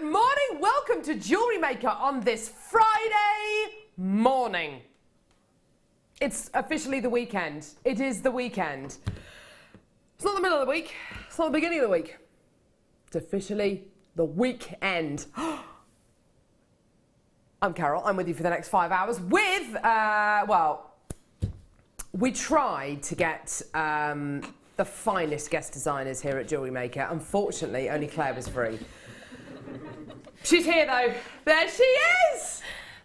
Good morning, welcome to JewelleryMaker on this Friday morning. It's officially the weekend. It is the weekend. It's not the middle of the week, it's not the beginning of the week. It's officially the weekend. I'm Carol, I'm with you for the next 5 hours with, well, we tried to get the finest guest designers here at JewelleryMaker. Unfortunately, only Claire was free. She's here though. There she is!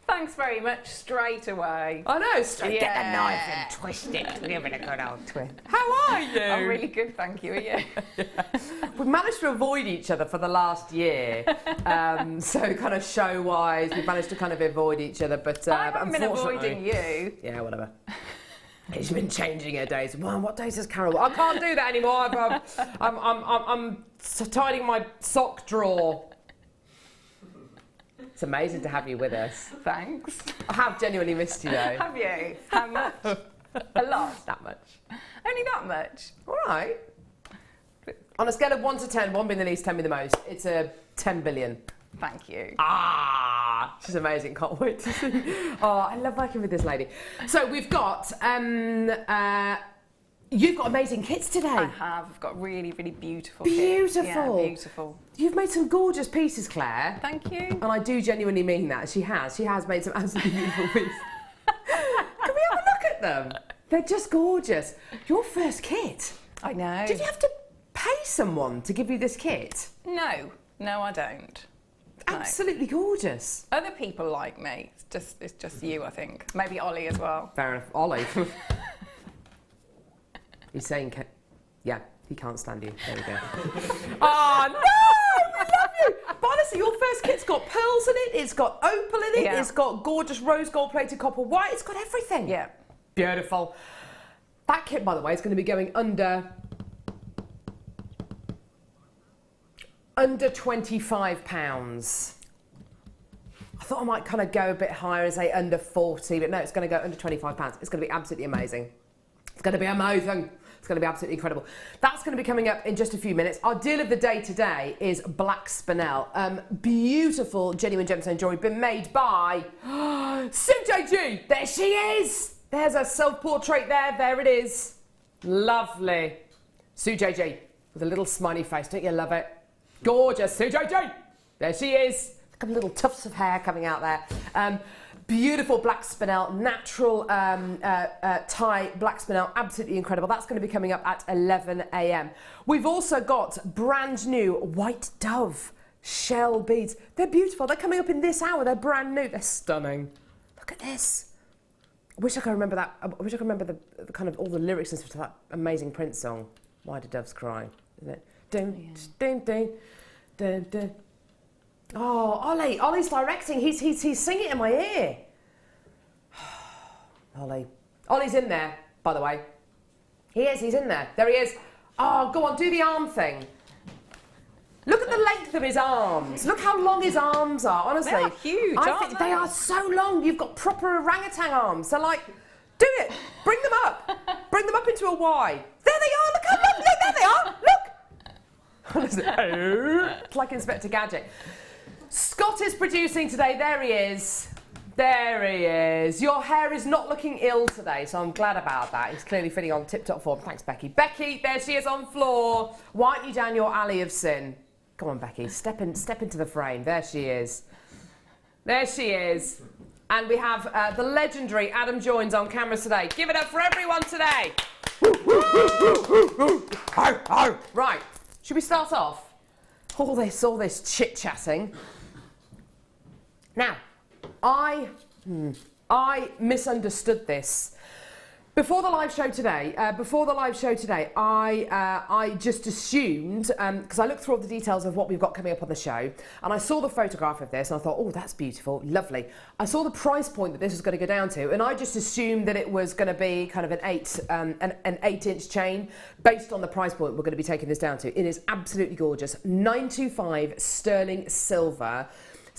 Thanks very much, straight away. I know, straight. Get the knife and twist it. Give it a good old twist. How are you? I'm really good, thank you. Are you? We've managed to avoid each other for the last year. So kind of show-wise, we've managed to kind of avoid each other, but I haven't been unfortunately... avoiding you. Yeah, whatever. She's been changing her days. Well, what days is Carol? I can't do that anymore. I'm tidying my sock drawer. It's amazing to have you with us. Thanks. I have genuinely missed you though. Have you? How much? A lot. That much. Only that much? All right. On a scale of 1 to 10, 1 being the least, 10 being the most, it's a 10 billion. Thank you. Ah, she's amazing. Can't wait to see. Oh, I love working with this lady. So we've got, you've got amazing kits today. I have. I've got really, really beautiful Beautiful. kits. Yeah, beautiful. You've made some gorgeous pieces, Claire. Thank you. And I do genuinely mean that. She has made some absolutely beautiful pieces. Can we have a look at them? They're just gorgeous. Your first kit. I know. Did you have to pay someone to give you this kit? No. No, I don't. No. Absolutely gorgeous. Other people like me. It's just you, I think. Maybe Ollie as well. Fair enough. Ollie. He's saying, yeah, he can't stand you. There we go. Oh, no! We love you! But honestly, your first kit's got pearls in it, it's got opal in it, Yeah. it's got gorgeous rose gold plated copper white, it's got everything. Yeah. Beautiful. That kit, by the way, is going to be going under £25. I thought I might kind of go a bit higher and say under 40, but no, it's going to go under £25. It's going to be absolutely amazing. It's going to be amazing. It's going to be absolutely incredible. That's going to be coming up in just a few minutes. Our deal of the day today is black spinel. Beautiful, genuine gemstone jewellery, been made by Sue JG. There she is. There's a self-portrait there. There it is. Lovely. Sue JG with a little smiley face. Don't you love it? Gorgeous. Sue JG. There she is. A couple of little tufts of hair coming out there. Beautiful black spinel, natural tie black spinel, absolutely incredible. That's going to be coming up at 11 a.m. We've also got brand new white dove shell beads. They're beautiful. They're coming up in this hour. They're brand new. They're stunning. Look at this. I wish I could remember that. I wish I could remember the kind of all the lyrics and stuff to that amazing Prince song. Why do doves cry? Isn't it? Dun, dun, dun, dun, dun. Oh, Ollie's directing. He's singing in my ear. Ollie's in there, by the way. He's in there. There he is. Oh, go on, do the arm thing. Look at the length of his arms. Look how long his arms are, honestly. They are huge, aren't they? They are so long. You've got proper orangutan arms. So, like, do it. Bring them up. Bring them up into a Y. There they are. Look how long. Look, there they are. Look. It's like Inspector Gadget. Scott is producing today. There he is. There he is. Your hair is not looking ill today, so I'm glad about that. He's clearly feeling on tip-top form. Thanks, Becky. Becky, there she is on floor. Wipe you down your alley of sin. Come on, Becky. Step into the frame. There she is. There she is. And we have the legendary Adam Joins on camera today. Give it up for everyone today. Right. Should we start off? All this chit-chatting. Now, I misunderstood this. Before the live show today, I just assumed, because I looked through all the details of what we've got coming up on the show, and I saw the photograph of this, and I thought, oh, that's beautiful, lovely. I saw the price point that this was going to go down to, and I just assumed that it was going to be kind of an 8-inch chain, based on the price point we're going to be taking this down to. It is absolutely gorgeous. 925 sterling silver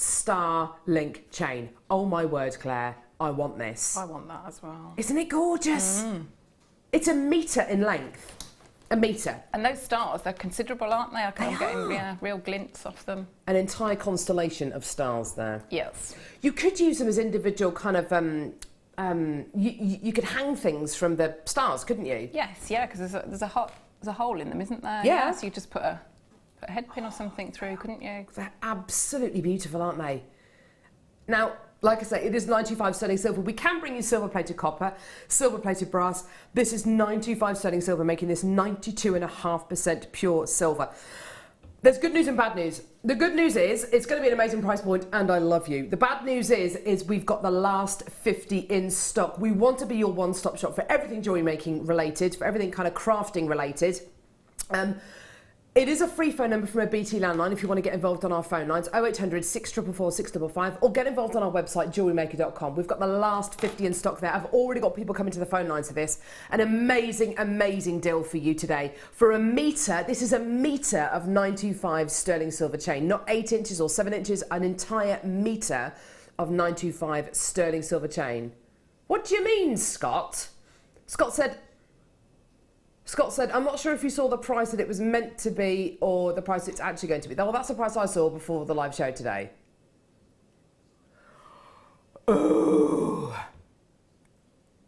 star link chain. Oh my word, Claire. I want this. I want that as well. Isn't it gorgeous? It's 1 metre in length. A metre. And those stars, they're considerable, aren't they? I'm getting real glints off them. An entire constellation of stars there. Yes. You could use them as individual kind of, you could hang things from the stars, couldn't you? Yes, yeah, because there's a hole in them, isn't there? Yeah. So you just put a head pin or something through, couldn't you? They're absolutely beautiful, aren't they? Now, like I say, it is 925 sterling silver. We can bring you silver-plated copper, silver-plated brass. This is 925 sterling silver, making this 92.5% pure silver. There's good news and bad news. The good news is it's going to be an amazing price point, and I love you. The bad news is we've got the last 50 in stock. We want to be your one-stop shop for everything jewellery making related, for everything kind of crafting related. It is a free phone number from a BT landline if you want to get involved on our phone lines, 0800 644 655, or get involved on our website, JewelleryMaker.com. We've got the last 50 in stock there. I've already got people coming to the phone lines for this. An amazing, amazing deal for you today. For a metre, this is a metre of 925 sterling silver chain, not 8 inches or 7 inches, an entire metre of 925 sterling silver chain. What do you mean, Scott? Scott said, I'm not sure if you saw the price that it was meant to be or the price it's actually going to be. Well, that's the price I saw before the live show today. Ooh.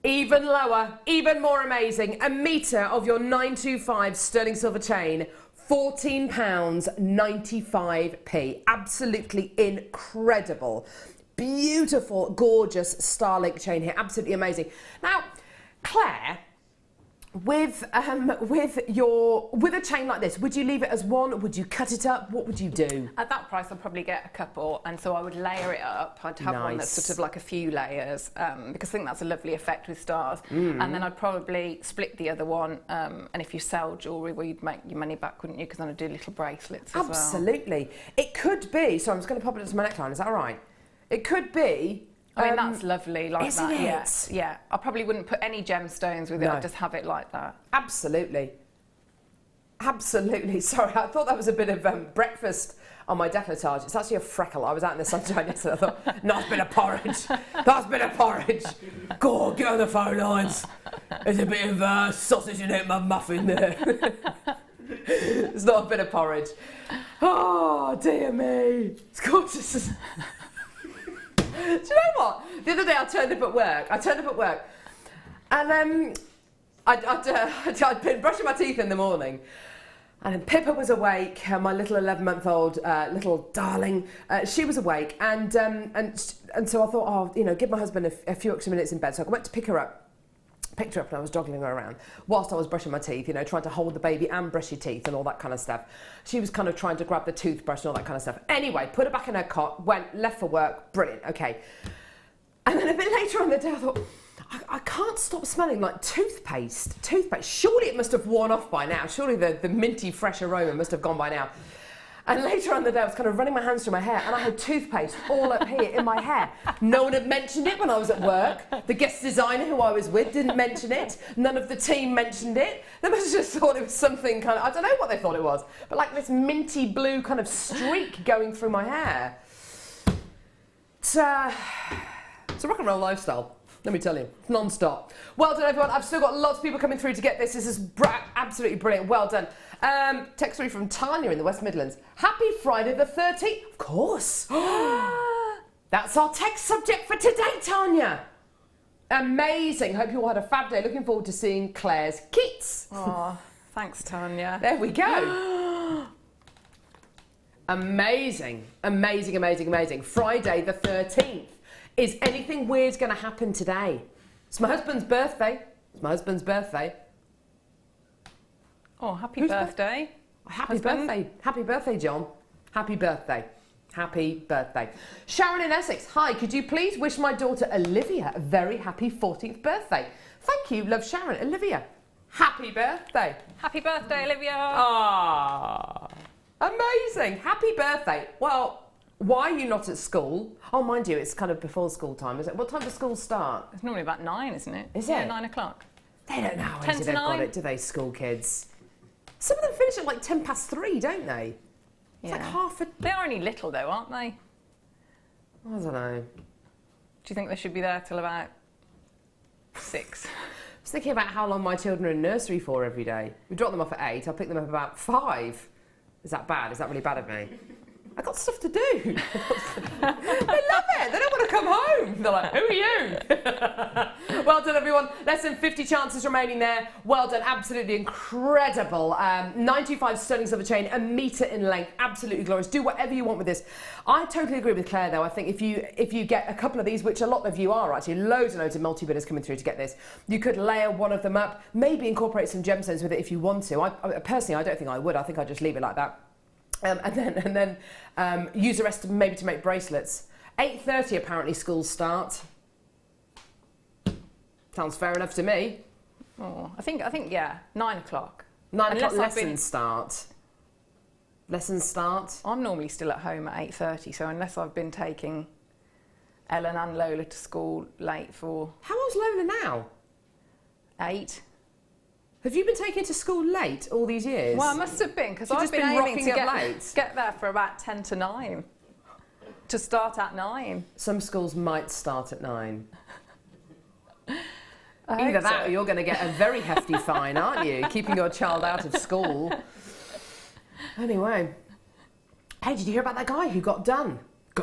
Even lower, even more amazing. A metre of your 925 sterling silver chain, £14.95. Absolutely incredible. Beautiful, gorgeous Starlink chain here. Absolutely amazing. Now, Claire, with a chain like this, would you leave it as one? Would you cut it up? What would you do? At that price, I'd probably get a couple, and so I would layer it up. I'd have one that's sort of like a few layers, because I think that's a lovely effect with stars. And then I'd probably split the other one, and if you sell jewellery, well, you'd make your money back, wouldn't you? Because then I'd do little bracelets as well. Absolutely. It could be, so I'm just going to pop it into my neckline, is that all right? It could be... I mean, that's lovely, like isn't that. it? Yeah, yeah. I probably wouldn't put any gemstones with it. No. I'd just have it like that. Absolutely. Absolutely. Sorry, I thought that was a bit of breakfast on my décolletage. It's actually a freckle. I was out in the sunshine yesterday. I thought, that's been a porridge. That's been a porridge. Go on, get on the phone lines. There's a bit of sausage in it, my muffin there. It's not a bit of porridge. Oh, dear me. It's gorgeous. Do you know what? The other day I turned up at work. And I'd been brushing my teeth in the morning. And Pippa was awake, my little 11-month-old little darling. She was awake. And so I thought, oh, you know, give my husband a few extra minutes in bed. So I went to picked her up and I was joggling her around whilst I was brushing my teeth, you know, trying to hold the baby and brush your teeth and all that kind of stuff. She was kind of trying to grab the toothbrush and all that kind of stuff. Anyway, put her back in her cot, left for work, brilliant, okay. And then a bit later on in the day I thought, I can't stop smelling like toothpaste. Surely it must have worn off by now. Surely the minty fresh aroma must have gone by now. And later on in the day, I was kind of running my hands through my hair and I had toothpaste all up here in my hair. No one had mentioned it when I was at work. The guest designer who I was with didn't mention it. None of the team mentioned it. They must have just thought it was something kind of, I don't know what they thought it was, but like this minty blue kind of streak going through my hair. It's a rock and roll lifestyle. Let me tell you, it's non-stop. Well done, everyone. I've still got lots of people coming through to get this. This is absolutely brilliant. Well done. Text through from Tanya in the West Midlands. Happy Friday the 13th. Of course. That's our text subject for today, Tanya. Amazing. Hope you all had a fab day. Looking forward to seeing Claire's kits. Oh, thanks, Tanya. There we go. Amazing. Amazing, amazing, amazing. Friday the 13th. Is anything weird going to happen today? It's my husband's birthday. Oh, happy birthday. Happy birthday. Happy birthday, John. Happy birthday. Happy birthday. Sharon in Essex. Hi, could you please wish my daughter Olivia a very happy 14th birthday? Thank you, love Sharon. Olivia, happy birthday. Happy birthday, Olivia. Ah, amazing. Happy birthday. Well, why are you not at school? Oh, mind you, it's kind of before school time, is it? What time does school start? It's normally about 9, isn't it? Is yeah, it? 9 o'clock. They don't know how 10 easy to they've 9? got it, do they, school kids? Some of them finish at like 3:10, don't they? It's like half a... They are only little though, aren't they? I don't know. Do you think they should be there till about 6? was thinking about how long my children are in nursery for every day. We drop them off at 8, I'll pick them up about 5. Is that bad? Is that really bad of me? I got stuff to do. They love it. They don't want to come home. They're like, who are you? Well done, everyone. Less than 50 chances remaining there. Well done. Absolutely incredible. 95 sterling silver chain, 1 metre in length. Absolutely glorious. Do whatever you want with this. I totally agree with Claire, though. I think if you get a couple of these, which a lot of you are actually, loads and loads of multi-bidders coming through to get this, you could layer one of them up, maybe incorporate some gemstones with it if you want to. Personally, I don't think I would. I think I'd just leave it like that. And then use the rest maybe to make bracelets. 8:30 apparently schools start. Sounds fair enough to me. Oh, I think yeah, 9 o'clock. 9 o'clock lessons start. Lessons start. I'm normally still at home at 8:30, so unless I've been taking Ellen and Lola to school late for... How old's Lola now? 8. Have you been taking her to school late all these years? Well, I must have been, because I've been aiming to get there for about 10 to 9. To start at 9. Some schools might start at 9. Either that or you're going to get a very hefty fine, aren't you? Keeping your child out of school. Anyway. Hey, did you hear about that guy who got done?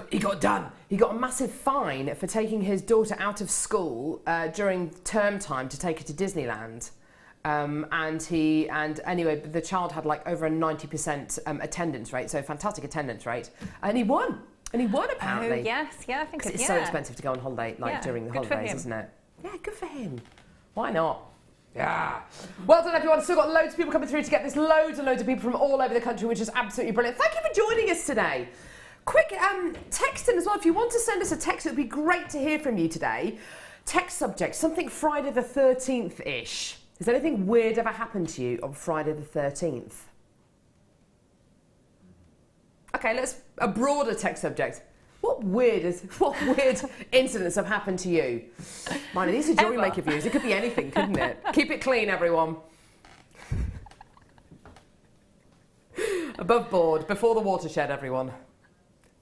He got done. He got a massive fine for taking his daughter out of school during term time to take her to Disneyland. And anyway, the child had like over a 90% attendance rate, so fantastic attendance rate, and he won. And he won apparently. Oh yes, yeah, I think so. It's so expensive to go on holiday, like during the holidays, isn't it? Yeah, good for him. Why not? Yeah. Well done, everyone. Still got loads of people coming through to get this. Loads and loads of people from all over the country, which is absolutely brilliant. Thank you for joining us today. Quick text in as well. If you want to send us a text, it would be great to hear from you today. Text subject, something Friday the 13th-ish. Has anything weird ever happened to you on Friday the 13th? Okay, let's a broader text subject. What weird incidents have happened to you? Mind, these are JewelleryMaker views. It could be anything, couldn't it? Keep it clean, everyone. Above board, before the watershed, everyone.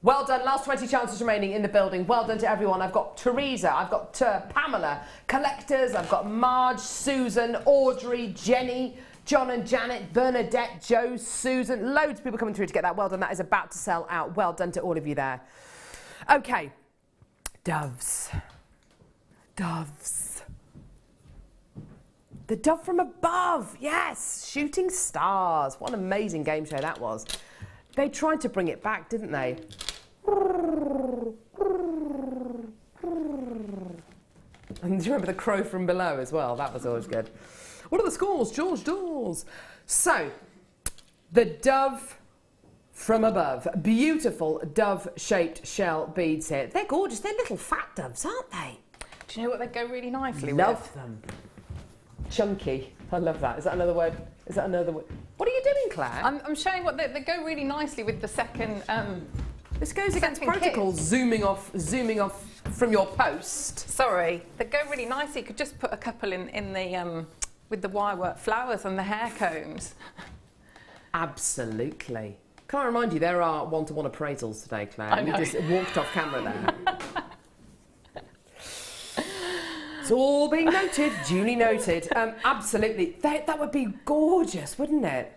Well done. Last 20 chances remaining in the building. Well done to everyone. I've got Teresa, I've got Pamela, collectors, I've got Marge, Susan, Audrey, Jenny, John and Janet, Bernadette, Joe, Susan. Loads of people coming through to get that. Well done. That is about to sell out. Well done to all of you there. Okay. Doves. Doves. The Dove from Above. Yes. Shooting Stars. What an amazing game show that was. They tried to bring it back, didn't they? And do you remember the crow from below as well? That was always good. What are the scores? George Dawes. So, the Dove from Above. Beautiful dove-shaped shell beads here. They're gorgeous. They're little fat doves, aren't they? Do you know what they go really nicely with? Love them. Chunky. I love that. Is that another word? Is that another word? What are you doing, Claire? I'm showing what they go really nicely with the second. This goes against protocol. Zooming off from your post. Sorry, they go really nicely. You could just put a couple in the with the wirework flowers and the hair combs. Absolutely. Can I remind you, there are one-to-one appraisals today, Claire. You just walked off camera there. It's all being noted, duly noted. Absolutely. That would be gorgeous, wouldn't it?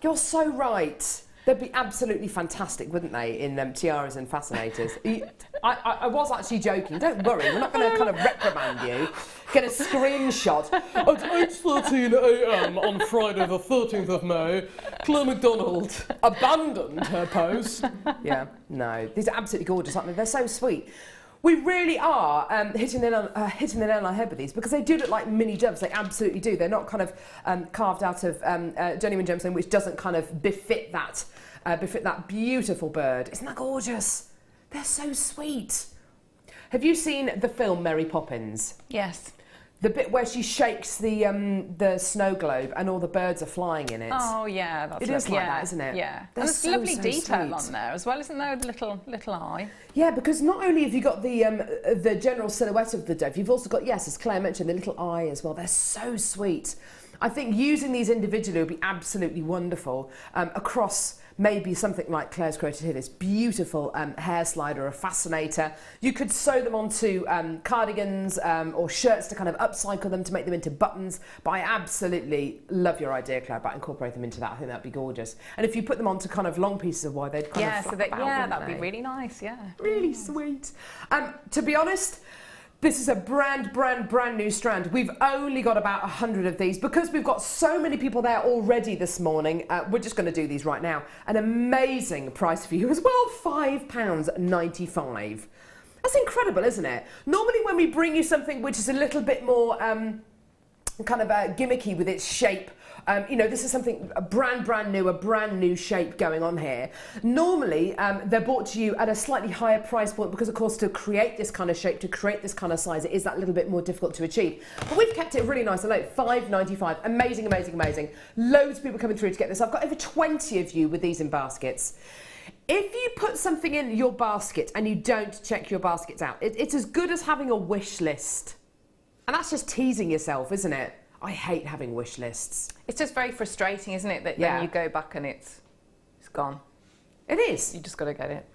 You're so right. They'd be absolutely fantastic, wouldn't they, in tiaras and fascinators? I was actually joking. Don't worry, we're not going to kind of reprimand you. Get a screenshot. At 8:13 a.m. on Friday the 13th of May, Claire Macdonald abandoned her post. Yeah, no. These are absolutely gorgeous, aren't they? They're so sweet. We really are hitting the nail on our head with these, because they do look like mini doves. They absolutely do. They're not kind of carved out of genuine gemstone, which doesn't kind of befit that beautiful bird. Isn't that gorgeous? They're so sweet. Have you seen the film Mary Poppins? Yes. The bit where she shakes the snow globe and all the birds are flying in it. Oh yeah, that's it is like that, isn't it? Yeah. They're And there's lovely detail sweet on there as well, isn't there? The little eye. Yeah, because not only have you got the general silhouette of the dove, you've also got, yes, as Claire mentioned, the little eye as well. They're so sweet. I think using these individually would be absolutely wonderful across maybe something like Claire's created here, this beautiful hair slider or fascinator. You could sew them onto cardigans or shirts to kind of upcycle them to make them into buttons. But I absolutely love your idea, Claire, about incorporating them into that. I think that'd be gorgeous. And if you put them onto kind of long pieces of wire, they'd kind of flap out, that'd be really nice. Yeah, really sweet. To be honest, this is a brand new strand. We've only got about 100 of these because we've got so many people there already this morning. We're just going to do these right now. An amazing price for you as well, £5.95. That's incredible, isn't it? Normally when we bring you something which is a little bit more kind of gimmicky with its shape, you know, this is something brand new, a brand new shape going on here. Normally, they're brought to you at a slightly higher price point because, of course, to create this kind of shape, to create this kind of size, it is that little bit more difficult to achieve. But we've kept it really nice and low, £5.95. Amazing, amazing, amazing. Loads of people coming through to get this. I've got over 20 of you with these in baskets. If you put something in your basket and you don't check your baskets out, it's as good as having a wish list. And that's just teasing yourself, isn't it? I hate having wish lists. It's just very frustrating, isn't it? That then you go back and it's gone. It is. You just got to get it.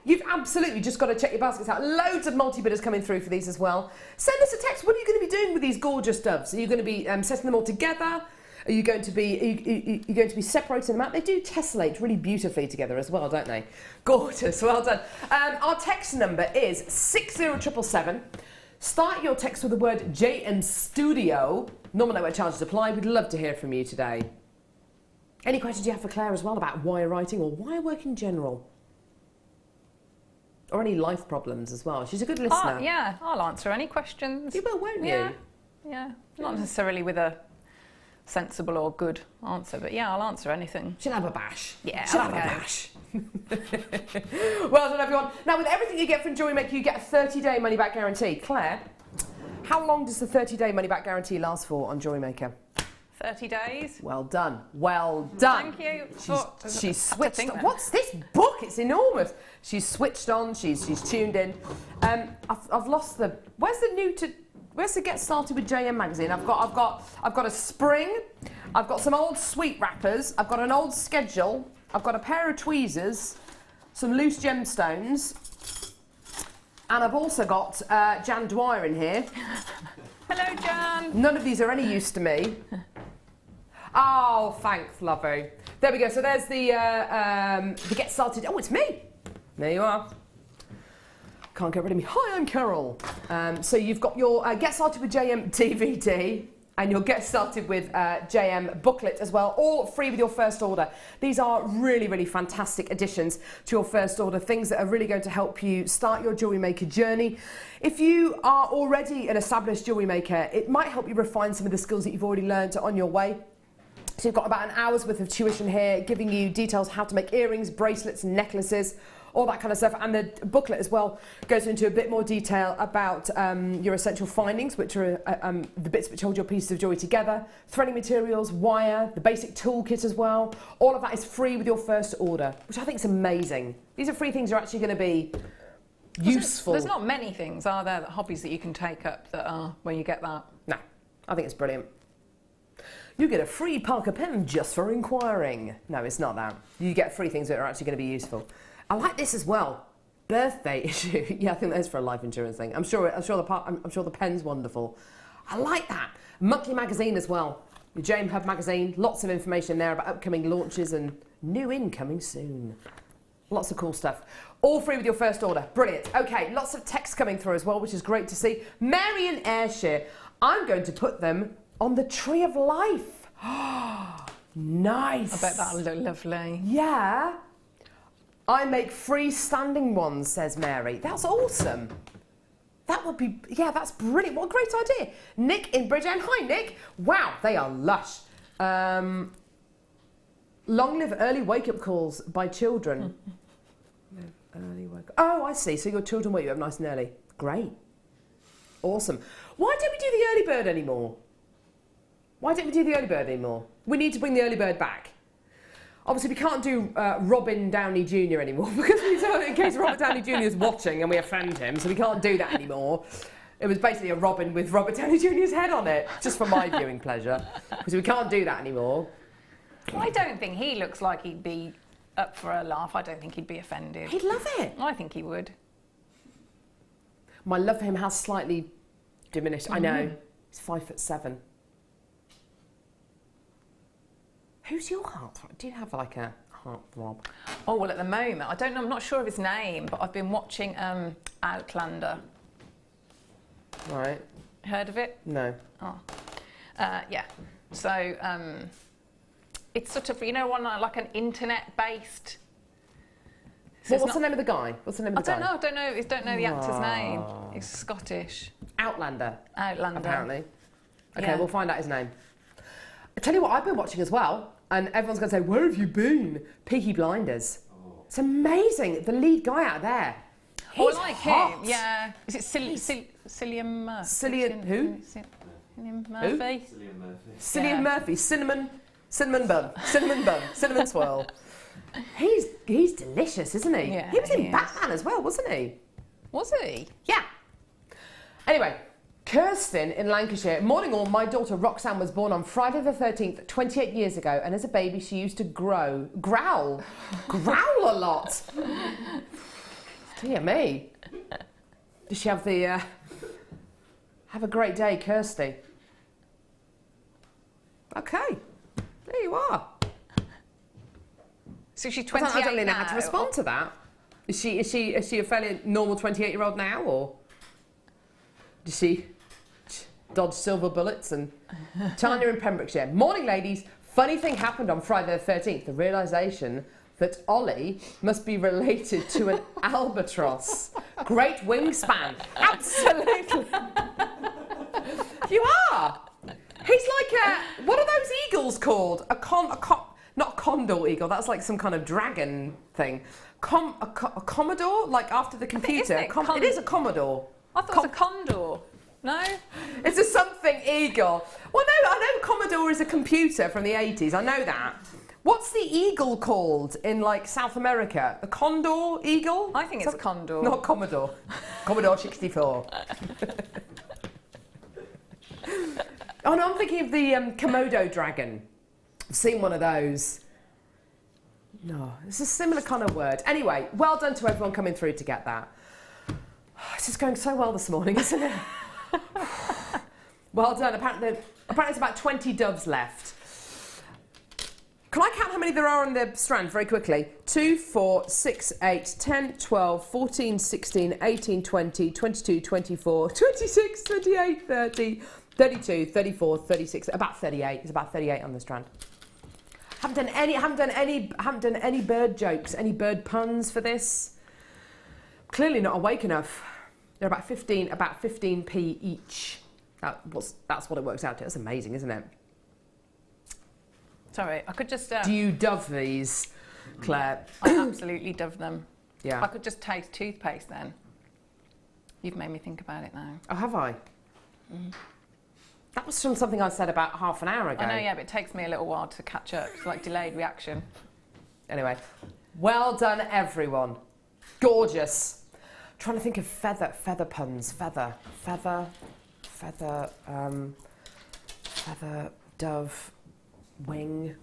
You've absolutely just got to check your baskets out. Loads of multi-bidders coming through for these as well. Send us a text. What are you going to be doing with these gorgeous doves? Are you going to be setting them all together? Are you going to be separating them out? They do tessellate really beautifully together as well, don't they? Gorgeous. Well done. Our text number is 60777. Start your text with the word JM Studio. Normal network charges apply. We'd love to hear from you today. Any questions you have for Claire as well about wire writing or wire work in general? Or any life problems as well. She's a good listener. Yeah, I'll answer any questions. You will, won't you? Yeah. Not necessarily with a sensible or good answer, but yeah, I'll answer anything. She'll have a bash. Yeah, she'll have a bash. Well done, everyone. Now, with everything you get from JewelleryMaker, you get a 30-day money-back guarantee. Claire, how long does the 30-day money-back guarantee last for on JewelleryMaker? 30 days. Well done. Well done. Thank you. She's switched on. What's this book? It's enormous. She's switched on. She's tuned in. I've lost the. Where's the Get Started with JM magazine? I've got a spring. I've got some old sweet wrappers. I've got an old schedule. I've got a pair of tweezers, some loose gemstones, and I've also got Jan Dwyer in here. Hello, Jan. None of these are any use to me. Oh, thanks, lovey. There we go. So there's the Get Started. Oh, it's me. There you are. Can't get rid of me. Hi, I'm Carol. So you've got your Get Started with JM DVD and your Get Started with JM booklet as well, all free with your first order. These are really, really fantastic additions to your first order, things that are really going to help you start your jewellery maker journey. If you are already an established jewellery maker, it might help you refine some of the skills that you've already learned on your way. So you've got about an hour's worth of tuition here, giving you details how to make earrings, bracelets, necklaces, all that kind of stuff. And the booklet as well goes into a bit more detail about your essential findings, which are the bits which hold your pieces of jewellery together, threading materials, wire, the basic toolkit as well. All of that is free with your first order, which I think is amazing. These are free things that are actually going to be useful. There's not many things, are there, hobbies that you can take up that are where you get that? No, I think it's brilliant. You get a free Parker pen just for inquiring. No, it's not that. You get free things that are actually going to be useful. I like this as well. Birthday issue. Yeah, I think that is for a life insurance thing. I'm sure the pen's wonderful. I like that. Monthly magazine as well. The JM Hub magazine. Lots of information there about upcoming launches and new incoming soon. Lots of cool stuff. All free with your first order. Brilliant. Okay, lots of text coming through as well, which is great to see. Mary and Ayrshire. I'm going to put them on the Tree of Life. Nice. I bet that'll look lovely. Yeah. I make freestanding ones, says Mary. That's awesome. That would be, yeah, that's brilliant. What a great idea. Nick in Bridgend. Hi, Nick. Wow, they are lush. Long live early wake-up calls by children. Early wake up. Oh, I see. So your children wake you up nice and early. Great. Awesome. Why don't we do the early bird anymore? Why don't we do the early bird anymore? We need to bring the early bird back. Obviously, we can't do Robin Downey Jr. anymore because in case Robert Downey Jr. is watching and we offend him, so we can't do that anymore. It was basically a robin with Robert Downey Jr.'s head on it, just for my viewing pleasure, because we can't do that anymore. I don't think he looks like he'd be up for a laugh. I don't think he'd be offended. He'd love it. I think he would. My love for him has slightly diminished. I know. He's 5'7". Who's your heartthrob? Do you have like a heartthrob? Oh, well, at the moment, I don't know. I'm not sure of his name, but I've been watching Outlander. Right. Heard of it? No. Oh. Yeah. So it's sort of, you know, one like an internet-based. So What's the name of the guy? What's the name of the guy? I don't know the actor's name. He's Scottish. Outlander. Outlander. Apparently. Okay, Yeah. we'll find out his name. I tell you what, I've been watching as well, and everyone's going to say, "Where have you been?" Peaky Blinders. It's amazing. The lead guy out there. He's I like hot. him. Yeah. Is it Cillian Murphy? Cillian who? Cillian Murphy. Cillian Murphy. Cinnamon bun. Cinnamon swirl. He's delicious, isn't he? Yeah, he was in he is. Batman as well, wasn't he? Was he? Yeah. Anyway, Kirsten in Lancashire. Morning all, my daughter Roxanne was born on Friday the 13th, 28 years ago, and as a baby she used to growl a lot. Dear me. Does she have the, have a great day, Kirsty. Okay, there you are. So she's 28 I don't really know now. how to respond to that. Is she a fairly normal 28-year-old now, or does she dodge silver bullets? And Tanya in Pembrokeshire. Morning, ladies. Funny thing happened on Friday the 13th. The realisation that Ollie must be related to an albatross. Great wingspan. Absolutely. You are. He's like a, what are those eagles called? Not a condor eagle, that's like some kind of dragon thing. A commodore, like after the computer. It is a commodore. I thought it was a condor. No? It's a something eagle. Well, no, I know Commodore is a computer from the 80s. I know that. What's the eagle called in like South America? A condor eagle? I think it's a condor. Not Commodore. Commodore 64. Oh no, I'm thinking of the Komodo dragon. I've seen one of those. No, it's a similar kind of word. Anyway, well done to everyone coming through to get that. It's just going so well this morning, isn't it? Well done. Apparently it's about 20 doves left. Can I count how many there are on the strand very quickly? 2, 4, 6, 8, 10, 12, 14, 16, 18, 20, 22, 24, 26, 28, 30, 32, 34, 36, about 38. It's about 38 on the strand. Haven't done any bird jokes, any bird puns for this. Clearly not awake enough. They're about 15p each. That's what it works out to. That's amazing, isn't it? Sorry, I could just... Do you dove these, Claire? I absolutely dove them. Yeah. I could just taste toothpaste then. You've made me think about it now. Oh, have I? That was from something I said about half an hour ago. I know, yeah, but it takes me a little while to catch up. It's like delayed reaction. Anyway, well done, everyone. Gorgeous. Trying to think of feather puns. Feather, dove, wing.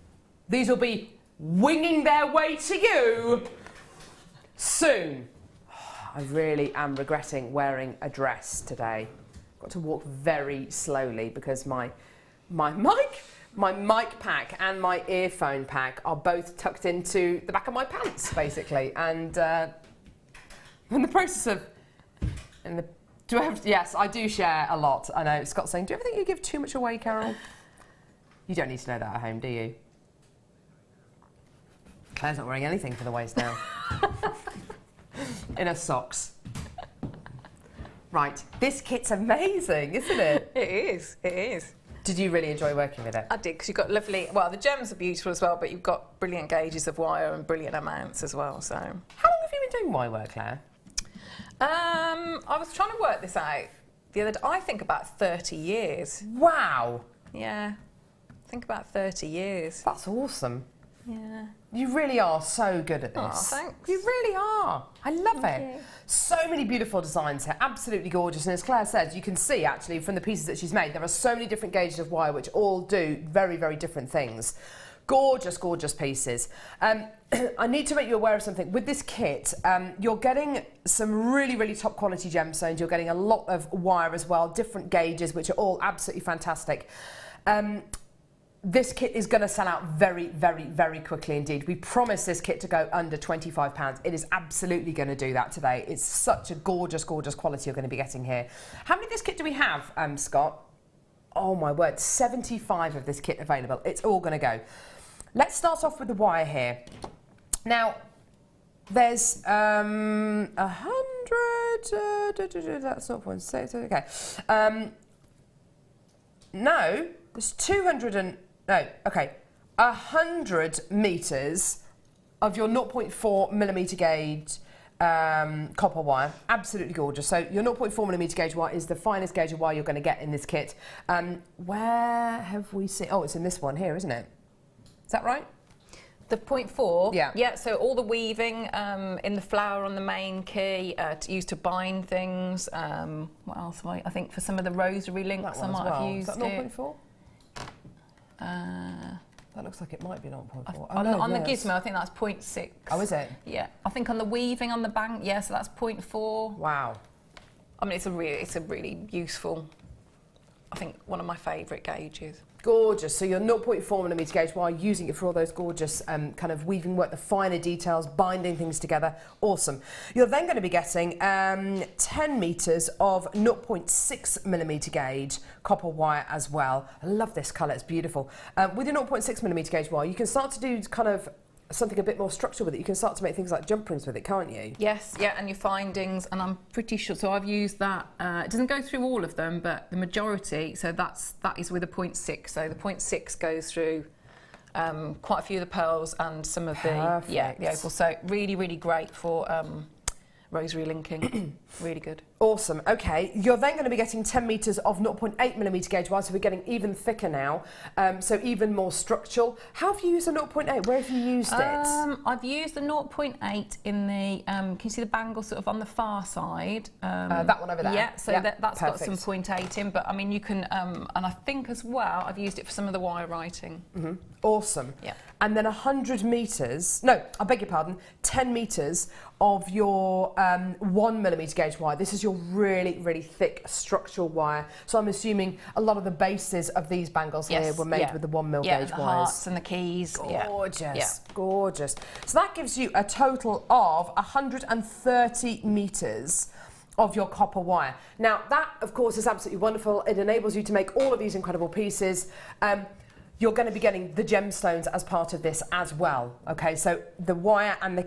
These will be winging their way to you soon. I really am regretting wearing a dress today. Got to walk very slowly because my mic pack and my earphone pack are both tucked into the back of my pants, basically. And in the process of, yes, I do share a lot. I know Scott's saying, do you ever think you give too much away, Carol? You don't need to know that at home, do you? Claire's not wearing anything for the waist now. In her socks. Right, this kit's amazing, isn't it? It is, it is. Did you really enjoy working with it? I did, because you've got lovely... Well, the gems are beautiful as well, but you've got brilliant gauges of wire and brilliant amounts as well, so... How long have you been doing wire work, Claire? I was trying to work this out the other day. I think about 30 years. Wow. Yeah, I think about 30 years. That's awesome. Yeah. You really are so good at this. Oh, thanks. You really are. I love Thank it. you. So many beautiful designs here, absolutely gorgeous. And as Claire says, you can see actually from the pieces that she's made, there are so many different gauges of wire which all do very, very different things. Gorgeous, gorgeous pieces. I need to make you aware of something. With this kit, you're getting some really, really top quality gemstones. You're getting a lot of wire as well, different gauges, which are all absolutely fantastic. This kit is going to sell out very, very, very quickly indeed. We promise this kit to go under £25. It is absolutely going to do that today. It's such a gorgeous, gorgeous quality you're going to be getting here. How many of this kit do we have, Scott? Oh my word, 75 of this kit available. It's all going to go. Let's start off with the wire here. Now, there's 100, that's not 0.6, okay. No, there's 100 metres of your 0.4 millimetre gauge copper wire. Absolutely gorgeous. So your 0.4 millimetre gauge wire is the finest gauge of wire you're going to get in this kit. Where have we seen? Oh, it's in this one here, isn't it? Is that right? The 0.4? Yeah. Yeah, so all the weaving in the flower on the main key, used to bind things. What else? I think for some of the rosary links I might have used it. Is that 0.4? That looks like it might be 0.4. On the gizmo, I think that's 0.6. Oh, is it? Yeah. I think on the weaving on the bank, yeah, so that's 0.4. Wow. I mean, it's a really useful, I think, one of my favourite gauges. Gorgeous. So your 0.4 millimetre gauge wire, using it for all those gorgeous kind of weaving work, the finer details, binding things together. Awesome. You're then going to be getting 10 metres of 0.6 millimetre gauge copper wire as well. I love this colour. It's beautiful. With your 0.6 millimetre gauge wire, you can start to do kind of something a bit more structured with it. You can start to make things like jump rings with it, can't you? Yes, yeah, and your findings, and I'm pretty sure, so I've used that, it doesn't go through all of them, but the majority, so that is with a 0.6, so the 0.6 goes through quite a few of the pearls and some of the opals, so really, really great for rosary linking, really good. Awesome. Okay, you're then going to be getting 10 metres of 0.8 millimetre gauge wire, so we're getting even thicker now, so even more structural. How have you used the 0.8? Where have you used it? I've used the 0.8 in the, can you see the bangle sort of on the far side? That one over there. Yeah, so that's perfect. got some 0.8 in, but I mean you can, and I think as well, I've used it for some of the wire writing. Mm-hmm. Awesome. Yeah. And then 100 metres, no, I beg your pardon, 10 metres of your 1 millimetre gauge wire. This is your really, really thick structural wire. So I'm assuming a lot of the bases of these bangles here were made with the 1 mil gauge the wires. hearts and the keys. Gorgeous, gorgeous. So that gives you a total of 130 metres of your copper wire. Now that, of course, is absolutely wonderful. It enables you to make all of these incredible pieces. You're going to be getting the gemstones as part of this as well. Okay, so the wire and the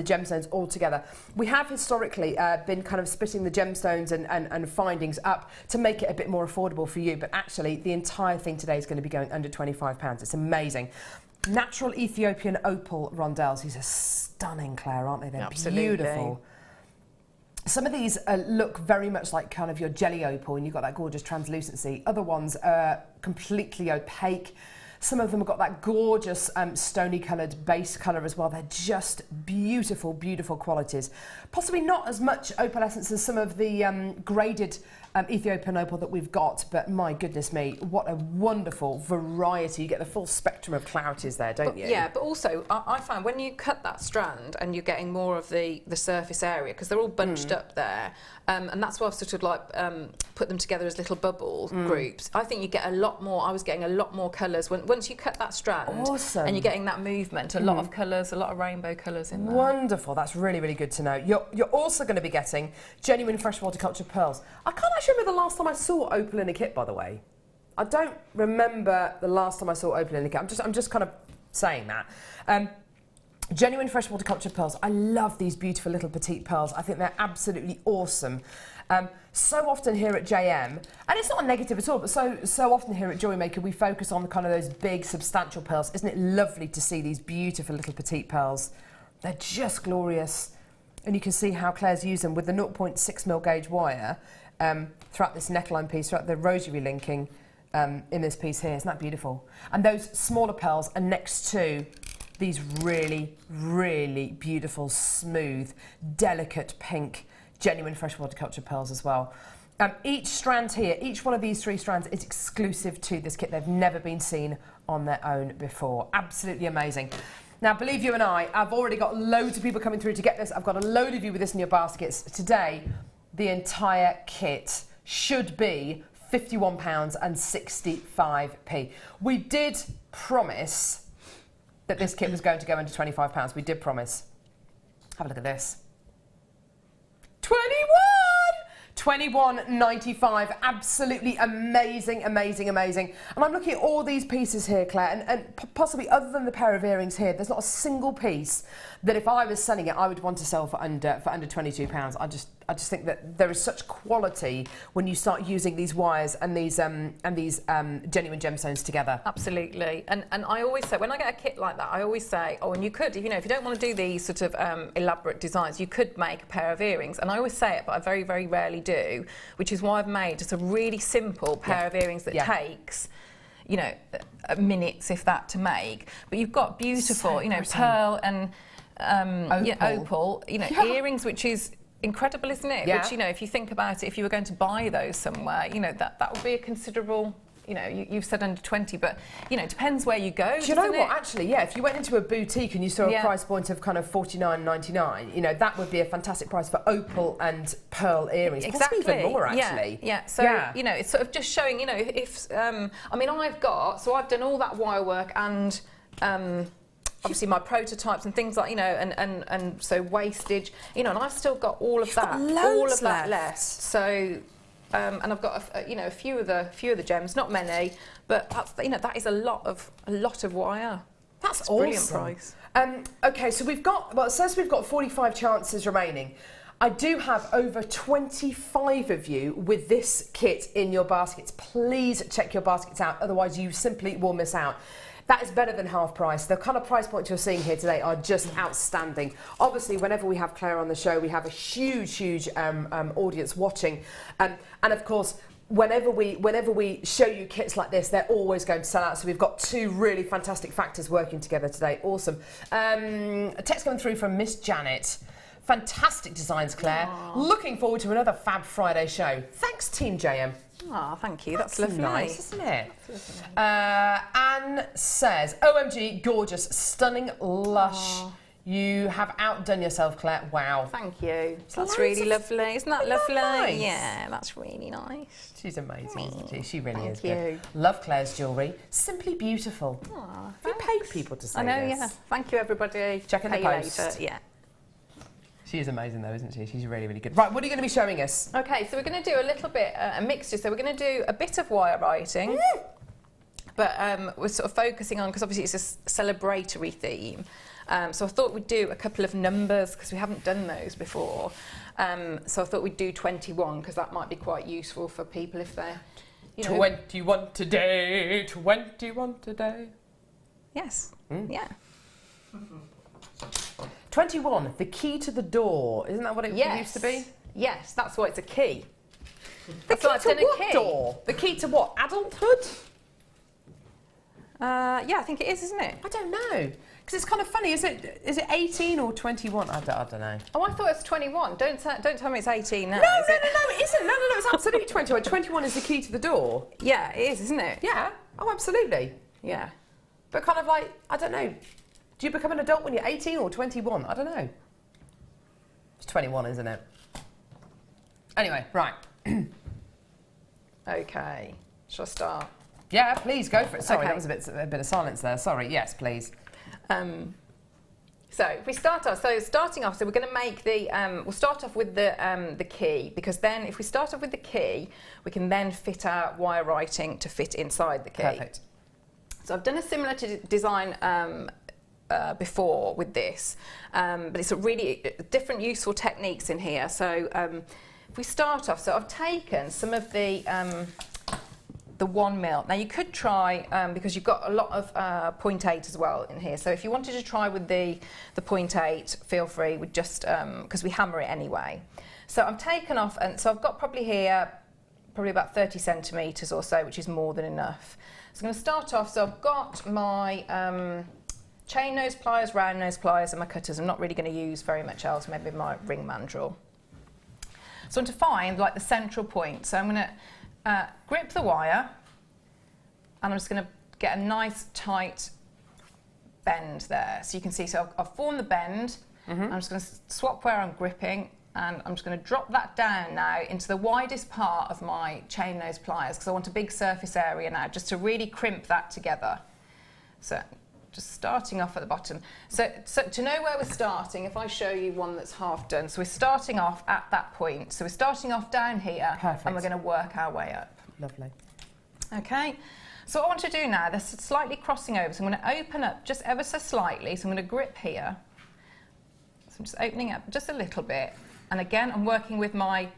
gemstones all together. We have historically been kind of splitting the gemstones and findings up to make it a bit more affordable for you, but actually the entire thing today is going to be going under £25. It's amazing. Natural Ethiopian opal rondelles. These are stunning, Claire, aren't they? They're beautiful. Some of these look very much like kind of your jelly opal, and you've got that gorgeous translucency. Other ones are completely opaque. Some of them have got that gorgeous stony coloured base colour as well. They're just beautiful, beautiful qualities. Possibly not as much opalescence as some of the graded Ethiopian opal that we've got, but my goodness me, what a wonderful variety. You get the full spectrum of clarities there, don't you? Yeah, but also I find when you cut that strand and you're getting more of the surface area, because they're all bunched up there, and that's why I've sort of like put them together as little bubble groups. I think you get a lot more, I was getting a lot more colours once you cut that strand. Awesome. And you're getting that movement, a lot of colours, a lot of rainbow colours in there. Wonderful, that's really, really good to know. You're also going to be getting genuine freshwater culture pearls. I can't actually remember the last time I saw opal in a kit, by the way. I don't remember the last time I saw opal in a kit. I'm just kind of saying that. Genuine freshwater culture pearls. I love these beautiful little petite pearls. I think they're absolutely awesome. So often here at JM, and it's not a negative at all, but so often here at JewelleryMaker we focus on kind of those big substantial pearls. Isn't it lovely to see these beautiful little petite pearls? They're just glorious. And you can see how Claire's used them with the 0.6 mil gauge wire throughout this neckline piece, throughout the rosary linking in this piece here. Isn't that beautiful? And those smaller pearls are next to these really, really beautiful, smooth, delicate pink, genuine freshwater cultured pearls as well. Each strand here, each one of these 3 strands is exclusive to this kit. They've never been seen on their own before. Absolutely amazing. Now, believe you and I've already got loads of people coming through to get this. I've got a load of you with this in your baskets. Today, the entire kit should be £51.65. We did promise that this kit was going to go under £25. We did promise. Have a look at this. 21.95. Absolutely amazing, amazing, amazing. And I'm looking at all these pieces here, Claire, and possibly other than the pair of earrings here, there's not a single piece that if I was selling it, I would want to sell for under £22. I just think that there is such quality when you start using these wires and these genuine gemstones together. Absolutely, and I always say, when I get a kit like that, I always say, oh, and you could, if you don't want to do these sort of elaborate designs, you could make a pair of earrings. And I always say it, but I very, very rarely do, which is why I've made just a really simple pair of earrings that takes, minutes, if that, to make. But you've got beautiful, pearl and opal, earrings, which is incredible, isn't it? Yeah. Which, if you think about it, if you were going to buy those somewhere, that would be a considerable, you've said under 20, but, depends where you go. Do you know what, actually, if you went into a boutique and you saw a price point of kind of $49.99, that would be a fantastic price for opal and pearl earrings. Exactly. Possibly even more, actually. Yeah. So, it's sort of just showing, if, I've done all that wire work and, obviously my prototypes and things like, and so wastage, and I've still got all of that left. So, and I've got a few of the gems, not many, but that's, that is a lot of wire. That's awesome. Brilliant price. Okay, so it says we've got 45 chances remaining. I do have over 25 of you with this kit in your baskets. Please check your baskets out, otherwise you simply will miss out. That is better than half price. The kind of price points you're seeing here today are just outstanding. Obviously, whenever we have Claire on the show, we have a huge audience watching. And of course, whenever we show you kits like this, they're always going to sell out. So we've got 2 really fantastic factors working together today. Awesome. A text coming through from Miss Janet. Fantastic designs, Claire. Aww. Looking forward to another Fab Friday show. Thanks, Team JM. Oh, thank you. That's lovely. Nice, isn't it? Anne says, OMG, gorgeous, stunning, lush. Aww. You have outdone yourself, Claire. Wow. Thank you. That's really lovely. Isn't that lovely? Nice? Yeah, that's really nice. She's amazing, isn't she? She really is Thank you. Good. Love Claire's jewellery. Simply beautiful. Aww, you paid people to say this. I know, yeah. Thank you, everybody. Check in the post. Later. Yeah. She is amazing though, isn't she? She's really, really good. Right, what are you going to be showing us? Okay, so we're going to do a little bit, a mixture. So we're going to do a bit of wire writing, but we're sort of focusing on, because obviously it's a celebratory theme. So I thought we'd do a couple of numbers, because we haven't done those before. So I thought we'd do 21, because that might be quite useful for people if they're, 21 today, 21 today. Yes, yeah. 21, the key to the door. Isn't that what it used to be? Yes, that's why it's a key. The key to what door? The key to what? Adulthood? Yeah, I think it is, isn't it? I don't know. Because it's kind of funny. Is it 18 or 21? I don't know. Oh, I thought it was 21. Don't tell me it's 18 now. No, it isn't. No, it's absolutely 21. 21 is the key to the door. Yeah, it is, isn't it? Yeah. Oh, absolutely. Yeah. But kind of like, I don't know. Do you become an adult when you're 18 or 21? I don't know. It's 21, isn't it? Anyway, right. Okay. Shall I start? Yeah, please, go for it. Sorry, okay. That was a bit of silence there. Sorry, yes, please. So if we starting off, so we're going to make the, we'll start off with the key, because then if we start off with the key, we can then fit our wire writing to fit inside the key. Perfect. So I've done a similar design before with this, but it's a really different useful techniques in here. So if we start off, so I've taken some of the 1 mil. Now you could try, because you've got a lot of 0.8 as well in here. So if you wanted to try with the 0.8, feel free with just, because we hammer it anyway. So I'm taken off, and so I've got probably about 30 centimetres or so, which is more than enough. So I'm going to start off, so I've got my chain nose pliers, round nose pliers and my cutters. I'm not really going to use very much else, maybe my ring mandrel. So I want to find like the central point. So I'm going to grip the wire and I'm just going to get a nice tight bend there. So you can see, so I've formed the bend. I'm just going to swap where I'm gripping and I'm just going to drop that down now into the widest part of my chain nose pliers because I want a big surface area now just to really crimp that together. So just starting off at the bottom. So to know where we're starting, if I show you one that's half done, so we're starting off at that point. So we're starting off down here. Perfect. And we're going to work our way up. Lovely. Okay, so what I want to do now, this is slightly crossing over, so I'm going to open up just ever so slightly, so I'm going to grip here. So I'm just opening up just a little bit, and again I'm working with my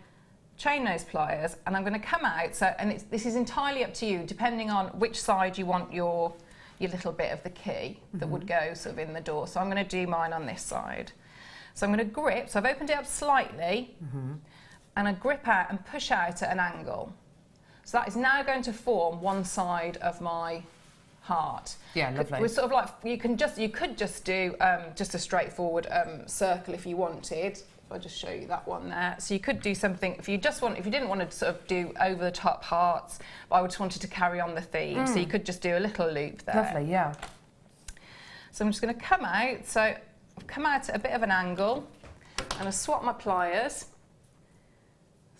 chain nose pliers, and I'm going to come out, so, and this is entirely up to you, depending on which side you want your little bit of the key that would go sort of in the door. So I'm going to do mine on this side. So I'm going to grip, so I've opened it up slightly, and I grip out and push out at an angle. So that is now going to form one side of my heart. Yeah, lovely. We're sort of like, you could just do just a straightforward circle if you wanted. I'll just show you that one there. So you could do something, if you didn't want to sort of do over the top hearts, but I just wanted to carry on the theme. So you could just do a little loop there. Lovely, yeah. So I'm just going to come out. So I've come out at a bit of an angle and I swap my pliers.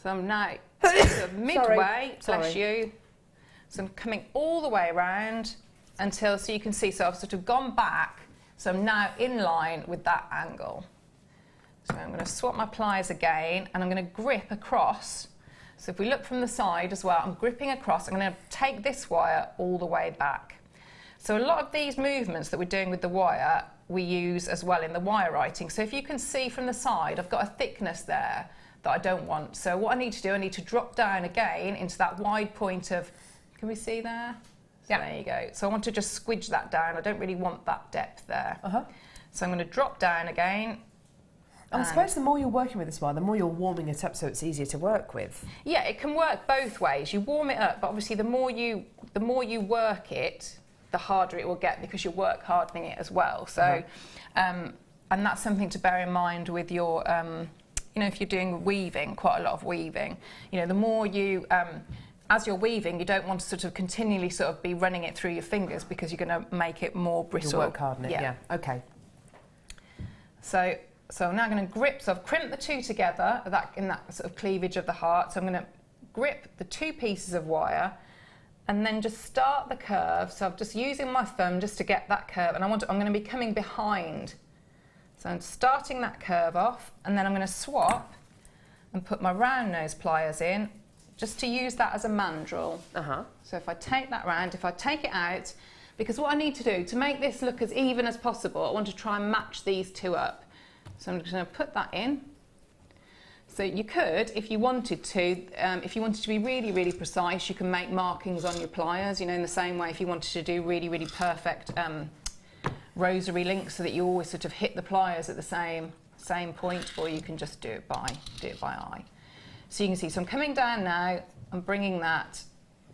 So I'm now sort of midway, bless you. So I'm coming all the way around until, so you can see, so I've sort of gone back. So I'm now in line with that angle. So I'm going to swap my pliers again and I'm going to grip across. So if we look from the side as well, I'm gripping across. I'm going to take this wire all the way back. So a lot of these movements that we're doing with the wire, we use as well in the wire writing. So if you can see from the side, I've got a thickness there that I don't want. So what I need to do, I need to drop down again into that wide point of, can we see there? So yeah. There you go. So I want to just squidge that down. I don't really want that depth there. So I'm going to drop down again. I suppose the more you're working with this wire, the more you're warming it up so it's easier to work with. Yeah, it can work both ways. You warm it up, but obviously the more you work it, the harder it will get because you work hardening it as well. So, and that's something to bear in mind with your, you know, if you're doing weaving, quite a lot of weaving, you know, the more you, as you're weaving, you don't want to sort of continually sort of be running it through your fingers because you're going to make it more brittle. You'll work harden it, yeah. Okay. So I'm now going to grip, so I've crimped the two together in that sort of cleavage of the heart. So I'm going to grip the two pieces of wire and then just start the curve. So I'm just using my thumb just to get that curve, and I'm going to be coming behind. So I'm starting that curve off, and then I'm going to swap and put my round nose pliers in just to use that as a mandrel. So if I take that round, if I take it out, because what I need to do to make this look as even as possible, I want to try and match these two up. So I'm just going to put that in. So you could, if you wanted to be really, really precise, you can make markings on your pliers, you know, in the same way if you wanted to do really, really perfect rosary links so that you always sort of hit the pliers at the same point, or you can just do it by eye. So you can see, so I'm coming down now, I'm bringing that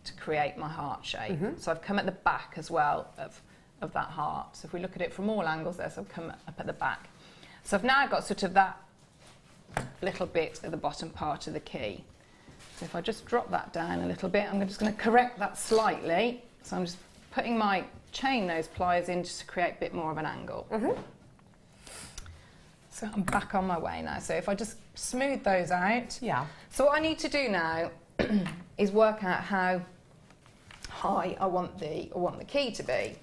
to create my heart shape. So I've come at the back as well of that heart. So if we look at it from all angles there, so I've come up at the back. So I've now got sort of that little bit at the bottom part of the key. So if I just drop that down a little bit, I'm just going to correct that slightly. So I'm just putting my chain nose pliers in just to create a bit more of an angle. So I'm back on my way now. So if I just smooth those out. Yeah. So what I need to do now is work out how high I want the key to be.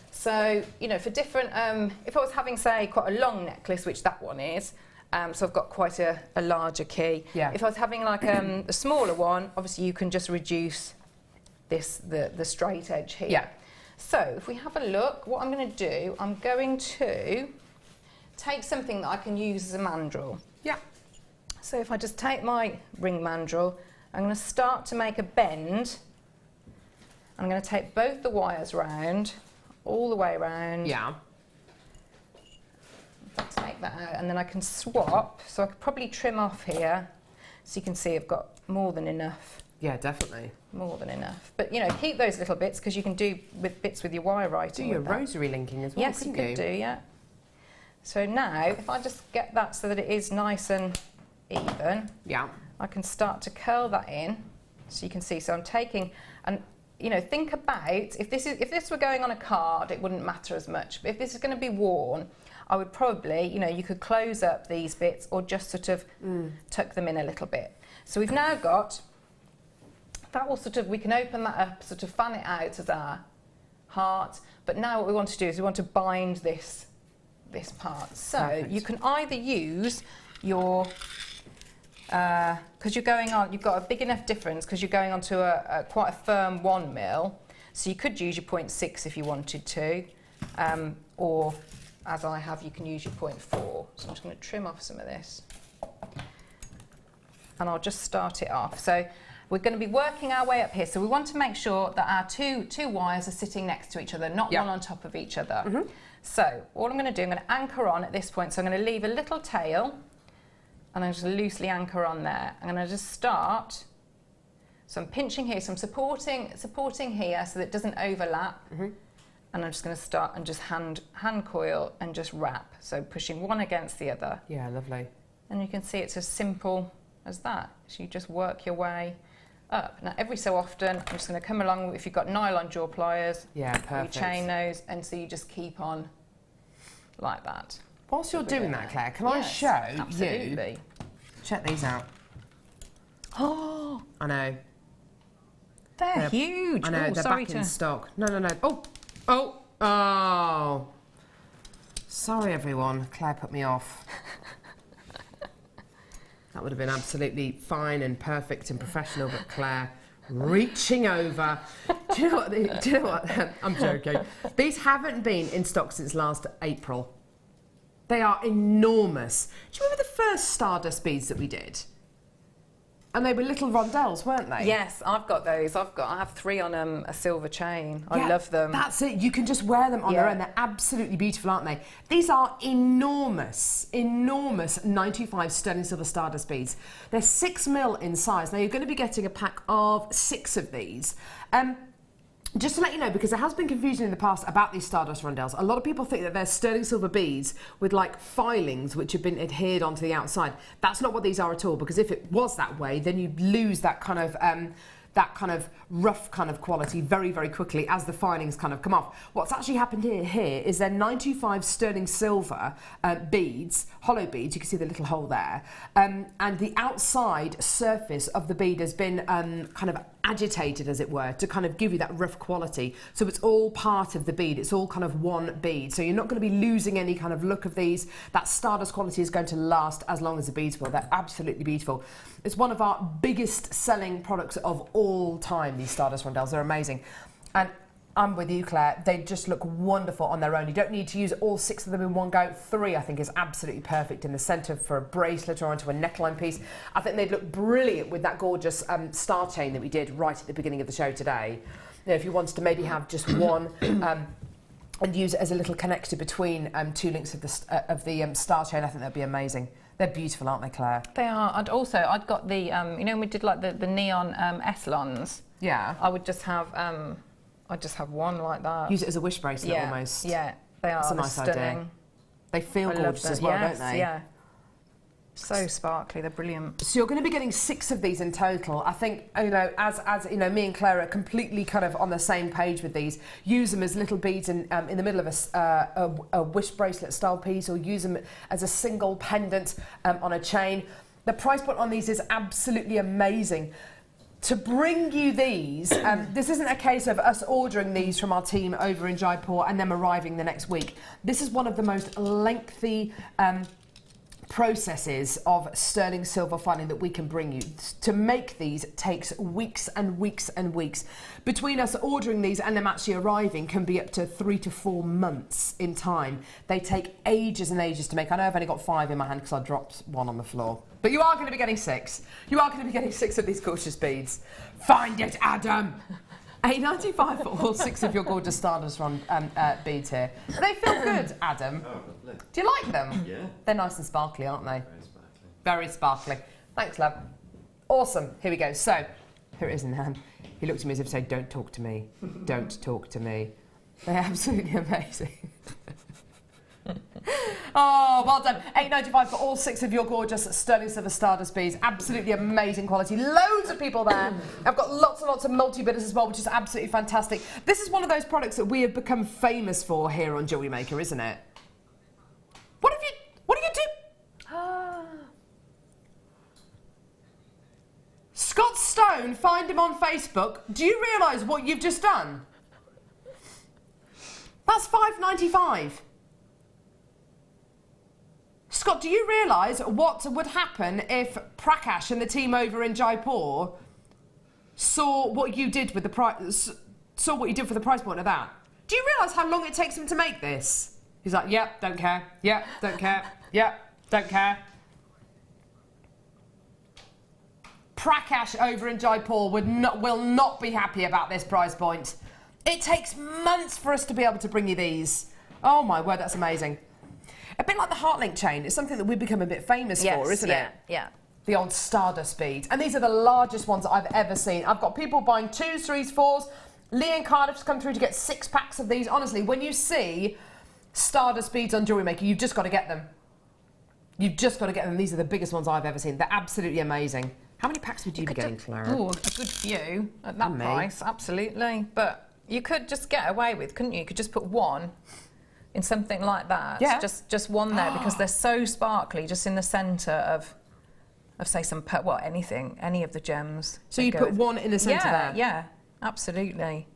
So, you know, for different, if I was having, say, quite a long necklace, which that one is, so I've got quite a larger key. Yeah. If I was having like a smaller one, obviously you can just reduce the straight edge here. Yeah. So if we have a look, what I'm going to do, I'm going to take something that I can use as a mandrel. Yeah. So if I just take my ring mandrel, I'm going to start to make a bend. I'm going to take both the wires round, all the way around. Yeah. Take that out, and then I can swap. So I could probably trim off here, so you can see I've got more than enough Yeah, definitely. More than enough. But, you know, keep those little bits because you can do bits with your wire writing. Do your rosary linking as well, yes, you could do, yeah. So now, if I just get that so that it is nice and even, yeah, I can start to curl that in. So you can see, so I'm taking, and you know, think about, if this were going on a card, it wouldn't matter as much. But if this is going to be worn, I would probably, you know, you could close up these bits or just sort of tuck them in a little bit. So we've now got, that will sort of, we can open that up, sort of fan it out as our heart. But now what we want to do is we want to bind this part. So Perfect. You can either use your, because you're going on, you've got a big enough difference because you're going onto a quite a firm 1 mil. So you could use your 0.6 if you wanted to, or as I have, you can use your 0.4. So I'm just going to trim off some of this, and I'll just start it off. So we're going to be working our way up here. So we want to make sure that our two wires are sitting next to each other, not one on top of each other. Mm-hmm. So all I'm going to do, I'm going to anchor on at this point. So I'm going to leave a little tail, and I'm just loosely anchor on there. I'm going to just start. So I'm pinching here, so I'm supporting here so that it doesn't overlap. Mm-hmm. And I'm just going to start and just hand coil and just wrap. So pushing one against the other. Yeah, lovely. And you can see it's as simple as that. So you just work your way up. Now every so often, I'm just going to come along, if you've got nylon jaw pliers, yeah, perfect. You chain those, and so you just keep on like that. Whilst you're doing that, Claire, can I show absolutely. you? Check these out. Oh, I know. They're huge. I know, they're back in stock. No. Oh. Sorry, everyone. Claire put me off. That would have been absolutely fine and perfect and professional, but Claire reaching over. Do you know what? I'm joking. These haven't been in stock since last April. They are enormous. Do you remember the first Stardust beads that we did? And they were little rondelles, weren't they? Yes, I've got those. I have 3 on a silver chain. I love them. That's it. You can just wear them on their own. They're absolutely beautiful, aren't they? These are enormous 925 sterling silver Stardust beads. They're 6 mil in size. Now you're going to be getting a pack of 6 of these. Just to let you know, because there has been confusion in the past about these Stardust rondelles, a lot of people think that they're sterling silver beads with like filings which have been adhered onto the outside. That's not what these are at all, because if it was that way, then you'd lose that kind of rough kind of quality very, very quickly as the filings kind of come off. What's actually happened here is they're 925 sterling silver beads, hollow beads, you can see the little hole there, and the outside surface of the bead has been kind of agitated, as it were, to kind of give you that rough quality. So it's all part of the bead, it's all kind of one bead. So you're not going to be losing any kind of look of these. That Stardust quality is going to last as long as the beads will. They're absolutely beautiful. It's one of our biggest selling products of all time, these Stardust rondelles. They're amazing. And I'm with you, Claire. They just look wonderful on their own. You don't need to use all 6 of them in one go. 3, I think, is absolutely perfect in the centre for a bracelet or onto a neckline piece. I think they'd look brilliant with that gorgeous star chain that we did right at the beginning of the show today. You know, if you wanted to maybe have just one and use it as a little connector between 2 links of the star chain, I think that'd be amazing. They're beautiful, aren't they, Claire? They are. I'd got the, you know, when we did like the neon Eslons. Yeah. I would just have, I'd just have one like that. Use it as a wish bracelet almost. Yeah, they are. That's a nice stunning. idea. They feel gorgeous as well, don't they? Yeah. So sparkly, they're brilliant. So you're going to be getting 6 of these in total. I think, you know, as you know, me and Claire are completely kind of on the same page with these. Use them as little beads in the middle of a wish bracelet style piece, or use them as a single pendant on a chain. The price point on these is absolutely amazing. To bring you these, this isn't a case of us ordering these from our team over in Jaipur and them arriving the next week. This is one of the most lengthy processes of sterling silver filing that we can bring you. To make these takes weeks and weeks and weeks. Between us ordering these and them actually arriving can be up to 3 to 4 months in time. They take ages and ages to make. I know I've only got 5 in my hand because I dropped one on the floor. But you are going to be getting 6. You are going to be getting 6 of these gorgeous beads. Find it, Adam! $8.95 for all 6 of your gorgeous Stardust beads here. They feel good, Adam. Oh, lovely. Do you like them? Yeah. They're nice and sparkly, aren't they? Very sparkly. Very sparkly. Thanks, love. Awesome. Here we go. So, Here it is in hand. He looked at me as if to say, don't talk to me. Don't talk to me. They're absolutely amazing. Oh, well done. $8.95 for all 6 of your gorgeous sterling silver Stardust beads. Absolutely amazing quality. Loads of people there. I've got lots and lots of multi-bidders as well, which is absolutely fantastic. This is one of those products that we have become famous for here on Jewellery Maker, isn't it? What do you do? Scott Stone, find him on Facebook. Do you realise what you've just done? That's $5.95. Scott, do you realise what would happen if Prakash and the team over in Jaipur saw what you did with the price, saw what you did for the price point of that? Do you realise how long it takes him to make this? He's like, yep, don't care. Yep, don't care. Yep, don't care. Prakash over in Jaipur will not be happy about this price point. It takes months for us to be able to bring you these. Oh my word, that's amazing. A bit like the Heartlink chain. It's something that we've become a bit famous for, isn't it? Yeah. The old Stardust beads. And these are the largest ones that I've ever seen. I've got people buying 2s, 3s, 4s. Lee and Cardiff's come through to get 6 packs of these. Honestly, when you see Stardust beads on Jewellery Maker, you've just got to get them. You've just got to get them. These are the biggest ones I've ever seen. They're absolutely amazing. How many packs would you be getting, Clara? Oh, a good few at that price, absolutely. But you could just get away with, couldn't you? You could just put one in something like that. Yeah. Just one there because they're so sparkly, just in the centre of say anything, any of the gems. So you put one in the centre there? Yeah, absolutely.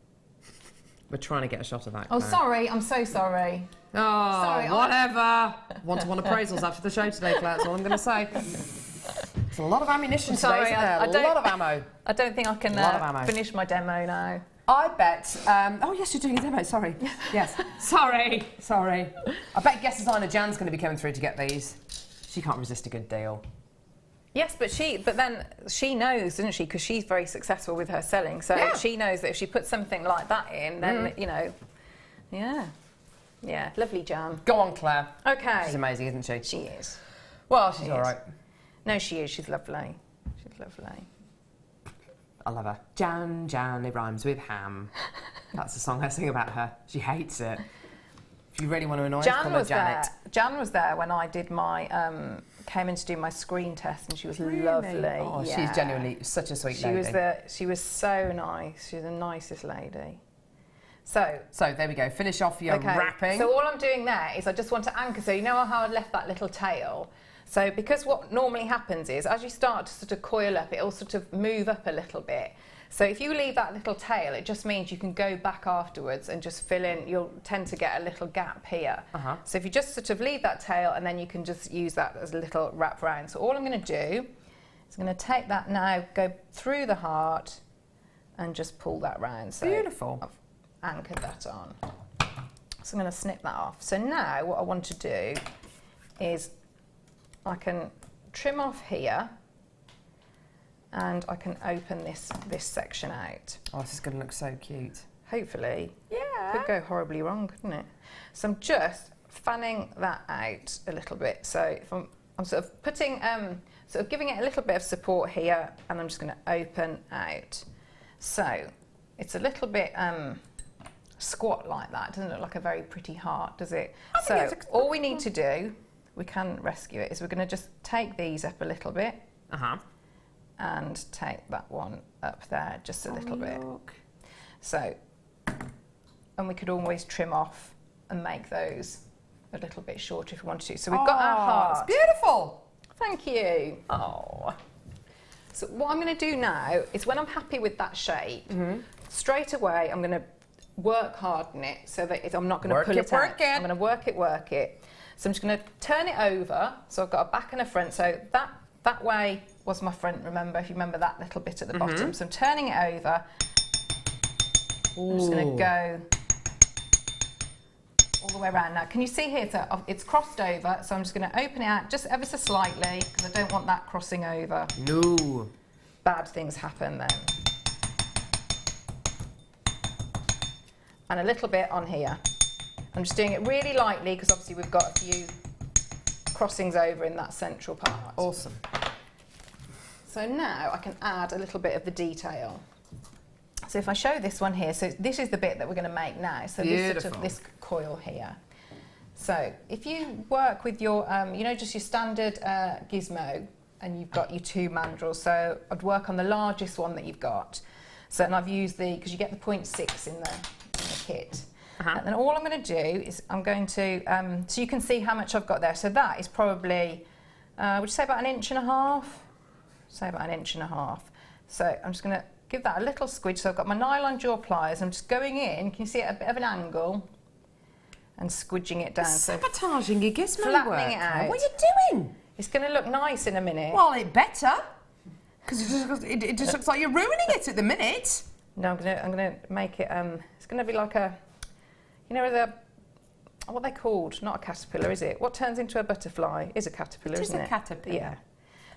We're trying to get a shot of that. Oh, Claire. sorry, I'm so sorry. Oh, sorry, whatever. One-to-one appraisals after the show today, Claire, that's all I'm going to say. There's a lot of ammunition today, isn't there? A lot of ammo. I don't think I can finish my demo now. I bet... oh, yes, you're doing a demo, sorry. Yes. Sorry. I bet guest designer Jan's going to be coming through to get these. She can't resist a good deal. Yes, but then she knows, doesn't she? Because she's very successful with her selling. So she knows that if she puts something like that in, then, you know, yeah, lovely Jan. Go on, Claire. Okay. She's amazing, isn't she? She is. Well, she's all right. No, she is. She's lovely. She's lovely. I love her. Jan, it rhymes with ham. That's the song I sing about her. She hates it. If you really want to annoy her, call her Janet. Jan was there when I did my, came in to do my screen test, and she was lovely. Oh, she's genuinely such a sweet lady. She was so nice. She was the nicest lady. So there we go. Finish off your wrapping. So all I'm doing there is I just want to anchor. So you know how I left that little tail? So because what normally happens is as you start to sort of coil up, it'll sort of move up a little bit. So if you leave that little tail, it just means you can go back afterwards and just fill in. You'll tend to get a little gap here. So if you just sort of leave that tail, and then you can just use that as a little wrap round. So all I'm going to do is I'm going to take that now, go through the heart, and just pull that round. So beautiful. I've anchored that on. So I'm going to snip that off. So now what I want to do is I can trim off here, and I can open this section out. Oh, this is going to look so cute. Hopefully. Yeah. Could go horribly wrong, couldn't it? So I'm just fanning that out a little bit. So if I'm sort of putting, sort of giving it a little bit of support here, and I'm just going to open out. So it's a little bit squat like that. It doesn't look like a very pretty heart, does it? So all we need to do, we can rescue it, is we're going to just take these up a little bit. And take that one up there just a little bit. So, and we could always trim off and make those a little bit shorter if we wanted to. So we've got our heart. It's beautiful. Thank you. Oh. So what I'm going to do now is when I'm happy with that shape, straight away I'm going to work harden it so that I'm not going to pull it out. I'm going to work it. So I'm just going to turn it over. So I've got a back and a front. So that way was my front, remember, if you remember that little bit at the bottom. So I'm turning it over. I'm just going to go all the way around. Now, can you see here, so it's crossed over, so I'm just going to open it out just ever so slightly, because I don't want that crossing over. No. Bad things happen then. And a little bit on here. I'm just doing it really lightly, because obviously we've got a few crossings over in that central part. Awesome. So now I can add a little bit of the detail. So if I show this one here, so this is the bit that we're going to make now. So this, sort of, this coil here. So if you work with your, you know, just your standard gizmo, and you've got your 2 mandrels, so I'd work on the largest one that you've got. So, and I've used the, because you get the 0.6 in the kit. And then all I'm going to do is I'm going to, so you can see how much I've got there. So that is probably, would you say about 1.5 inches? Say about 1.5 inches. So I'm just going to give that a little squidge. So I've got my nylon jaw pliers. I'm just going in, can you see it at a bit of an angle? And squidging it down. Sabotaging your gizmo flattening work. it out. What are you doing? It's going to look nice in a minute. Well, it better. Because it just looks like you're ruining it at the minute. No, I'm gonna make it. It's gonna be like a, you know, what are they called? Not a caterpillar, is it? What turns into a butterfly is a caterpillar, isn't it? It is a caterpillar. Yeah.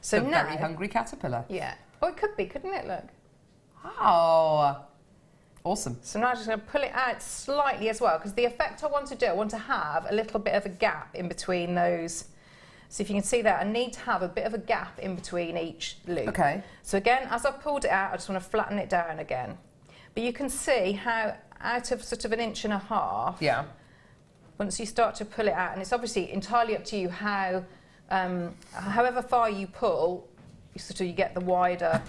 So a now, very hungry caterpillar. Yeah. Oh, it could be, couldn't it? Look. Oh, awesome. So now I'm just gonna pull it out slightly as well, because the effect I want to do, I want to have a little bit of a gap in between those. So if you can see that, I need to have a bit of a gap in between each loop. Okay. So again, as I've pulled it out, I just want to flatten it down again. But you can see how out of sort of 1.5 inches, yeah, once you start to pull it out, and it's obviously entirely up to you how, however far you pull, you get the wider,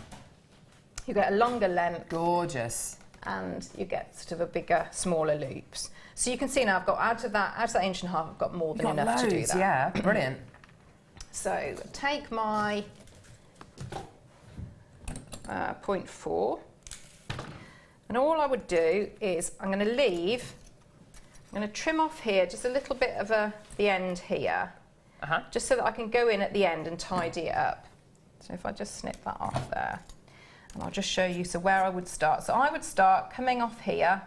you get a longer length. Gorgeous. And you get sort of a bigger, smaller loops. So you can see now I've got out of that 1.5 inches, I've got more than enough to do that. Yeah, brilliant. So take my 0.4, and all I would do is I'm going to trim off here just a little bit of the end here, just so that I can go in at the end and tidy it up. So if I just snip that off there, and I'll just show you where I would start. So I would start coming off here,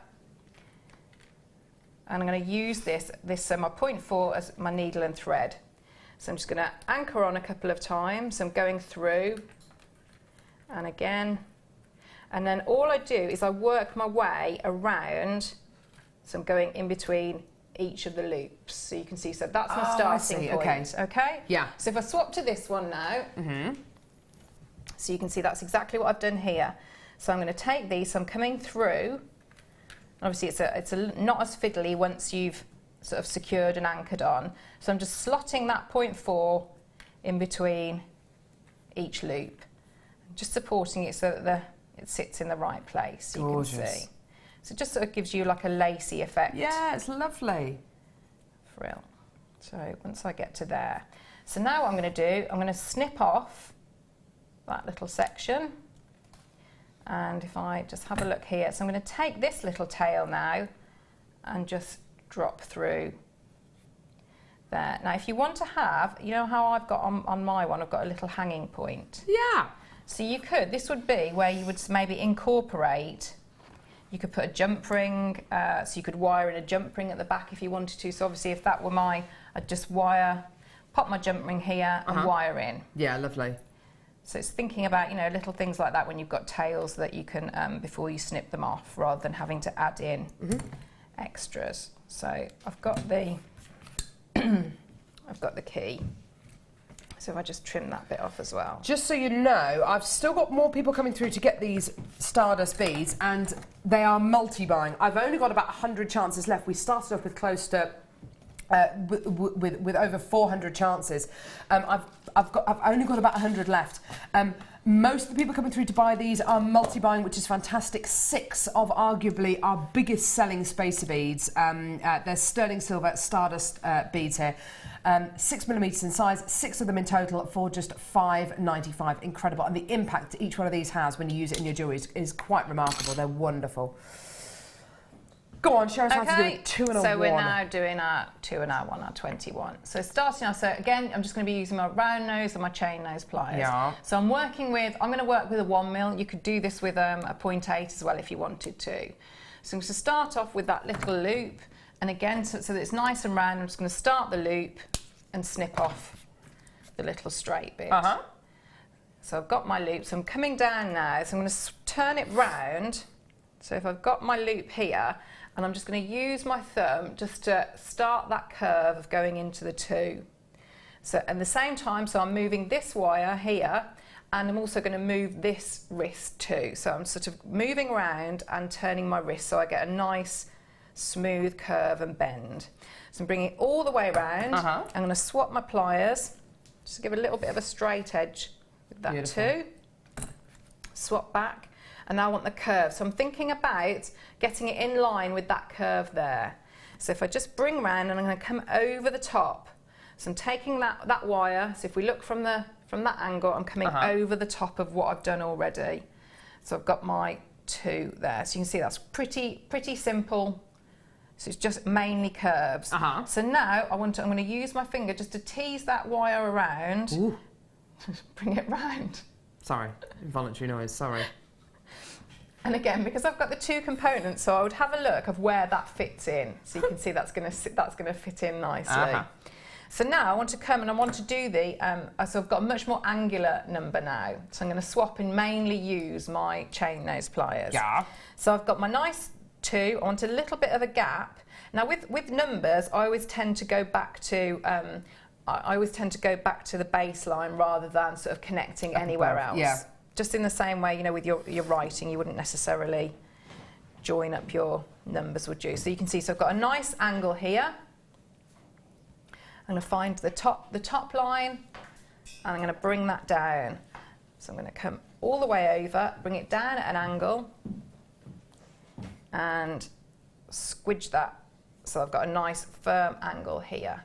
and I'm going to use my 0.4 as my needle and thread. So I'm just going to anchor on a couple of times. I'm going through and again. And then all I do is I work my way around. So I'm going in between each of the loops. So you can see, so that's my starting point. Okay. Yeah. So if I swap to this one now, so you can see that's exactly what I've done here. So I'm going to take these, so I'm coming through. Obviously it's not as fiddly once you've sort of secured and anchored on. So I'm just slotting that 0.4 in between each loop, just supporting it so that it sits in the right place. So you can see. So it just sort of gives you like a lacy effect. Yeah, it's lovely. Frill. So once I get to there. So now what I'm going to do, I'm going to snip off that little section. And if I just have a look here, so I'm going to take this little tail now and just drop through there. Now if you want to have, you know how I've got on my one, I've got a little hanging point. Yeah. So you could, this would be where you would maybe incorporate, you could put a jump ring, so you could wire in a jump ring at the back if you wanted to. So obviously if that were I'd just pop my jump ring here and wire in. Yeah, lovely. So it's thinking about, you know, little things like that when you've got tails that you can, before you snip them off, rather than having to add in extras. So I've got the, I've got the key. So if I just trim that bit off as well. Just so you know, I've still got more people coming through to get these Stardust beads, and they are multi-buying. I've only got about 100 chances left. We started off with close to with over 400 chances. I've only got about 100 left. Most of the people coming through to buy these are multi-buying, which is fantastic. 6 of arguably our biggest selling spacer beads. They're sterling silver Stardust beads here. 6mm in size, 6 of them in total for just £5.95. Incredible. And the impact each one of these has when you use it in your jewellery is quite remarkable. They're wonderful. Go on, show us how to do a 2 and a 1. So we're now doing our 2 and our 1, our 21. So starting off, so again, I'm just going to be using my round nose and my chain nose pliers. Yeah. So I'm going to work with a 1mm. You could do this with a 0.8 as well if you wanted to. So I'm going to start off with that little loop. And again, so that it's nice and round, I'm just going to start the loop and snip off the little straight bit. So I've got my loop, so I'm coming down now, so I'm going to turn it round. So if I've got my loop here, and I'm just going to use my thumb just to start that curve of going into the 2. So at the same time, so I'm moving this wire here, and I'm also going to move this wrist too. So I'm sort of moving around and turning my wrist so I get a nice smooth curve and bend. So I'm bringing it all the way around. I'm going to swap my pliers just to give a little bit of a straight edge with that too. Swap back, and now I want the curve. So I'm thinking about getting it in line with that curve there. So if I just bring round and I'm going to come over the top. So I'm taking that wire, so if we look from that angle, I'm coming over the top of what I've done already. So I've got my 2 there. So you can see that's pretty simple. So it's just mainly curves. So now I'm going to use my finger just to tease that wire around. Ooh. Bring it round. Sorry, involuntary noise, sorry. And again, because I've got the 2 components, so I would have a look of where that fits in. So you can see that's going to fit in nicely. So now I want to come and I want to do so I've got a much more angular number now. So I'm going to swap and mainly use my chain nose pliers. Yeah. So I've got my nice 2, I want a little bit of a gap. Now with numbers, I always tend to go back to the baseline rather than sort of connecting anywhere else. Yeah. Just in the same way, you know, with your writing, you wouldn't necessarily join up your numbers, would you? So you can see, so I've got a nice angle here. I'm going to find the top line, and I'm going to bring that down. So I'm going to come all the way over, bring it down at an angle, and squidge that. So I've got a nice firm angle here.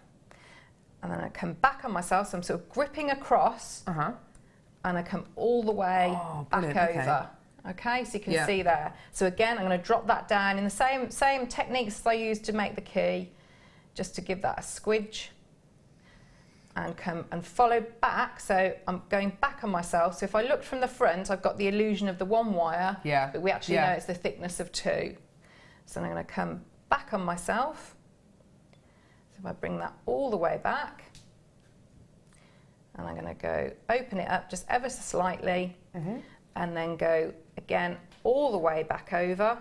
And then I come back on myself, so I'm sort of gripping across, and I come all the way back over. Okay, so you can see there. So again, I'm going to drop that down in the same techniques as I used to make the key, just to give that a squidge. And come and follow back, so I'm going back on myself. So if I look from the front, I've got the illusion of the 1 wire, but we actually know it's the thickness of 2. So I'm going to come back on myself. So if I bring that all the way back, and I'm going to go open it up just ever so slightly, and then go again all the way back over.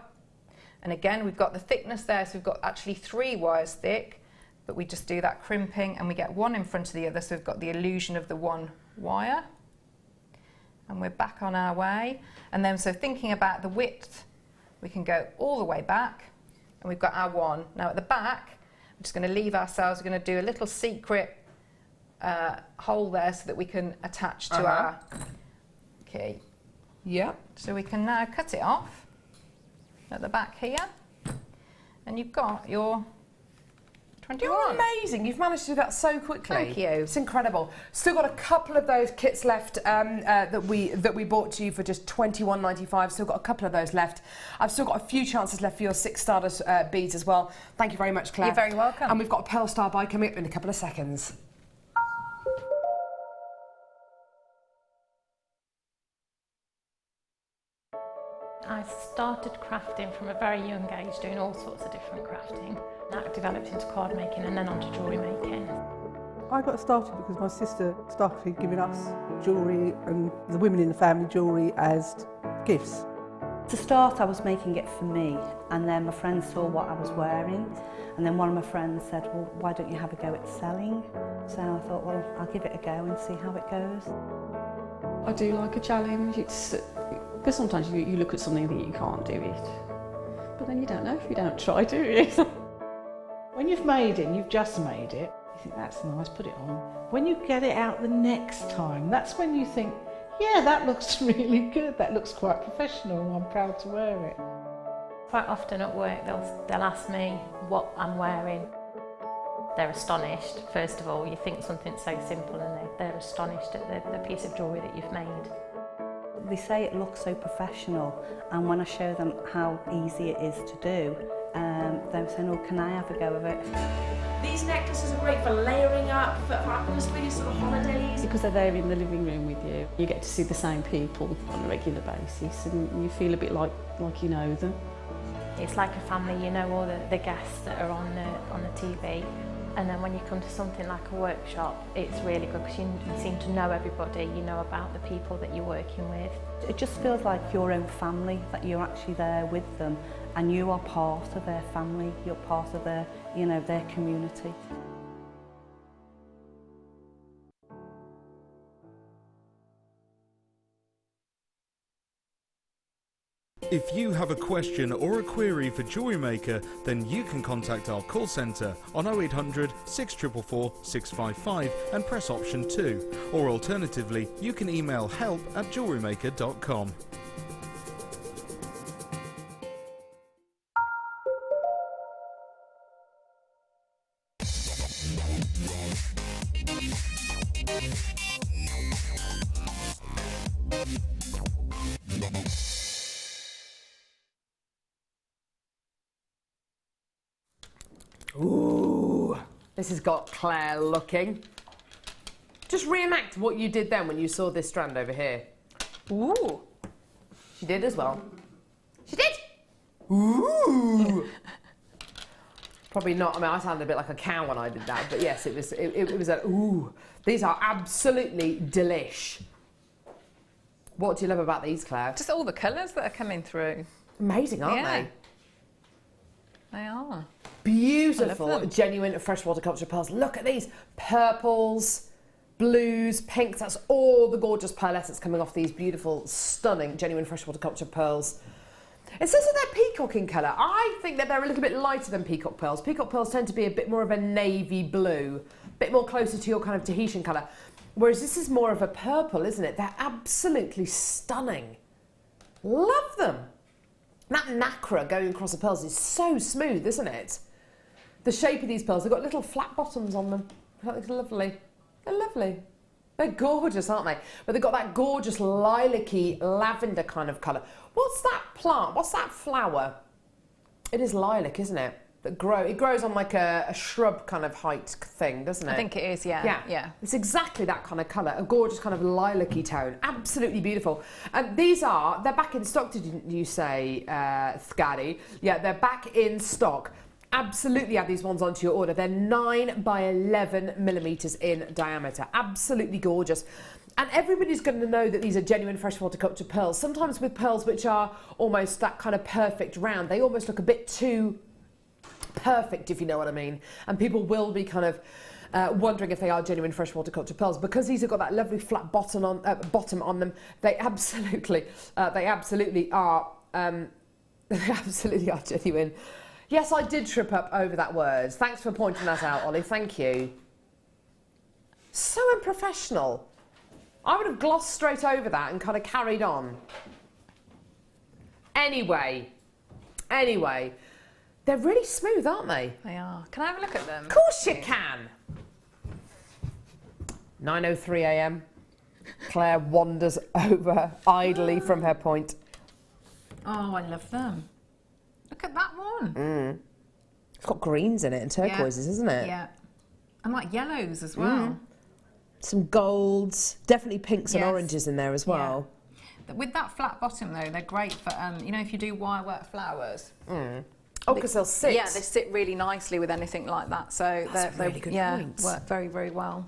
And again, we've got the thickness there, so we've got actually 3 wires thick. But we just do that crimping and we get one in front of the other, so we've got the illusion of the 1 wire. And we're back on our way. And then, so thinking about the width, we can go all the way back, and we've got our 1. Now at the back, we're just going to leave ourselves, we're going to do a little secret hole there so that we can attach to our key. Yeah. So we can now cut it off at the back here, and you've got your 21. You're amazing. You've managed to do that so quickly. Thank you. It's incredible. Still got a couple of those kits left that we bought to you for just $21.95. Still got a couple of those left. I've still got a few chances left for your 6 Stardust beads as well. Thank you very much, Claire. You're very welcome. And we've got a Pearl Star buy coming up in a couple of seconds. I started crafting from a very young age, doing all sorts of different crafting. That developed into card making and then onto jewellery making. I got started because my sister started giving us jewellery and the women in the family jewellery as gifts. To start, I was making it for me, and then my friends saw what I was wearing, and then one of my friends said, well, why don't you have a go at selling? So I thought, well, I'll give it a go and see how it goes. I do like a challenge. Because sometimes you look at something and think you can't do it, but then you don't know if you don't try, do you? When you've made it, you've just made it, you think that's nice, put it on. When you get it out the next time, that's when you think, yeah, that looks really good, that looks quite professional, I'm proud to wear it. Quite often at work they'll ask me what I'm wearing. They're astonished. First of all, you think something so simple and they're astonished at the piece of jewellery that you've made. They say it looks so professional, and when I show them how easy it is to do, they're saying, oh, can I have a go of it? These necklaces are great for layering up, for atmosphere, sort of holidays. Because they're there in the living room with you. You get to see the same people on a regular basis and you feel a bit like you know them. It's like a family, you know all the guests that are on the TV. And then when you come to something like a workshop, it's really good because you seem to know everybody, you know about the people that you're working with. It just feels like your own family, that you're actually there with them and you are part of their family, you're part of their, you know, their community. If you have a question or a query for JewelleryMaker, then you can contact our call centre on 0800 644 655 and press option 2. Or alternatively, you can email help@jewellerymaker.com. Ooh, this has got Claire looking. Just reenact what you did then when you saw this strand over here. Ooh. She did as well. She did. Ooh. Probably not. I mean, I sounded a bit like a cow when I did that, but yes, it was. It was a ooh. These are absolutely delish. What do you love about these, Claire? Just all the colours that are coming through. Amazing, aren't Yeah. they? They are. Beautiful, genuine freshwater culture pearls. Look at these purples, blues, pinks. That's all the gorgeous pearlescence coming off these beautiful, stunning, genuine freshwater culture pearls. It says that they're peacock in colour. I think that they're a little bit lighter than peacock pearls. Peacock pearls tend to be a bit more of a navy blue, a bit more closer to your kind of Tahitian colour. Whereas this is more of a purple, isn't it? They're absolutely stunning. Love them. That nacre going across the pearls is so smooth, isn't it? The shape of these pearls, they've got little flat bottoms on them. I think they're lovely. They're lovely. They're gorgeous, aren't they? But they've got that gorgeous lilac-y lavender kind of colour. What's that plant? What's that flower? It is lilac, isn't it? It grows on like a shrub kind of height thing, doesn't it? I think it is, yeah. Yeah. It's exactly that kind of colour, a gorgeous kind of lilac-y tone. Absolutely beautiful. And they're back in stock, didn't you say, Thgari? Yeah, they're back in stock. Absolutely add these ones onto your order. They're 9 by 11 millimetres in diameter. Absolutely gorgeous. And everybody's going to know that these are genuine freshwater culture pearls. Sometimes with pearls which are almost that kind of perfect round, they almost look a bit too perfect, if you know what I mean. And people will be kind of wondering if they are genuine freshwater culture pearls, because these have got that lovely flat bottom on them. They absolutely are. They absolutely are genuine. Yes, I did trip up over that word. Thanks for pointing that out, Ollie. Thank you. So unprofessional. I would have glossed straight over that and kind of carried on. Anyway, they're really smooth, aren't they? They are. Can I have a look at them? Of course you can. 9:03 a.m. Claire wanders over idly from her point. Oh, I love them. Look at that one. It's got greens in it and turquoises, isn't it? Yeah. And like yellows as well. Some golds, definitely pinks and oranges in there as well. Yeah. With that flat bottom though, they're great for, you know, if you do wire work flowers. Oh, because they'll sit. Yeah, they sit really nicely with anything like that. So That's a really good point. Work very, very well.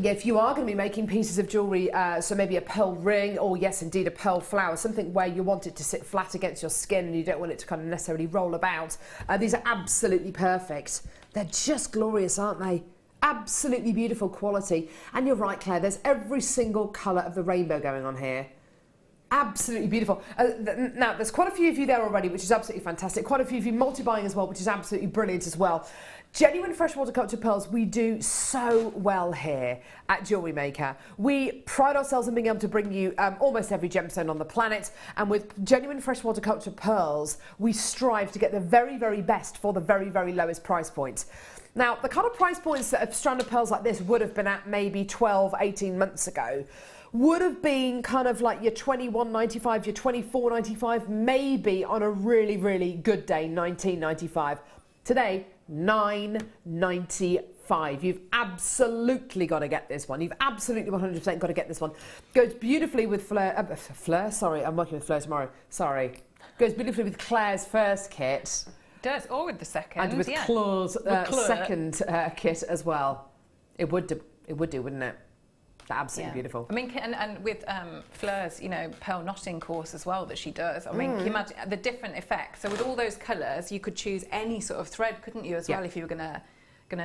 Yeah, if you are going to be making pieces of jewellery, so maybe a pearl ring, or yes, indeed, a pearl flower, something where you want it to sit flat against your skin and you don't want it to kind of necessarily roll about, these are absolutely perfect. They're just glorious, aren't they? Absolutely beautiful quality. And you're right, Claire, there's every single colour of the rainbow going on here. Absolutely beautiful. Now, there's quite a few of you there already, which is absolutely fantastic. Quite a few of you multi-buying as well, which is absolutely brilliant as well. Genuine freshwater culture pearls, we do so well here at JewelleryMaker. We pride ourselves on being able to bring you almost every gemstone on the planet, and with genuine freshwater culture pearls, we strive to get the very, very best for the very, very lowest price point. Now, the kind of price points that a strand of pearls like this would have been at maybe 12, 18 months ago would have been kind of like your $21.95, your $24.95, maybe on a really, really good day, $19.95. Today, $9.95. You've absolutely got to get this one. You've absolutely 100% got to get this one. Goes beautifully with sorry, I'm working with Fleur tomorrow. Sorry. Goes beautifully with Claire's first kit. Does, or with the second. And with Claude's second kit as well. It would do, wouldn't it? Absolutely beautiful. I mean, and with Fleur's, you know, pearl knotting course as well that she does. I mean, can you imagine the different effects? So with all those colours, you could choose any sort of thread, couldn't you, as well, if you were gonna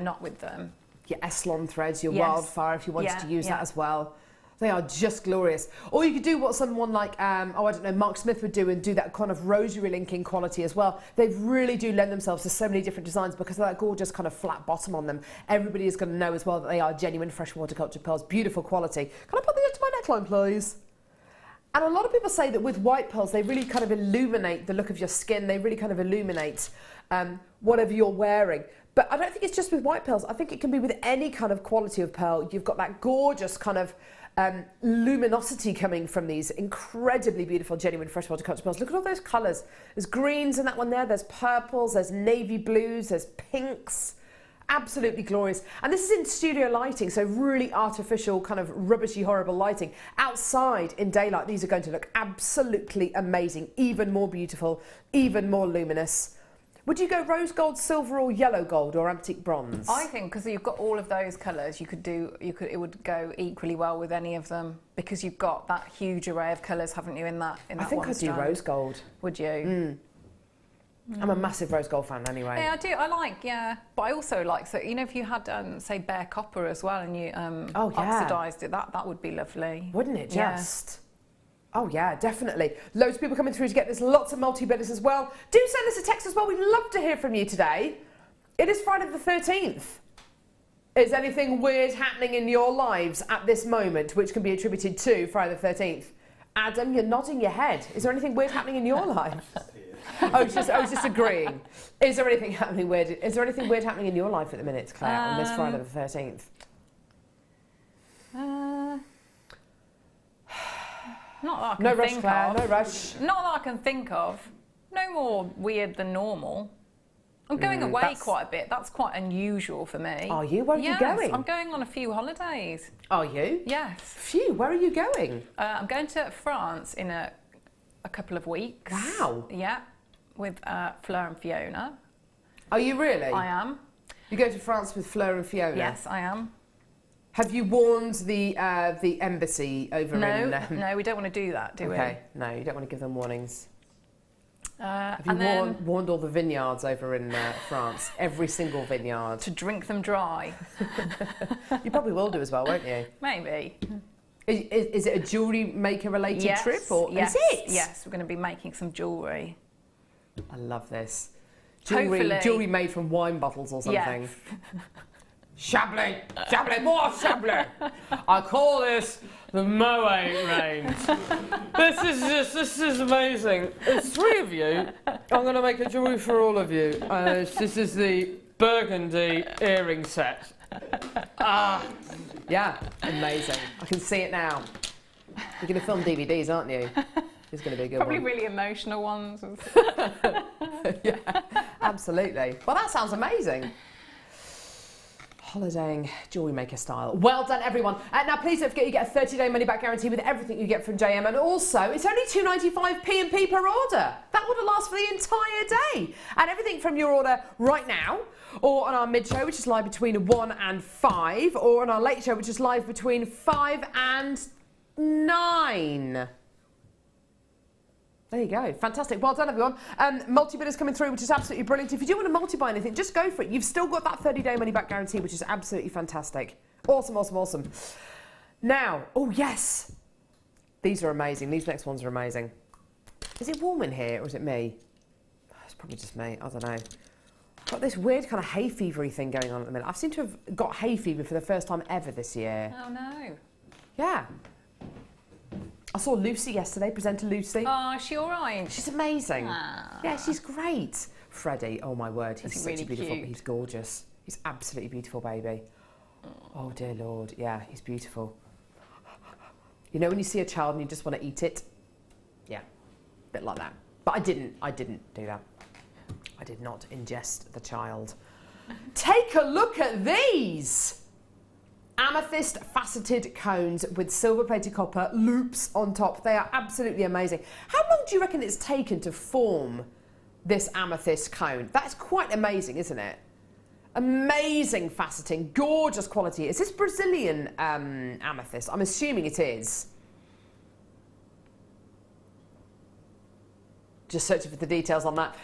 knot with them? Your Eslon threads, your wildfire, if you wanted to use that as well. They are just glorious. Or you could do what someone like, oh, I don't know, Mark Smith would do and do that kind of rosary linking quality as well. They really do lend themselves to so many different designs because of that gorgeous kind of flat bottom on them. Everybody is going to know as well that they are genuine freshwater cultured pearls. Beautiful quality. Can I put these to my neckline, please? And a lot of people say that with white pearls, they really kind of illuminate the look of your skin. They really kind of illuminate whatever you're wearing. But I don't think it's just with white pearls. I think it can be with any kind of quality of pearl. You've got that gorgeous kind of luminosity coming from these incredibly beautiful genuine freshwater cultured pearls. Look at all those colours. There's greens in that one there, there's purples, there's navy blues, there's pinks. Absolutely glorious. And this is in studio lighting, so really artificial, kind of rubbishy, horrible lighting. Outside in daylight, these are going to look absolutely amazing, even more beautiful, even more luminous. Would you go rose gold, silver or yellow gold or antique bronze? I think because you've got all of those colours, it would go equally well with any of them because you've got that huge array of colours, haven't you, in that I think I'd do rose gold. Would you? I'm a massive rose gold fan anyway. Yeah, I do. I like, but I also like, so you know, if you had say bare copper as well and you oxidised it, that would be lovely, wouldn't it? Just. Oh yeah, definitely. Loads of people coming through to get this, lots of multi-bidders as well. Do send us a text as well, we'd love to hear from you today. It is Friday the 13th. Is anything weird happening in your lives at this moment which can be attributed to Friday the 13th? Adam, you're nodding your head. Is there anything weird happening in your life? I was just agreeing. Is there anything happening weird? Is there anything weird happening in your life at the minute, Claire, on this Friday the 13th? Not that I can think Claire, of. no rush. Not that I can think of. No more weird than normal. I'm going away quite a bit. That's quite unusual for me. Are you? Where are you going? I'm going on a few holidays. Are you? Yes. Phew, where are you going? I'm going to France in a couple of weeks. Wow. Yeah, with Fleur and Fiona. Are you really? I am. You go to France with Fleur and Fiona? Yes, I am. Have you warned the embassy over in... No, we don't want to do that, do we? Okay, no, you don't want to give them warnings. Have and you warned all the vineyards over in France? Every single vineyard? To drink them dry. You probably will do as well, won't you? Maybe. Is it a jewellery maker related trip? Or yes, is it? Yes, we're going to be making some jewellery. I love this. Hopefully. Jewellery made from wine bottles or something. Yes. Chablis, Chablis, more Chablis. I call this the Moet range. This is amazing. There's three of you. I'm going to make a jewellery for all of you. This is the burgundy earring set. Yeah, amazing. I can see it now. You're going to film DVDs, aren't you? It's going to be a good Probably one. really emotional ones. Yeah, absolutely. Well, that sounds amazing. Holidaying jewellery maker style. Well done, everyone. Now, please don't forget you get a 30-day money-back guarantee with everything you get from JM, and also it's only £2.95 P&P per order. That would have lasted for the entire day. And everything from your order right now, or on our mid-show, which is live between 1 and 5, or on our late show, which is live between 5 and 9. There you go. Fantastic. Well done, everyone. Multi-bidders coming through, which is absolutely brilliant. If you do want to multi-buy anything, just go for it. You've still got that 30-day money-back guarantee, which is absolutely fantastic. Awesome, awesome, awesome. Now, oh, yes. These are amazing. These next ones are amazing. Is it warm in here, or is it me? It's probably just me. I don't know. I've got this weird kind of hay fevery thing going on at the minute. I seem to have got hay fever for the first time ever this year. Oh, no. Yeah. I saw Lucy yesterday, presenter Lucy. Oh, is she all right? She's amazing. Aww. Yeah, she's great. Freddie, oh my word, he's such really a beautiful, cute? he's gorgeous. He's absolutely beautiful, baby. Oh dear Lord, yeah, he's beautiful. You know when you see a child and you just want to eat it? Yeah, a bit like that. But I didn't do that. I did not ingest the child. Take a look at these! Amethyst faceted cones with silver-plated copper loops on top. They are absolutely amazing. How long do you reckon it's taken to form this amethyst cone? That's quite amazing, isn't it? Amazing faceting, gorgeous quality. Is this Brazilian amethyst? I'm assuming it is. Just searching for the details on that.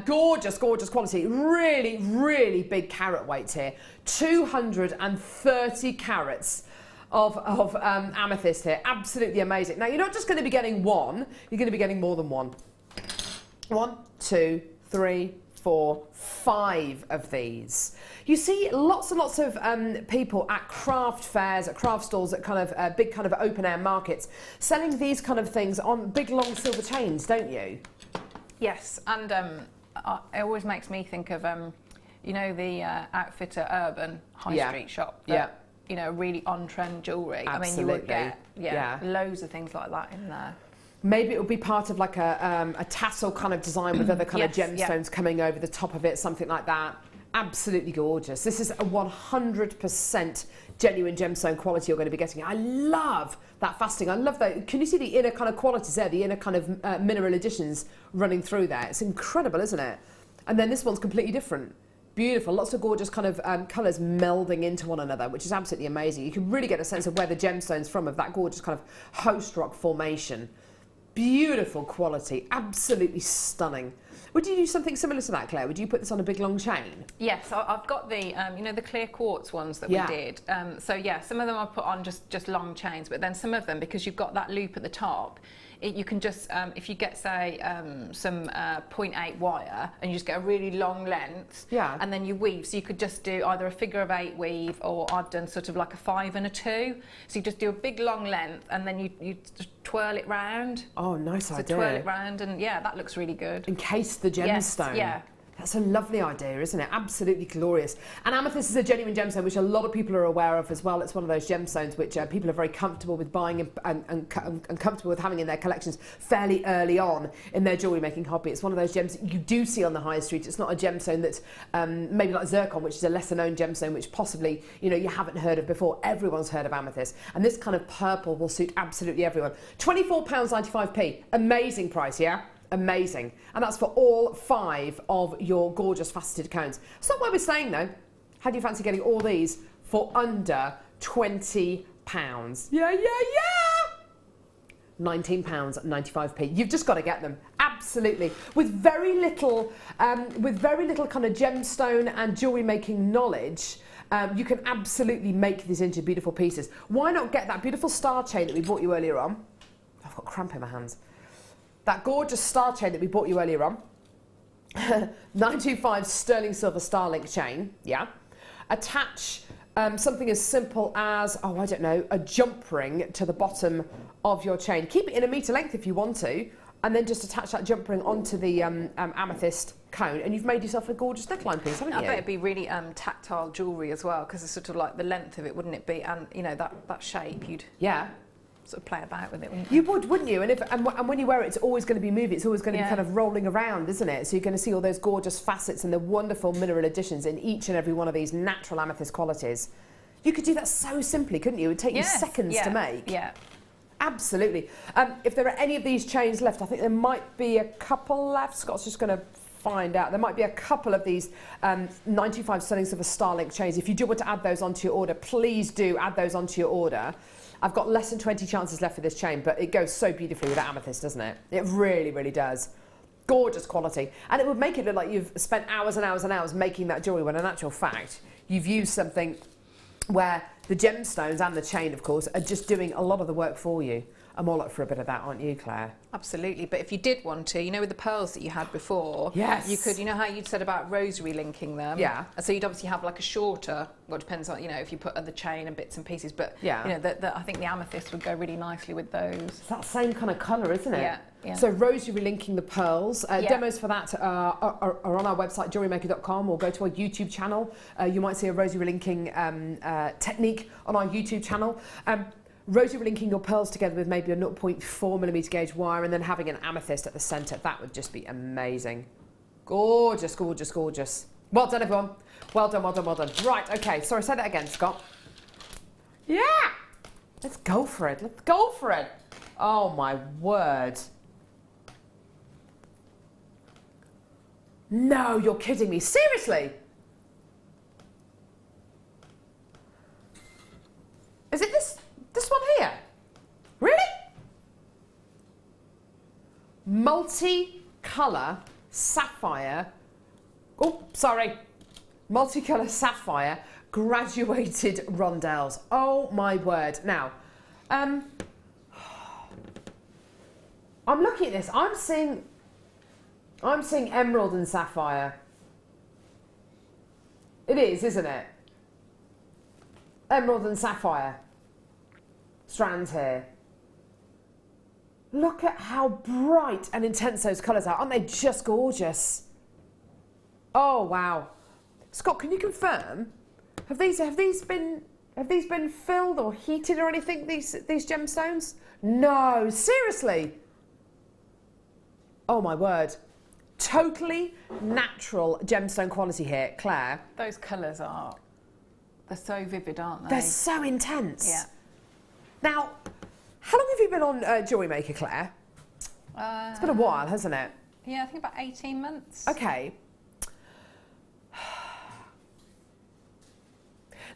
Gorgeous, gorgeous quality. Really, really big carat weights here. 230 carats of amethyst here. Absolutely amazing. Now, you're not just going to be getting one, you're going to be getting more than one. 1, 2, 3, 4, 5 of these. You see lots and lots of people at craft fairs, at craft stalls, at kind of big kind of open air markets, selling these kind of things on big long silver chains, don't you? Yes, and it always makes me think of, you know, the Outfitter Urban high street shop. That, you know, really on-trend jewellery. Absolutely. I mean, you would get loads of things like that in there. Maybe it would be part of like a tassel kind of design with other kind of gemstones coming over the top of it, something like that. Absolutely gorgeous. This is a 100% genuine gemstone quality you're going to be getting. I love that fasting. I love that. Can you see the inner kind of qualities there, the inner kind of mineral additions running through there? It's incredible, isn't it? And then this one's completely different. Beautiful, lots of gorgeous kind of colours melding into one another, which is absolutely amazing. You can really get a sense of where the gemstone's from, of that gorgeous kind of host rock formation. Beautiful quality, absolutely stunning. Would you do something similar to that, Claire? Would you put this on a big long chain? Yes, I've got the, you know, the clear quartz ones that we did. So yeah, some of them I put on just long chains, but then some of them, because you've got that loop at the top, you can just, if you get, say, some 0.8 wire, and you just get a really long length, and then you weave. So you could just do either a figure of 8 weave, or I've done sort of like a 5 and a 2. So you just do a big long length, and then you just twirl it round. Oh, nice idea. So twirl it round, and yeah, that looks really good. Encase the gemstone. Yes, yeah. That's a lovely idea, isn't it? Absolutely glorious. And amethyst is a genuine gemstone, which a lot of people are aware of as well. It's one of those gemstones which people are very comfortable with buying and comfortable with having in their collections fairly early on in their jewellery making hobby. It's one of those gems that you do see on the high street. It's not a gemstone that's maybe like zircon, which is a lesser known gemstone, which possibly, you know, you haven't heard of before. Everyone's heard of amethyst. And this kind of purple will suit absolutely everyone. £24.95p. Amazing price, yeah? Amazing. And that's for all 5 of your gorgeous faceted cones. It's not what we're saying though. How do you fancy getting all these for under £20? Yeah, yeah, yeah! £19.95p. You've just got to get them. Absolutely. With very little kind of gemstone and jewellery making knowledge, you can absolutely make these into beautiful pieces. Why not get that beautiful star chain that we bought you earlier on? I've got cramp in my hands. That gorgeous star chain that we bought you earlier on. 925 sterling silver Starlink chain, yeah. Attach something as simple as, oh, I don't know, a jump ring to the bottom of your chain. Keep it in a metre length if you want to, and then just attach that jump ring onto the amethyst cone, and you've made yourself a gorgeous neckline piece, haven't you? I bet it'd be really tactile jewellery as well, because it's sort of like the length of it, wouldn't it be? And, you know, that shape, you'd... Yeah. Sort of play about with it, wouldn't you? You would, wouldn't you? And when you wear it, it's always going to be moving. It's always going to be kind of rolling around, isn't it? So you're going to see all those gorgeous facets and the wonderful mineral additions in each and every one of these natural amethyst qualities. You could do that so simply, couldn't you? It would take you seconds to make. Yeah. Absolutely. If there are any of these chains left, I think there might be a couple left. Scott's just going to find out. There might be a couple of these 95 sterling silver Starlink chains. If you do want to add those onto your order, please do add those onto your order. I've got less than 20 chances left for this chain, but it goes so beautifully with that amethyst, doesn't it? It really, really does. Gorgeous quality. And it would make it look like you've spent hours and hours and hours making that jewellery, when in actual fact, you've used something where the gemstones and the chain, of course, are just doing a lot of the work for you. I'm all up for a bit of that, aren't you, Claire? Absolutely, but if you did want to, you know, with the pearls that you had before, you could, you know how you'd said about rosary linking them? Yeah. So you'd obviously have like a shorter, well, it depends on, you know, if you put other chain and bits and pieces, but, you know, I think the amethyst would go really nicely with those. It's that same kind of colour, isn't it? Yeah. Yeah. So rosary linking the pearls. Demos for that are on our website, JewelleryMaker.com, or go to our YouTube channel. You might see a rosary linking technique on our YouTube channel. Rosary linking your pearls together with maybe a 0.4mm gauge wire, and then having an amethyst at the centre. That would just be amazing. Gorgeous, gorgeous, gorgeous. Well done, everyone. Well done, well done, well done. Right, okay. Sorry, say that again, Scott. Yeah! Let's go for it. Let's go for it. Oh, my word. No, you're kidding me. Seriously? Is it this one here? Really? Multicolour sapphire. Oh, sorry. Multicolour sapphire graduated rondelles. Oh my word. Now, I'm looking at this. I'm seeing emerald and sapphire. It is, isn't it? Emerald and sapphire strands here. Look at how bright and intense those colours are. Aren't they just gorgeous? Oh wow. Scott, can you confirm? Have these been filled or heated or anything, these gemstones? No, seriously. Oh my word. Totally natural gemstone quality here, Claire. Those colours they're so vivid, aren't they? They're so intense. Yeah. Now, how long have you been on JewelleryMaker, Claire? It's been a while, hasn't it? Yeah, I think about 18 months. Okay.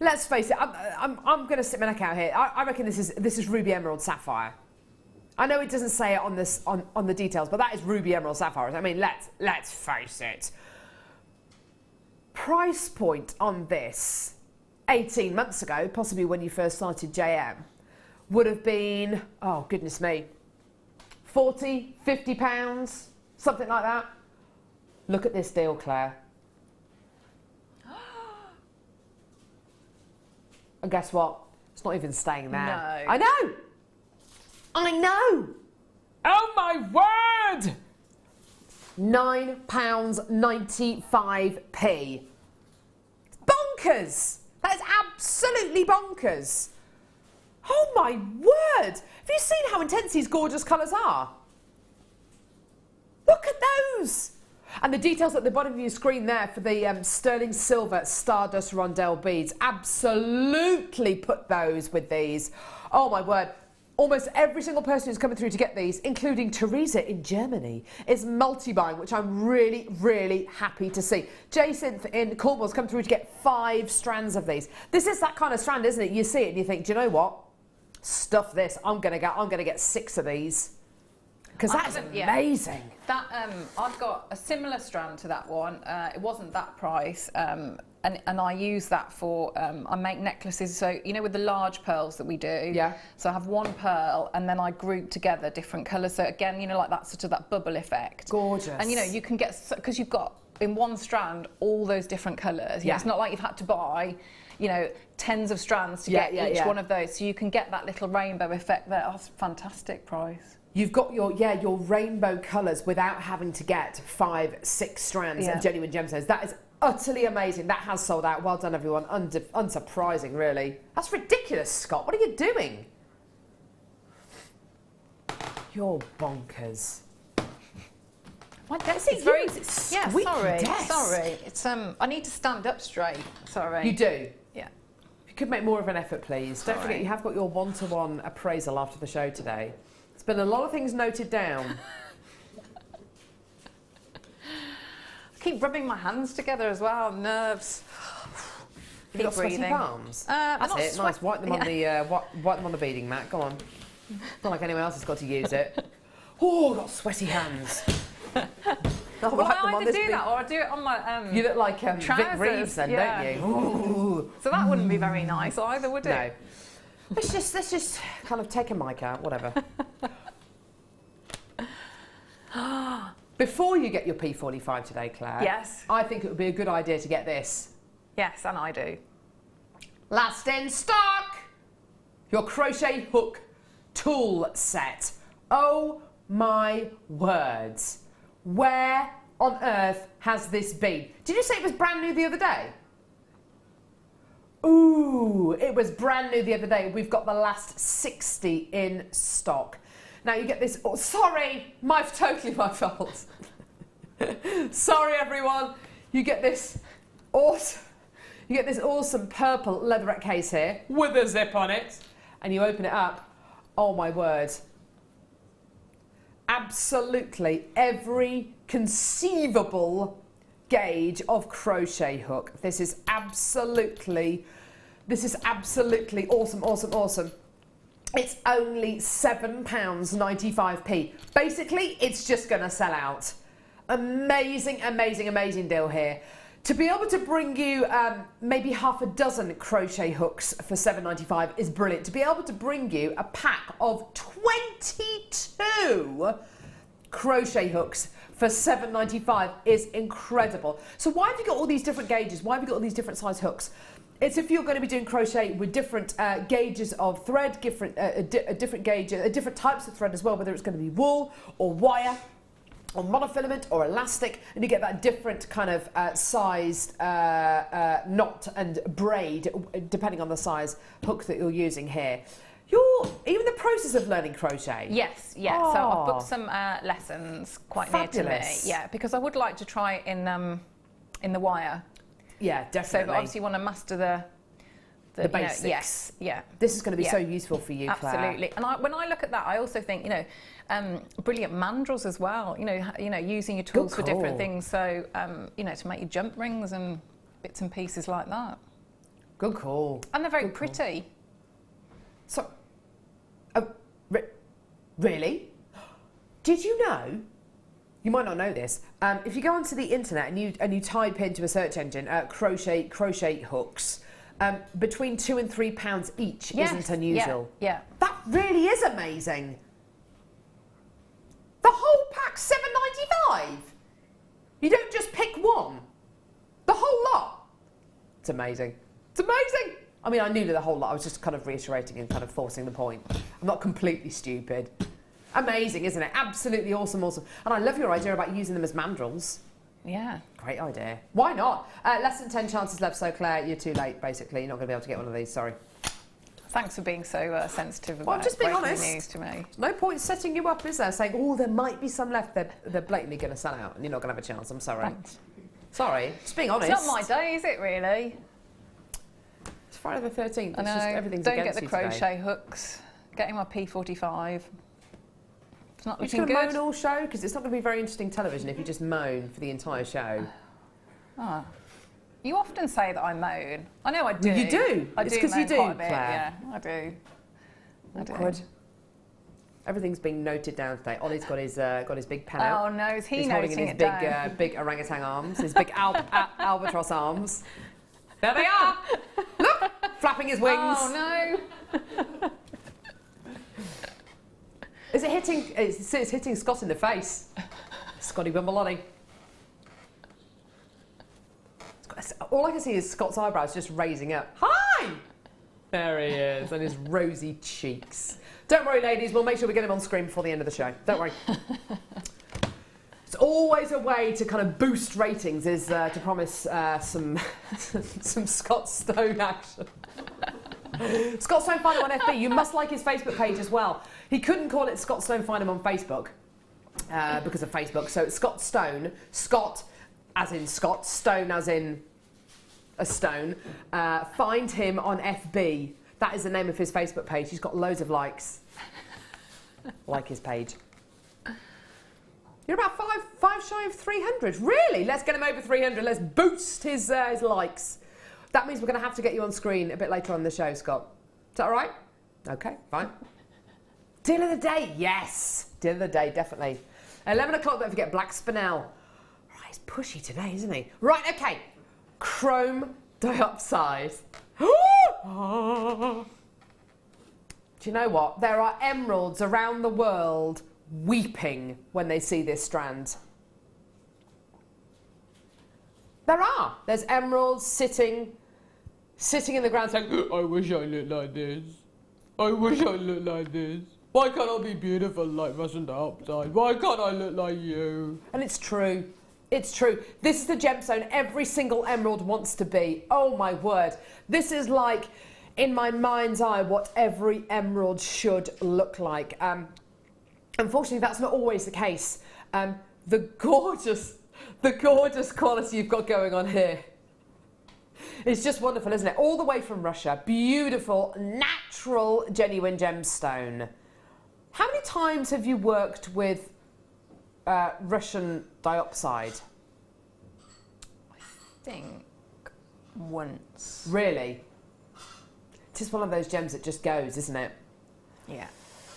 Let's face it, I'm going to stick my neck out here. I reckon this is ruby emerald sapphire. I know it doesn't say it on this on the details, but that is ruby emerald sapphire. I mean, let's face it. Price point on this 18 months ago, possibly when you first started JM, would have been, oh goodness me, 40, 50 pounds, something like that. Look at this deal, Claire. And guess what? It's not even staying there. No. I know! I know! Oh my word! £9.95p. Bonkers! That is absolutely bonkers. Oh my word! Have you seen how intense these gorgeous colours are? Look at those! And the details at the bottom of your screen there for the sterling silver stardust rondelle beads. Absolutely put those with these. Oh my word. Almost every single person who's coming through to get these, including Teresa in Germany, is multi-buying, which I'm really, really happy to see. Jason in Cornwall's come through to get 5 strands of these. This is that kind of strand, isn't it? You see it and you think, do you know what? Stuff this. I'm gonna get 6 of these. Because that's amazing. That I've got a similar strand to that one. It wasn't that price, and I use that for I make necklaces. So you know, with the large pearls that we do. Yeah. So I have one pearl, and then I group together different colours. So again, you know, like that sort of that bubble effect. Gorgeous. And you know, you can get, because you've got in one strand all those different colours. Yeah. It's not like you've had to buy, you know, tens of strands to get each one of those. So you can get that little rainbow effect there. Oh, it's a fantastic price. You've got your rainbow colours without having to get 5, 6 strands of genuine gemstones. That is utterly amazing. That has sold out. Well done, everyone. Unsurprising, really. That's ridiculous, Scott. What are you doing? You're bonkers. My desk is very... Yeah, sorry. It's I need to stand up straight. Sorry. You do? Yeah. If you could make more of an effort, please. Don't forget you have got your one-to-one appraisal after the show today. There's been a lot of things noted down. I keep rubbing my hands together as well. Nerves. You've got sweaty palms. That's it. Nice. Wipe them on the wipe them on the beading mat. Go on. Not like anyone else has got to use it. Oh, I've got sweaty hands. Well, I either do that or I do it on my You look like Vic Reeves then, don't you? Ooh. So that wouldn't be very nice either, would it? No. Let's just kind of take a mic out, whatever. Before you get your P45 today, Claire. Yes. I think it would be a good idea to get this. Yes, and I do. Last in stock! Your crochet hook tool set. Oh my words. Where on earth has this been? Did you say it was brand new the other day? Ooh, it was brand new the other day. We've got the last 60 in stock. Now you get this, oh, sorry, totally my fault. Sorry everyone. You get this awesome purple leatherette case here with a zip on it. And you open it up. Oh my word. Absolutely every conceivable gauge of crochet hook. This is absolutely awesome. It's only £7.95p. Basically, it's just gonna sell out. Amazing deal here. To be able to bring you maybe half a dozen crochet hooks for $7.95 is brilliant. To be able to bring you a pack of 22 crochet hooks for $7.95 is incredible. So why have you got all these different gauges? Why have you got all these different size hooks? It's if you're going to be doing crochet with different gauges of thread, different gauges, different types of thread as well, whether it's going to be wool or wire, or monofilament or elastic, and you get that different kind of sized knot and braid depending on the size hook that you're using here. Even the process of learning crochet. Yes, yeah. Oh. So I've booked some lessons quite Fabulous. near to me. Yeah, because I would like to try it in the wire. Yeah, definitely. So obviously you want to master the basics. Yes, yeah. This is going to be so useful for you, Claire. Absolutely. And when I look at that, I also think, brilliant mandrels as well. Using your tools for different things. So, to make your jump rings and bits and pieces like that. Good call. And they're very pretty. So, really? Did you know? You might not know this. If you go onto the internet and you type into a search engine crochet hooks, between £2 and £3 each isn't unusual. Yeah. That really is amazing. The whole pack's $7.95. You don't just pick one. The whole lot. It's amazing. It's amazing. I mean, I knew the whole lot. I was just kind of reiterating and kind of forcing the point. I'm not completely stupid. Amazing, isn't it? Absolutely awesome. And I love your idea about using them as mandrels. Yeah. Great idea. Why not? Less than 10 chances left, so Claire, you're too late, basically. You're not going to be able to get one of these, sorry. Thanks for being so sensitive Well, about just being breaking honest. the news to me. No point setting you up, is there? Saying, oh, there might be some left. They're blatantly going to sell out and you're not going to have a chance. I'm sorry. Thanks. Sorry. Just being honest. It's not my day, is it, really? It's Friday the 13th. I know. It's just everything's Don't get against the you crochet today. hooks. Getting my P45. It's not You're just looking going to good. moan all show? Because it's not going to be very interesting television if you just moan for the entire show. Oh. You often say that I moan. I know I do. Well, you do. I It's do 'cause you moan do, quite a bit. Claire. Yeah, I do. Awkward. Everything's been noted down today. Ollie's got his big pen Oh out. no, is he He's holding noting in it his down? big orangutan arms, his big albatross arms. There they are. Look, flapping his wings. Oh no. Is it hitting? It's hitting Scott in the face. Scotty Bumbleotti. All I can see is Scott's eyebrows just raising up. Hi! There he is, and his rosy cheeks. Don't worry, ladies, we'll make sure we get him on screen before the end of the show. Don't worry. It's always a way to kind of boost ratings is to promise some Scott Stone action. Scott Stone Find Him on FB. You must like his Facebook page as well. He couldn't call it Scott Stone Find Him on Facebook because of Facebook. So it's Scott Stone. Scott as in Scott. Stone as in a stone. Find him on FB. That is the name of his Facebook page. He's got loads of likes. Like his page. You're about five shy of 300. Really? Let's get him over 300. Let's boost his likes. That means we're going to have to get you on screen a bit later on in the show, Scott. Is that all right? Okay, fine. Deal of the day, yes. Deal of the day, definitely. 11 o'clock, don't forget Black Spinel. Right, he's pushy today, isn't he? Right, okay. Chrome dioxide. Do you know what? There are emeralds around the world weeping when they see this strand. There are. There's emeralds sitting in the ground saying, I wish I looked like this. I wish I looked like this. Why can't I be beautiful like Russian dioxide? Why can't I look like you? And it's true. It's true. This is the gemstone every single emerald wants to be. Oh my word. This is like, in my mind's eye, what every emerald should look like. Unfortunately, that's not always the case. The gorgeous quality you've got going on here. It's just wonderful, isn't it? All the way from Russia. Beautiful, natural, genuine gemstone. How many times have you worked with Russian dioxide? I think once. Really? It's just one of those gems that just goes, isn't it? Yeah.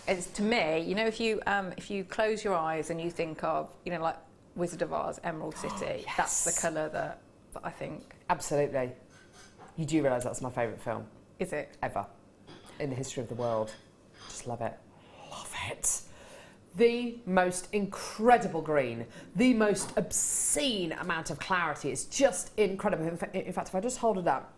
It's, to me, you know, if you close your eyes and you think of, you know, like Wizard of Oz, Emerald City, yes. that's the colour that I think. Absolutely. You do realise that's my favourite film Is it? ever in the history of the world. Just love it. Love it. The most incredible green, the most obscene amount of clarity. It's just incredible. In fact, if I just hold it up,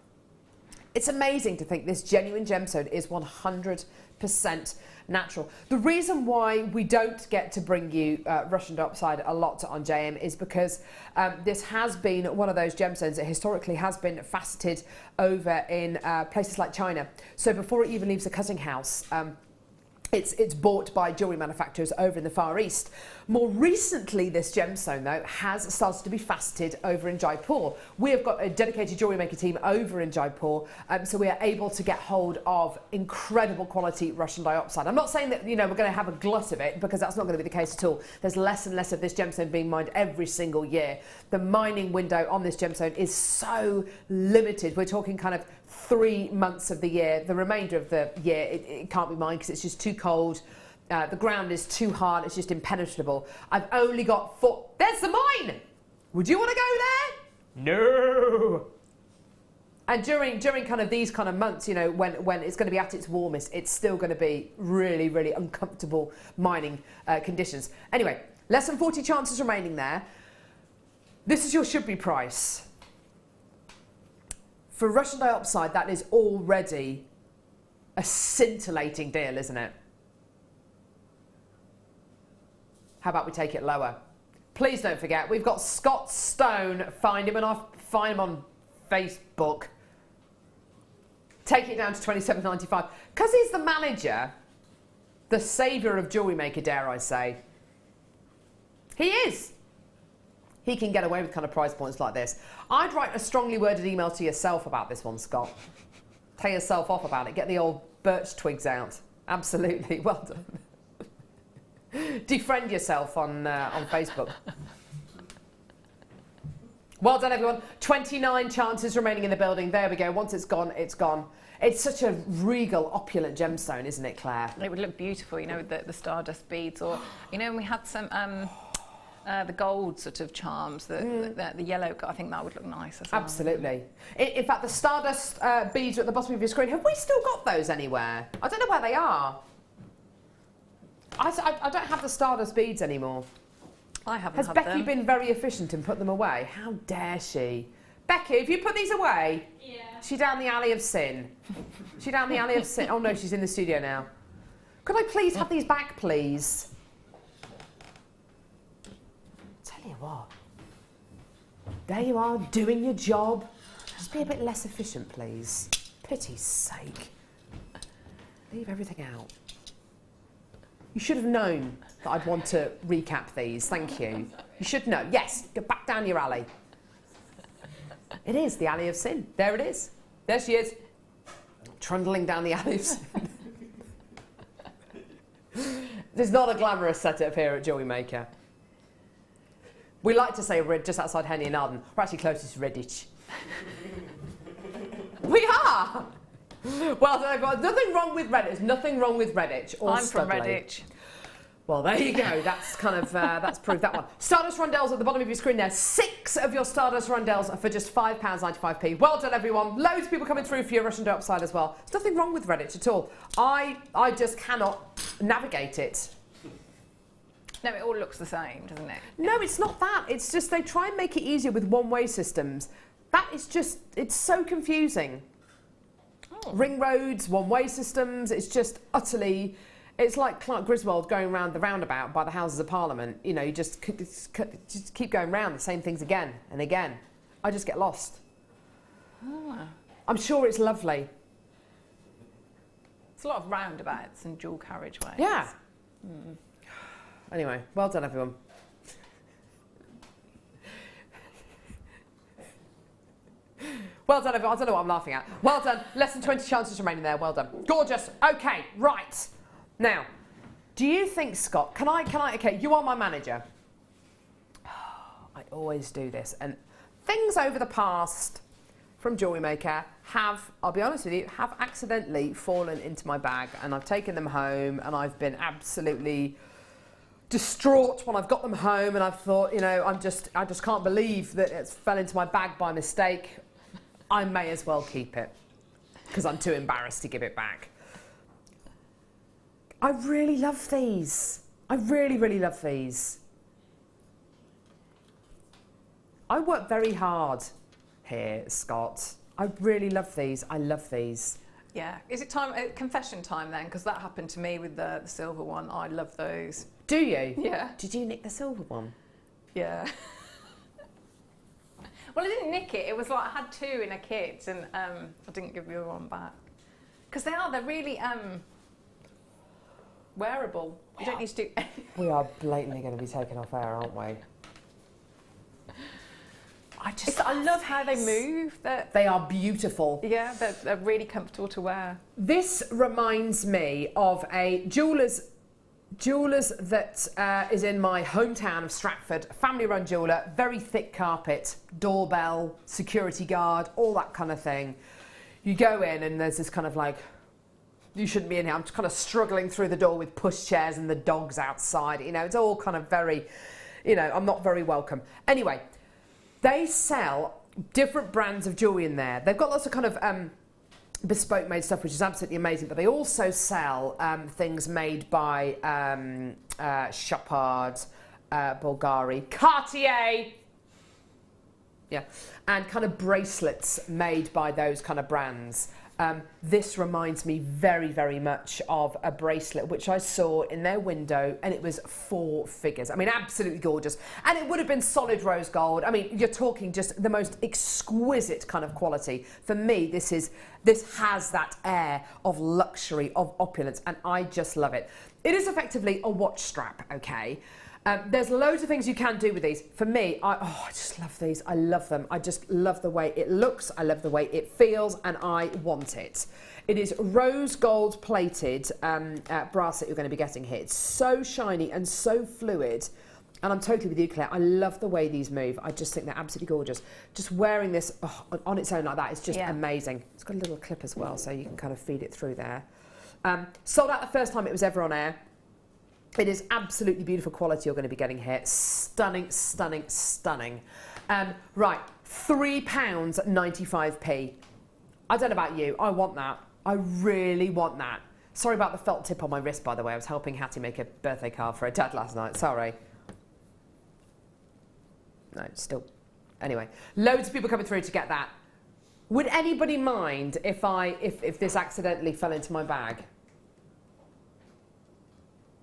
it's amazing to think this genuine gemstone is 100% natural. The reason why we don't get to bring you Russian diopside a lot on JM is because this has been one of those gemstones that historically has been faceted over in places like China. So before it even leaves the cutting house, it's bought by jewellery manufacturers over in the Far East. More recently, this gemstone, though, has started to be faceted over in Jaipur. We have got a dedicated jewellery maker team over in Jaipur, so we are able to get hold of incredible quality Russian diopside. I'm not saying that, you know, we're going to have a glut of it, because that's not going to be the case at all. There's less and less of this gemstone being mined every single year. The mining window on this gemstone is so limited. We're talking kind of 3 months of the year. The remainder of the year, it can't be mined because it's just too cold. The ground is too hard. It's just impenetrable. I've only got 4. There's the mine. Would you want to go there? No. And during kind of these kind of months, you know, when it's going to be at its warmest, it's still going to be really, really uncomfortable mining conditions. Anyway, less than 40 chances remaining there. This is your should-be price. For Russian diopside, that is already a scintillating deal, isn't it? How about we take it lower? Please don't forget, we've got Scott Stone. Find him on Facebook. Take it down to $27.95. Because he's the manager, the saviour of Jewellery Maker, dare I say. He is. He can get away with kind of price points like this. I'd write a strongly worded email to yourself about this one, Scott. Tell yourself off about it. Get the old birch twigs out. Absolutely. Well done. Defriend yourself on Facebook. Well done, everyone. 29 chances remaining in the building. There we go. Once it's gone, it's gone. It's such a regal, opulent gemstone, isn't it, Claire? It would look beautiful, you know, with the stardust beads, or, you know, we had some the gold sort of charms, the yellow. I think that would look nice as well. Absolutely. In fact, the stardust beads are at the bottom of your screen. Have we still got those anywhere? I don't know where they are. I don't have the stardust beads anymore. I haven't Has had Becky them. been very efficient and put them away? How dare she? Becky, have you put these away? Yeah. She down the alley of sin. She down the alley of sin. Oh no, she's in the studio now. Could I please have these back, please? Tell you what. There you are, doing your job. Just be a bit less efficient, please. Pity's sake. Leave everything out. You should have known that I'd want to recap these. Thank you. You should know. Yes, go back down your alley. It is the alley of sin. There it is. There she is. Trundling down the alley of sin. There's not a glamorous setup here at Jewellery Maker. We like to say we're just outside Henley and Arden. We're actually closest to Redditch. We are! Well, there's nothing wrong with Redditch. There's nothing wrong with Redditch or I'm from Studley. Redditch. Well, there you go. That's kind of that's proved that one. Stardust rondelles at the bottom of your screen there. 6 of your Stardust rondelles are for just £5.95p. Well done, everyone. Loads of people coming through for your Russian diopside as well. There's nothing wrong with Redditch at all. I just cannot navigate it. No, it all looks the same, doesn't it? No, it's not that. It's just they try and make it easier with one-way systems. That is just, it's so confusing. Oh. Ring roads, one-way systems, it's just utterly... It's like Clark Griswold going round the roundabout by the Houses of Parliament. You know, you just keep going round the same things again and again. I just get lost. Oh. I'm sure it's lovely. It's a lot of roundabouts and dual carriageways. Yeah. Mm. Anyway, well done, everyone. Well done, everyone. I don't know what I'm laughing at. Well done. Less than 20 chances remaining there. Well done. Gorgeous. Okay, right. Now, do you think, Scott, can I, okay, you are my manager. I always do this. And things over the past from Jewellery Maker have, I'll be honest with you, have accidentally fallen into my bag, and I've taken them home and I've been absolutely distraught when I've got them home and I've thought, you know, I just can't believe that it fell into my bag by mistake. I may as well keep it because I'm too embarrassed to give it back. I really love these. I really, really love these. I work very hard here, Scott. I really love these. I love these. Yeah. Is it time, confession time then? Because that happened to me with the silver one. I love those. Do you? Yeah. Did you nick the silver one? Yeah. Well, I didn't nick it. It was like I had 2 in a kit and I didn't give the other one back. Because they're really wearable. You don't need to do We are blatantly going to be taken off air, aren't we? I love how they move. They are beautiful. Yeah, they're really comfortable to wear. This reminds me of a jewellers that is in my hometown of Stratford, family-run jeweller, very thick carpet, doorbell, security guard, all that kind of thing. You go in and there's this kind of like, you shouldn't be in here. I'm just kind of struggling through the door with pushchairs and the dogs outside. You know, it's all kind of very, you know, I'm not very welcome. Anyway, they sell different brands of jewellery in there. They've got lots of kind of bespoke made stuff, which is absolutely amazing, but they also sell things made by Chopard, Bulgari, Cartier, yeah, and kind of bracelets made by those kind of brands. This reminds me very, very much of a bracelet which I saw in their window, and it was 4 figures. I mean, absolutely gorgeous. And it would have been solid rose gold. I mean, you're talking just the most exquisite kind of quality. For me, this has that air of luxury, of opulence, and I just love it. It is effectively a watch strap, okay? There's loads of things you can do with these. For me, I just love these. I love them. I just love the way it looks. I love the way it feels, and I want it. It is rose gold plated brass that you're going to be getting here. It's so shiny and so fluid. And I'm totally with you, Claire. I love the way these move. I just think they're absolutely gorgeous. Just wearing this on its own like that is just amazing. It's got a little clip as well, so you can kind of feed it through there. Sold out the first time it was ever on air. It is absolutely beautiful quality you're going to be getting here. Stunning, stunning, stunning. Right, £3.95p. I don't know about you, I want that. I really want that. Sorry about the felt tip on my wrist, by the way. I was helping Hattie make a birthday card for her dad last night. Sorry. No, still. Anyway, loads of people coming through to get that. Would anybody mind if this accidentally fell into my bag?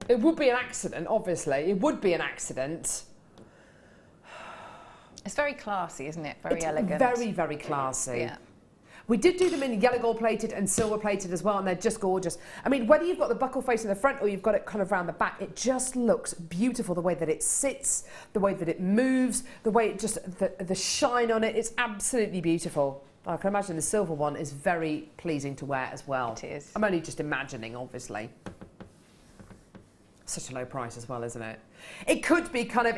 It would be an accident, obviously. It would be an accident. It's very classy, isn't it? Very elegant. Very, very classy. Yeah. We did do them in yellow gold plated and silver plated as well, and they're just gorgeous. I mean, whether you've got the buckle face in the front or you've got it kind of round the back, it just looks beautiful. The way that it sits, the way that it moves, the way it just, the shine on it, it's absolutely beautiful. I can imagine the silver one is very pleasing to wear as well. It is. I'm only just imagining, obviously. Such a low price as well, isn't it? It could be kind of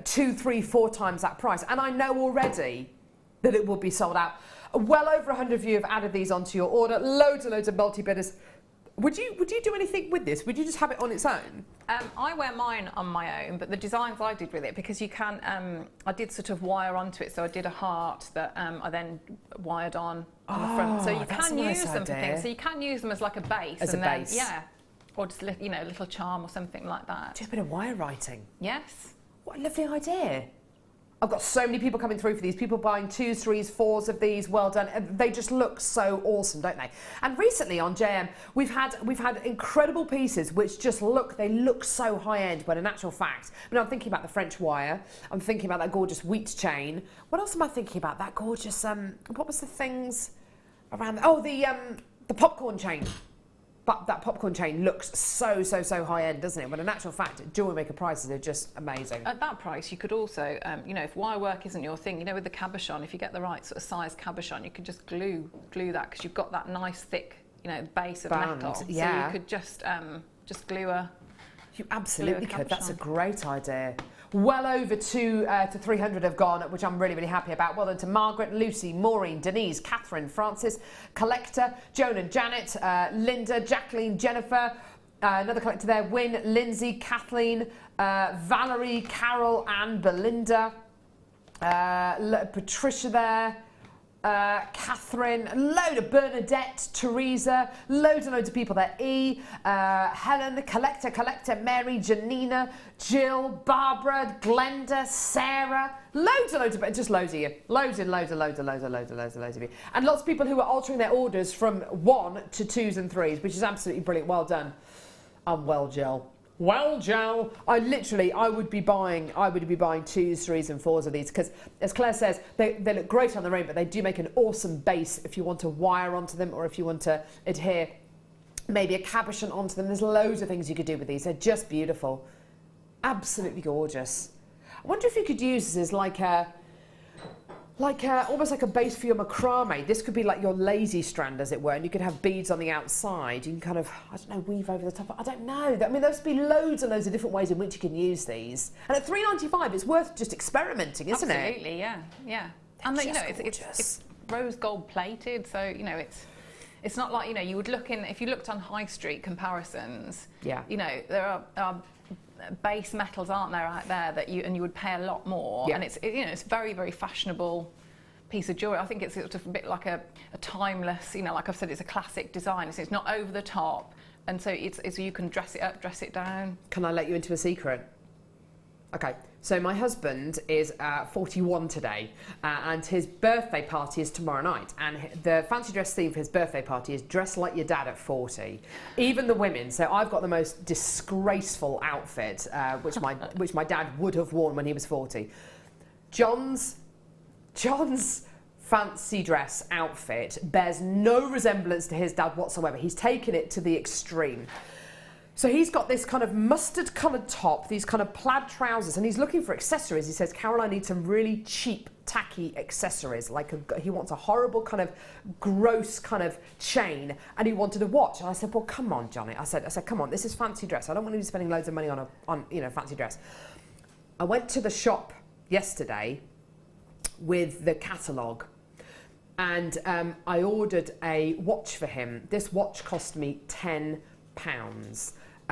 2, 3, 4 times that price. And I know already that it will be sold out. Well over 100 of you have added these onto your order. Loads and loads of multi-bidders. Would you do anything with this? Would you just have it on its own? I wear mine on my own, but the designs I did with it, because you can, I did sort of wire onto it. So I did a heart that I then wired on the front. So you can use them for things. So you can use them as like a base. As a base. Yeah. Or just, you know, a little charm or something like that. Do a bit of wire writing. Yes. What a lovely idea. I've got so many people coming through for these. People buying 2s, 3s, 4s of these. Well done. They just look so awesome, don't they? And recently on JM, we've had incredible pieces which just look so high end. But in actual fact, I mean, I'm thinking about the French wire. I'm thinking about that gorgeous wheat chain. What else am I thinking about? That gorgeous what was the things around? Oh, the popcorn chain. But that popcorn chain looks so high end, doesn't it? When in actual fact, JewelleryMaker prices are just amazing. At that price, you could also, you know, if wire work isn't your thing, you know, with the cabochon, if you get the right sort of size cabochon, you could just glue that because you've got that nice thick, you know, base of metal. Yeah. So you could just glue a. You absolutely could. That's a great idea. Well over 200 to 300 have gone, which I'm really, really happy about. Well done to Margaret, Lucy, Maureen, Denise, Catherine, Francis, Collector, Joan and Janet, Linda, Jacqueline, Jennifer, Another collector there, Wynne, Lindsay, Kathleen, Valerie, Carol and Belinda, Patricia there, Catherine, a load of Bernadette, Teresa, loads and loads of people there. Helen, Collector, Mary, Janina, Jill, Barbara, Glenda, Sarah, loads and loads of, just loads of you. Loads of you. And lots of people who are altering their orders from 1 to 2s and 3s, which is absolutely brilliant. Well done. And well, Jill. Well, Joe, I would be buying 2s, 3s and 4s of these because, as Claire says, they look great on their own, but they do make an awesome base if you want to wire onto them or if you want to adhere maybe a cabochon onto them. There's loads of things you could do with these. They're just beautiful. Absolutely gorgeous. I wonder if you could use this as almost like a base for your macrame. This could be like your lazy strand, as it were, and you could have beads on the outside. You can kind of, I don't know, weave over the top. I don't know. I mean, there's be loads and loads of different ways in which you can use these. And at $3.95, it's worth just experimenting, isn't it? Absolutely, yeah. And you know, it's rose gold plated, so you know, it's not like, you know, you would look in, if you looked on high street comparisons. Yeah. You know, there are base metals, aren't there, out there that you would pay a lot more, and it's it's very, very fashionable piece of jewelry. I think it's sort of a bit like a timeless, you know, like I've said, it's a classic design. It's not over the top, and so it's you can dress it up, dress it down. Can I let you into a secret? Okay, so my husband is 41 today, and his birthday party is tomorrow night, and the fancy dress theme for his birthday party is dress like your dad at 40. Even the women. So I've got the most disgraceful outfit, which my dad would have worn when he was 40. John's fancy dress outfit bears no resemblance to his dad whatsoever. He's taken it to the extreme. So he's got this kind of mustard coloured top, these kind of plaid trousers, and he's looking for accessories. He says, Carol, I need some really cheap, tacky accessories. He wants a horrible kind of gross kind of chain, and he wanted a watch. And I said, well, come on, Johnny. I said, come on, this is fancy dress. I don't want to be spending loads of money on fancy dress. I went to the shop yesterday with the catalogue, and I ordered a watch for him. This watch cost me £10.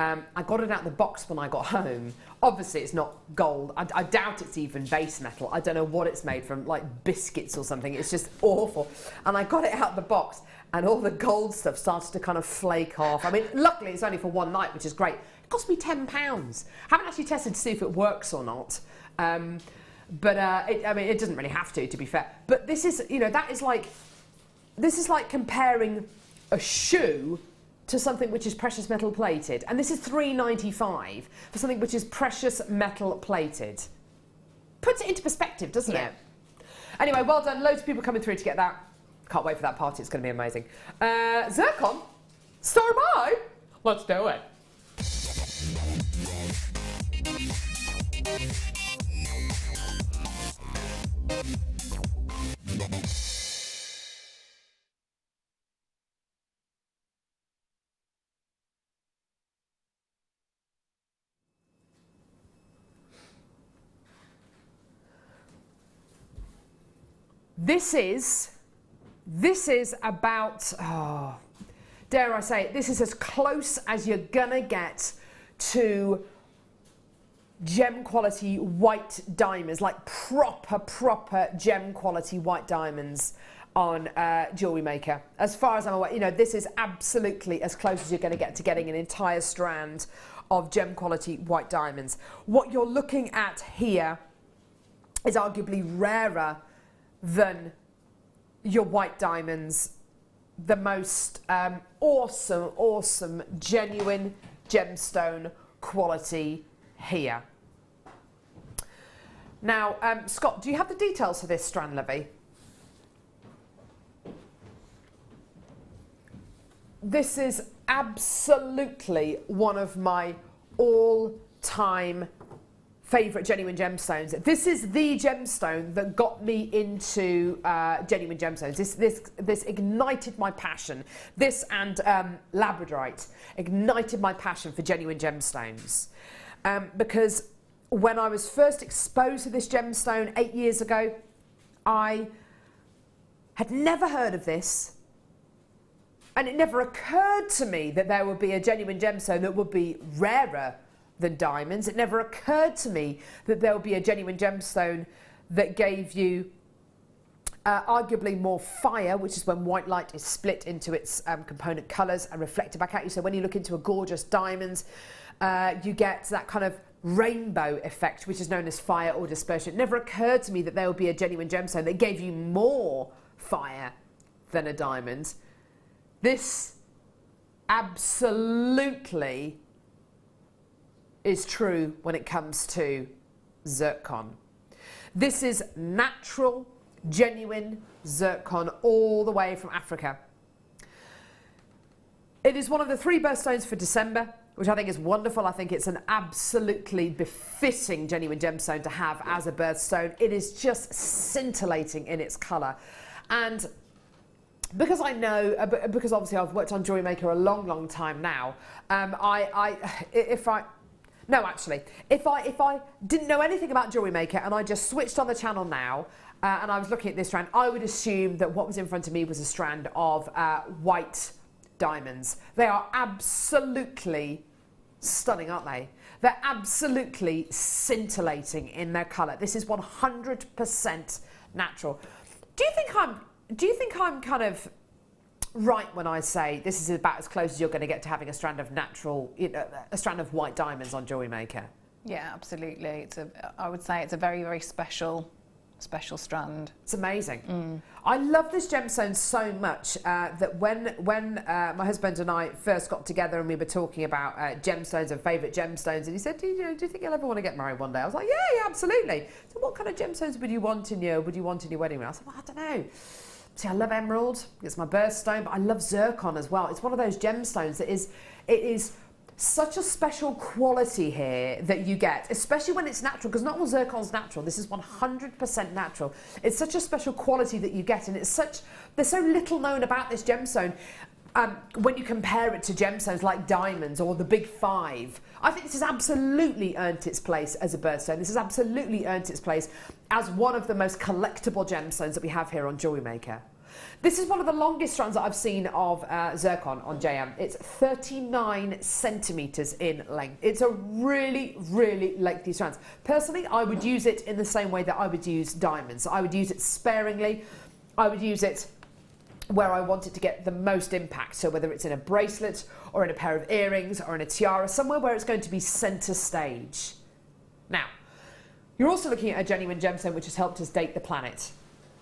I got it out of the box when I got home. Obviously, it's not gold. I doubt it's even base metal. I don't know what it's made from, like biscuits or something. It's just awful. And I got it out of the box, and all the gold stuff started to kind of flake off. I mean, luckily, it's only for one night, which is great. It cost me £10. I haven't actually tested to see if it works or not. But it doesn't really have to be fair. But this is, this is like comparing a shoe to something which is precious metal plated. And this is $3.95 for something which is precious metal plated. Puts it into perspective, doesn't it? Anyway, well done. Loads of people coming through to get that. Can't wait for that party. It's going to be amazing. Zircon? So am I. Let's do it. This is about, dare I say it, this is as close as you're gonna get to gem quality white diamonds, like proper gem quality white diamonds on JewelleryMaker. As far as I'm aware, this is absolutely as close as you're gonna get to getting an entire strand of gem quality white diamonds. What you're looking at here is arguably rarer than your white diamonds, the most awesome, genuine gemstone quality here. Now, Scott, do you have the details for this strand, Levy? This is absolutely one of my all-time favourite genuine gemstones. This is the gemstone that got me into genuine gemstones. This ignited my passion. This and labradorite ignited my passion for genuine gemstones. Because when I was first exposed to this gemstone 8 years ago, I had never heard of this. And it never occurred to me that there would be a genuine gemstone that would be rarer than diamonds. It never occurred to me that there would be a genuine gemstone that gave you arguably more fire, which is when white light is split into its component colours and reflected back at you. So when you look into a gorgeous diamond, you get that kind of rainbow effect, which is known as fire or dispersion. It never occurred to me that there would be a genuine gemstone that gave you more fire than a diamond. This absolutely is true when it comes to zircon. This is natural, genuine zircon all the way from Africa. It is one of the 3 birthstones for December, which I think is wonderful. I think it's an absolutely befitting genuine gemstone to have as a birthstone. It is just scintillating in its colour. And because I know, because obviously I've worked on JewelleryMaker a long time now, if I didn't know anything about JewelleryMaker and I just switched on the channel now and I was looking at this strand, I would assume that what was in front of me was a strand of white diamonds. They are absolutely stunning, aren't they? They're absolutely scintillating in their colour. This is 100% natural. Do you think I'm kind of right when I say this is about as close as you're going to get to having a strand of natural, a strand of white diamonds on JewelleryMaker? Yeah, absolutely. I would say it's a very special strand. It's amazing. I love this gemstone so much that when my husband and I first got together and we were talking about gemstones and favourite gemstones, and he said, do you think you'll ever want to get married one day? I was like, yeah, absolutely. So what kind of gemstones would you want in your wedding ring? I said, well, I don't know. See, I love emerald, it's my birthstone, but I love zircon as well. It's one of those gemstones that it is such a special quality here that you get, especially when it's natural, because not all zircon's natural. This is 100% natural. It's such a special quality that you get, and there's so little known about this gemstone. When you compare it to gemstones like diamonds or the big 5, I think this has absolutely earned its place as a birthstone. This has absolutely earned its place as one of the most collectible gemstones that we have here on JewelleryMaker. This is one of the longest strands that I've seen of zircon on JM. It's 39 centimetres in length. It's a really lengthy strand. Personally, I would use it in the same way that I would use diamonds. I would use it sparingly. I would use it where I want it to get the most impact. So whether it's in a bracelet or in a pair of earrings or in a tiara, somewhere where it's going to be centre stage. Now, you're also looking at a genuine gemstone which has helped us date the planet.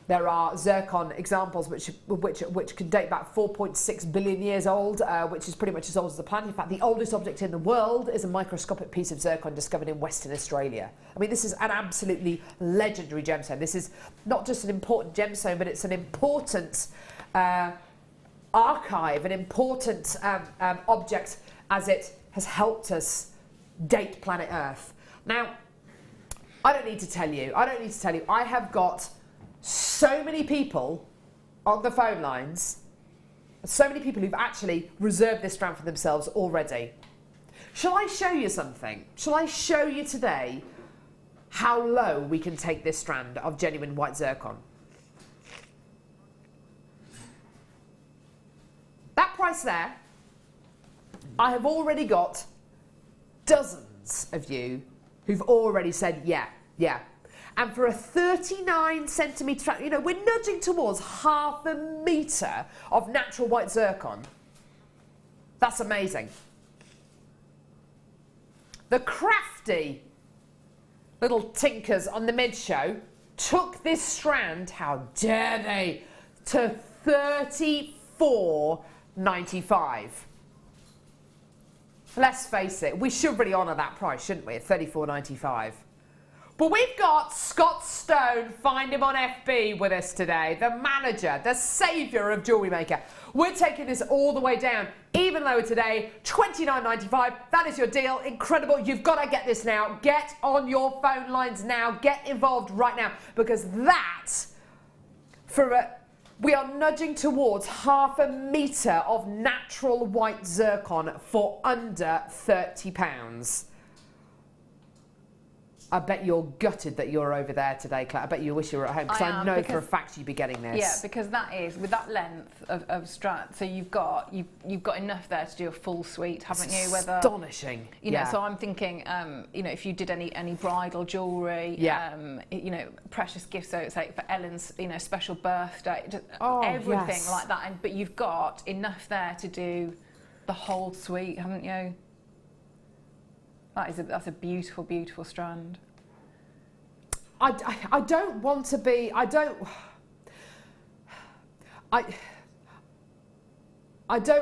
There are zircon examples which can date back 4.6 billion years old, which is pretty much as old as the planet. In fact, the oldest object in the world is a microscopic piece of zircon discovered in Western Australia. I mean, this is an absolutely legendary gemstone. This is not just an important gemstone, but it's an important archive, an important object, as it has helped us date planet Earth. Now, I don't need to tell you, I have got so many people on the phone lines, so many people who've actually reserved this strand for themselves already. Shall I show you something? Shall I show you today how low we can take this strand of genuine white zircon? That price there, I have already got dozens of you who've already said, yeah. And for a 39 centimetre strand, you know, we're nudging towards ½ a metre of natural white zircon. That's amazing. The crafty little tinkers on the mid-show took this strand, how dare they, to $34.95. Let's face it, we should really honour that price, shouldn't we, at $34.95. But we've got Scott Stone, find him on FB, with us today, the manager, the saviour of JewelleryMaker. We're taking this all the way down, even lower today, $29.95. That is your deal. Incredible. You've got to get this now. Get on your phone lines now. Get involved right now, because that, we are nudging towards ½ a metre of natural white zircon for under £30. I bet you're gutted that you're over there today, Claire. I bet you wish you were at home, because I know for a fact you'd be getting this. Yeah, because that is, with that length of strand, so you've got enough there to do a full suite, haven't you? Whether, astonishing. You know, so I'm thinking, you know, if you did any bridal jewellery, you know, precious gifts, so it's like for Ellen's, you know, special birthday, everything like that. But you've got enough there to do the whole suite, haven't you? That's a beautiful, beautiful strand. I don't want to be. I don't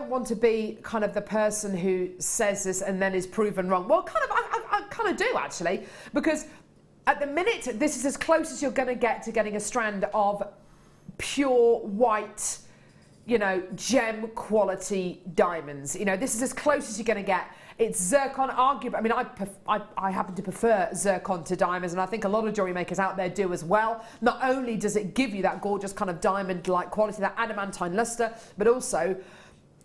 want to be kind of the person who says this and then is proven wrong. Well, I kind of do actually, because at the minute this is as close as you're going to get to getting a strand of pure white, you know, gem quality diamonds. You know, this is as close as you're going to get. It's zircon, arguably. I mean, I happen to prefer zircon to diamonds, and I think a lot of jewellery makers out there do as well. Not only does it give you that gorgeous kind of diamond-like quality, that adamantine lustre, but also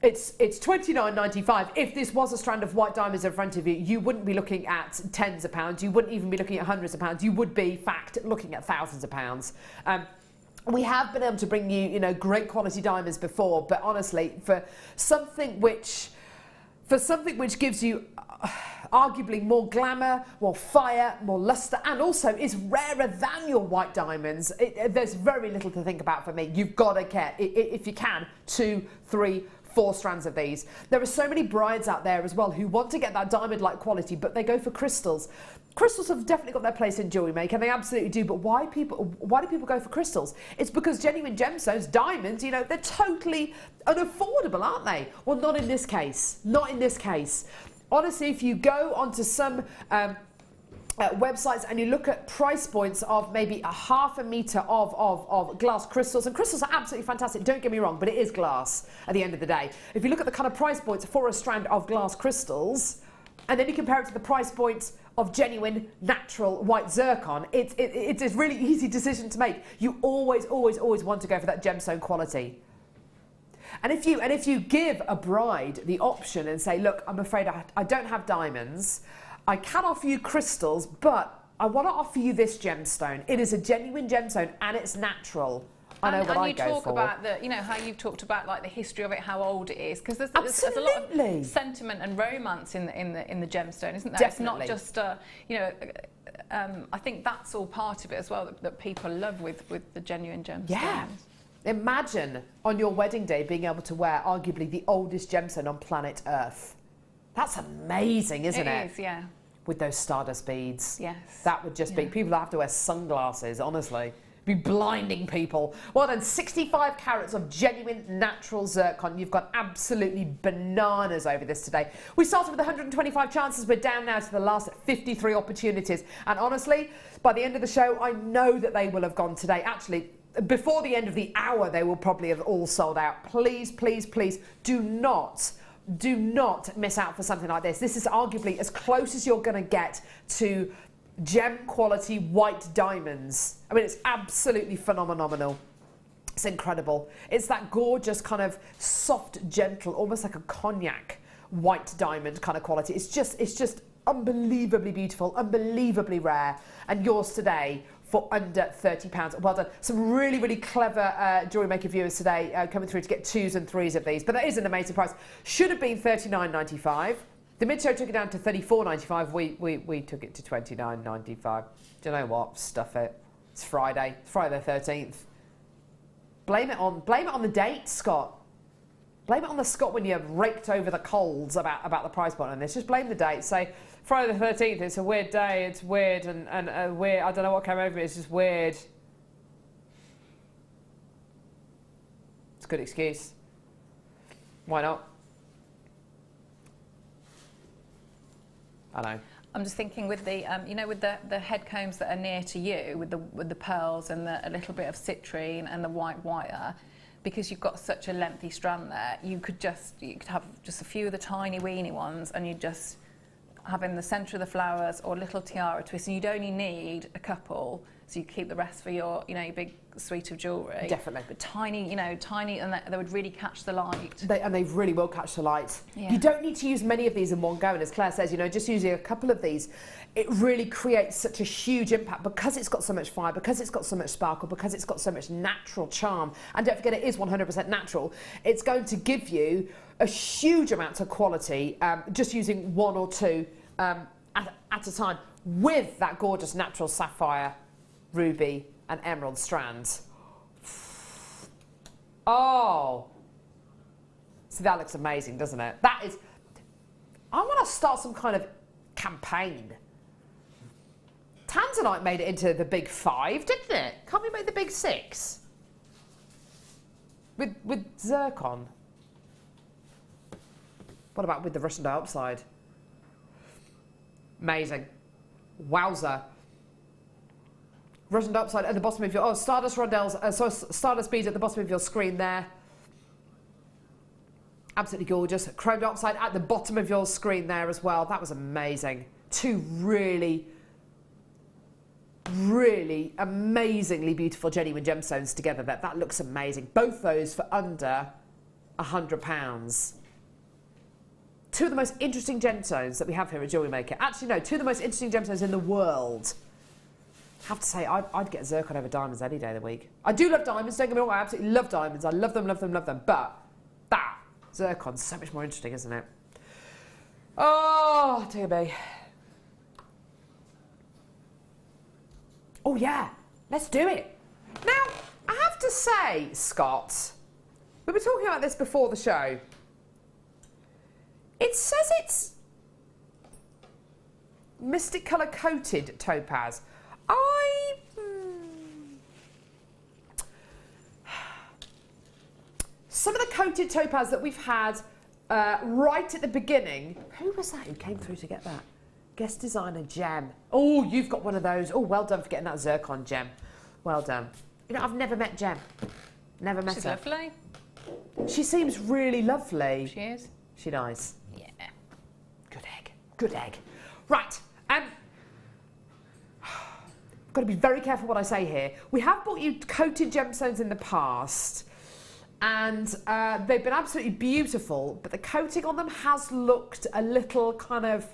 it's $29.95. If this was a strand of white diamonds in front of you, you wouldn't be looking at tens of pounds. You wouldn't even be looking at hundreds of pounds. You would be, in fact, looking at thousands of pounds. We have been able to bring you, you know, great quality diamonds before, but honestly, for something which gives you arguably more glamour, more fire, more lustre, and also is rarer than your white diamonds, there's very little to think about for me. You've got to get, if you can, 2, 3, 4 strands of these. There are so many brides out there as well who want to get that diamond-like quality, but they go for crystals. Crystals have definitely got their place in jewellery making, they absolutely do, but why do people go for crystals? It's because genuine gemstones, diamonds, you know, they're totally unaffordable, aren't they? Well, not in this case. Not in this case. Honestly, if you go onto some websites and you look at price points of maybe a half a metre of glass crystals, and crystals are absolutely fantastic, don't get me wrong, but it is glass at the end of the day. If you look at the kind of price points for a strand of glass crystals, and then you compare it to the price points of genuine, natural white zircon, it's a really easy decision to make. You always want to go for that gemstone quality. And if you give a bride the option and say, look, I'm afraid I don't have diamonds, I can offer you crystals, but I want to offer you this gemstone. It is a genuine gemstone and it's natural. I know what I go for. And you talk about the, you know, how you've talked about like the history of it, how old it is, because there's a lot of sentiment and romance in the gemstone, isn't there? Definitely. It's not just you know. I think that's all part of it as well that people love with the genuine gemstones. Yeah. Imagine on your wedding day being able to wear arguably the oldest gemstone on planet Earth. That's amazing, isn't it? It is, yeah. With those stardust beads. Yes. That would just be, people have to wear sunglasses, honestly. Be blinding people. Well done, 65 carats of genuine natural zircon. You've got absolutely bananas over this today. We started with 125 chances. We're down now to the last 53 opportunities. And honestly, by the end of the show, I know that they will have gone today. Actually, before the end of the hour, they will probably have all sold out. Please, please, please do not miss out for something like this. This is arguably as close as you're going to get to gem quality white diamonds. I mean, it's absolutely phenomenal. It's incredible. It's that gorgeous kind of soft, gentle, almost like a cognac white diamond kind of quality. It's just unbelievably beautiful, unbelievably rare, and yours today for under £30. Well done. Some really clever jewellery maker viewers today coming through to get 2s and 3s of these, but that is an amazing price. Should have been $39.95. The mid-show took it down to $34.95. We took it to $29.95. Do you know what? Stuff it. It's Friday. It's Friday the 13th. Blame it on the date, Scott. Blame it on the Scott when you raked over the coals about the price point on this. Just blame the date. Say Friday the 13th. It's a weird day. It's weird and weird. I don't know what came over it. It's just weird. It's a good excuse. Why not? I know. I'm just thinking with the, you know, with the head combs that are near to you, with the pearls and a little bit of citrine and the white wire, because you've got such a lengthy strand there, you could have just a few of the tiny weeny ones, and you just have in the centre of the flowers or little tiara twist, and you'd only need a couple, so you keep the rest for your, you know, your big suite of jewellery. Definitely. But tiny, you know, tiny, and they would really catch the light. They really will catch the light. Yeah. You don't need to use many of these in one go, and as Claire says, you know, just using a couple of these, it really creates such a huge impact because it's got so much fire, because it's got so much sparkle, because it's got so much natural charm. And don't forget, it is 100% natural. It's going to give you a huge amount of quality just using one or two at a time with that gorgeous natural sapphire, ruby and emerald strands. Oh, so that looks amazing, doesn't it? That is, I want to start some kind of campaign. Tanzanite made it into the big 5, didn't it? Can't we make the big 6? With zircon. What about with the Russian dioxide? Amazing. Wowza. Russian dioxide at the bottom of your, stardust rondelles, stardust beads at the bottom of your screen there. Absolutely gorgeous. Chrome dioxide at the bottom of your screen there as well. That was amazing. 2 really, really amazingly beautiful genuine gemstones together. That looks amazing. Both those for under £100. 2 of the most interesting gemstones that we have here at JewelleryMaker. Actually, no, 2 of the most interesting gemstones in the world. I have to say, I'd get zircon over diamonds any day of the week. I do love diamonds, don't get me wrong, I absolutely love diamonds. I love them, love them, love them. But that zircon's so much more interesting, isn't it? Oh, dear me. Oh, yeah, let's do it. Now, I have to say, Scott, we were talking about this before the show. It says it's Mystic Colour Coated Topaz. Some of the coated topaz that we've had right at the beginning. Who was that who came through to get that? Guest designer Gem. Oh, you've got one of those. Oh, well done for getting that zircon, Gem. Well done. You know, I've never met Gem. Never met her. She's lovely. She seems really lovely. She is. She nice. Yeah. Good egg. Good egg. Right. Got to be very careful what I say here. We have bought you coated gemstones in the past, and they've been absolutely beautiful, but the coating on them has looked a little kind of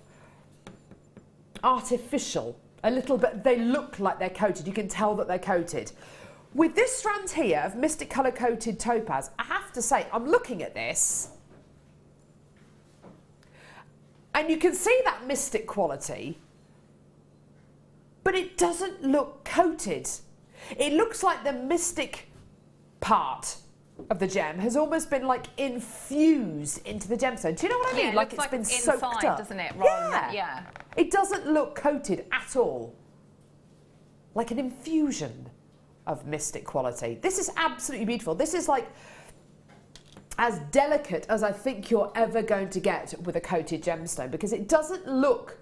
artificial. A little bit, they look like they're coated. You can tell that they're coated. With this strand here of Mystic Colour Coated Topaz, I have to say, I'm looking at this, and you can see that mystic quality, but it doesn't look coated. It looks like the mystic part of the gem has almost been like infused into the gemstone. Do you know what I mean? Yeah, Like it's been soaked up, doesn't it? Rather than, yeah. It doesn't look coated at all. Like an infusion of mystic quality. This is absolutely beautiful. This is like as delicate as I think you're ever going to get with a coated gemstone, because it doesn't look,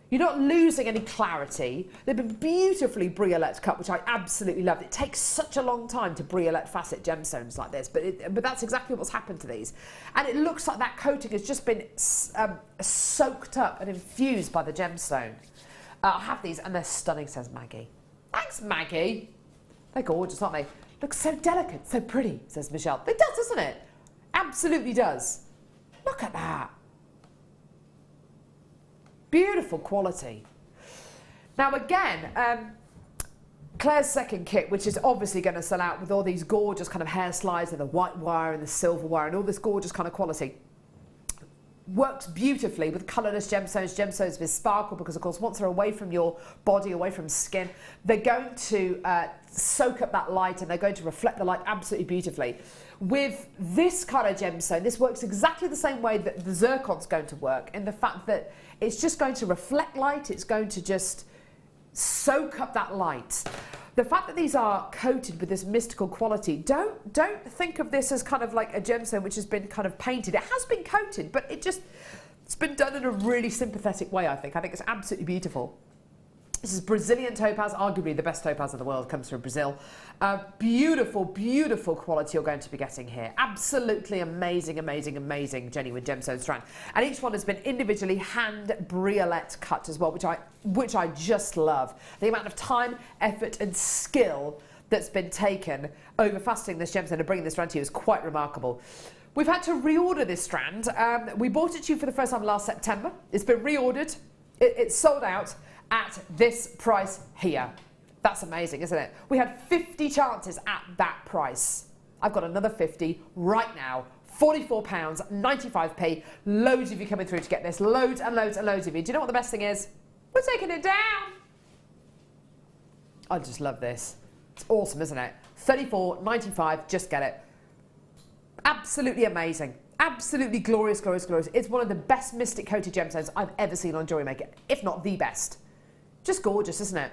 you're not losing any clarity. They've been beautifully briolette cut, which I absolutely love. It takes such a long time to briolette facet gemstones like this, but that's exactly what's happened to these. And it looks like that coating has just been soaked up and infused by the gemstone. I have these and they're stunning, says Maggie. Thanks, Maggie. They're gorgeous, aren't they? Look so delicate, so pretty, says Michelle. It does, doesn't it? Absolutely does. Look at that. Beautiful quality. Now again, Claire's second kit, which is obviously going to sell out with all these gorgeous kind of hair slides and the white wire and the silver wire and all this gorgeous kind of quality, works beautifully with colourless gemstones, gemstones with sparkle, because of course once they're away from your body, away from skin, they're going to soak up that light and they're going to reflect the light absolutely beautifully. With this kind of gemstone, this works exactly the same way that the zircon's going to work, in the fact that it's just going to reflect light, it's going to just soak up that light. The fact that these are coated with this mystical quality, don't think of this as kind of like a gemstone which has been kind of painted. It has been coated, but it's been done in a really sympathetic way, I think. I think it's absolutely beautiful. This is Brazilian topaz, arguably the best topaz in the world, comes from Brazil. Beautiful, beautiful quality you're going to be getting here. Absolutely amazing, amazing, amazing genuine gemstone strand. And each one has been individually hand briolette cut as well, which I just love. The amount of time, effort and skill that's been taken over faceting this gemstone and bringing this strand to you is quite remarkable. We've had to reorder this strand. We bought it to you for the first time last September. It's been reordered. It's sold out at this price here. That's amazing, isn't it? We had 50 chances at that price. I've got another 50 right now. £44, 95p. Loads of you coming through to get this. Loads and loads and loads of you. Do you know what the best thing is? We're taking it down. I just love this. It's awesome, isn't it? $34.95, just get it. Absolutely amazing. Absolutely glorious, glorious, glorious. It's one of the best mystic coated gemstones I've ever seen on JewelleryMaker, if not the best. Just gorgeous, isn't it?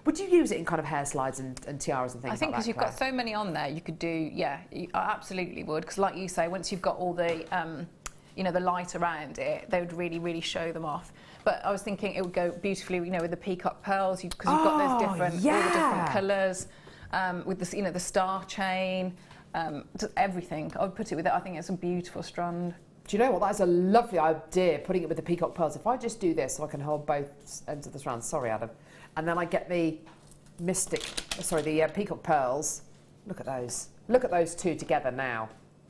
Would you use it in kind of hair slides and tiaras and things like that? I think because you've got so many on there, you could do, yeah, I absolutely would. Because like you say, once you've got all the, you know, the light around it, they would really, really show them off. But I was thinking it would go beautifully, you know, with the peacock pearls, because you've got those different, all the different colours, with the, you know, the star chain, just everything. I would put it with it. I think it's a beautiful strand. Do you know what? That is a lovely idea, putting it with the peacock pearls. If I just do this so I can hold both ends of the strand, sorry, Adam, and then I get the the peacock pearls. Look at those. Look at those two together now.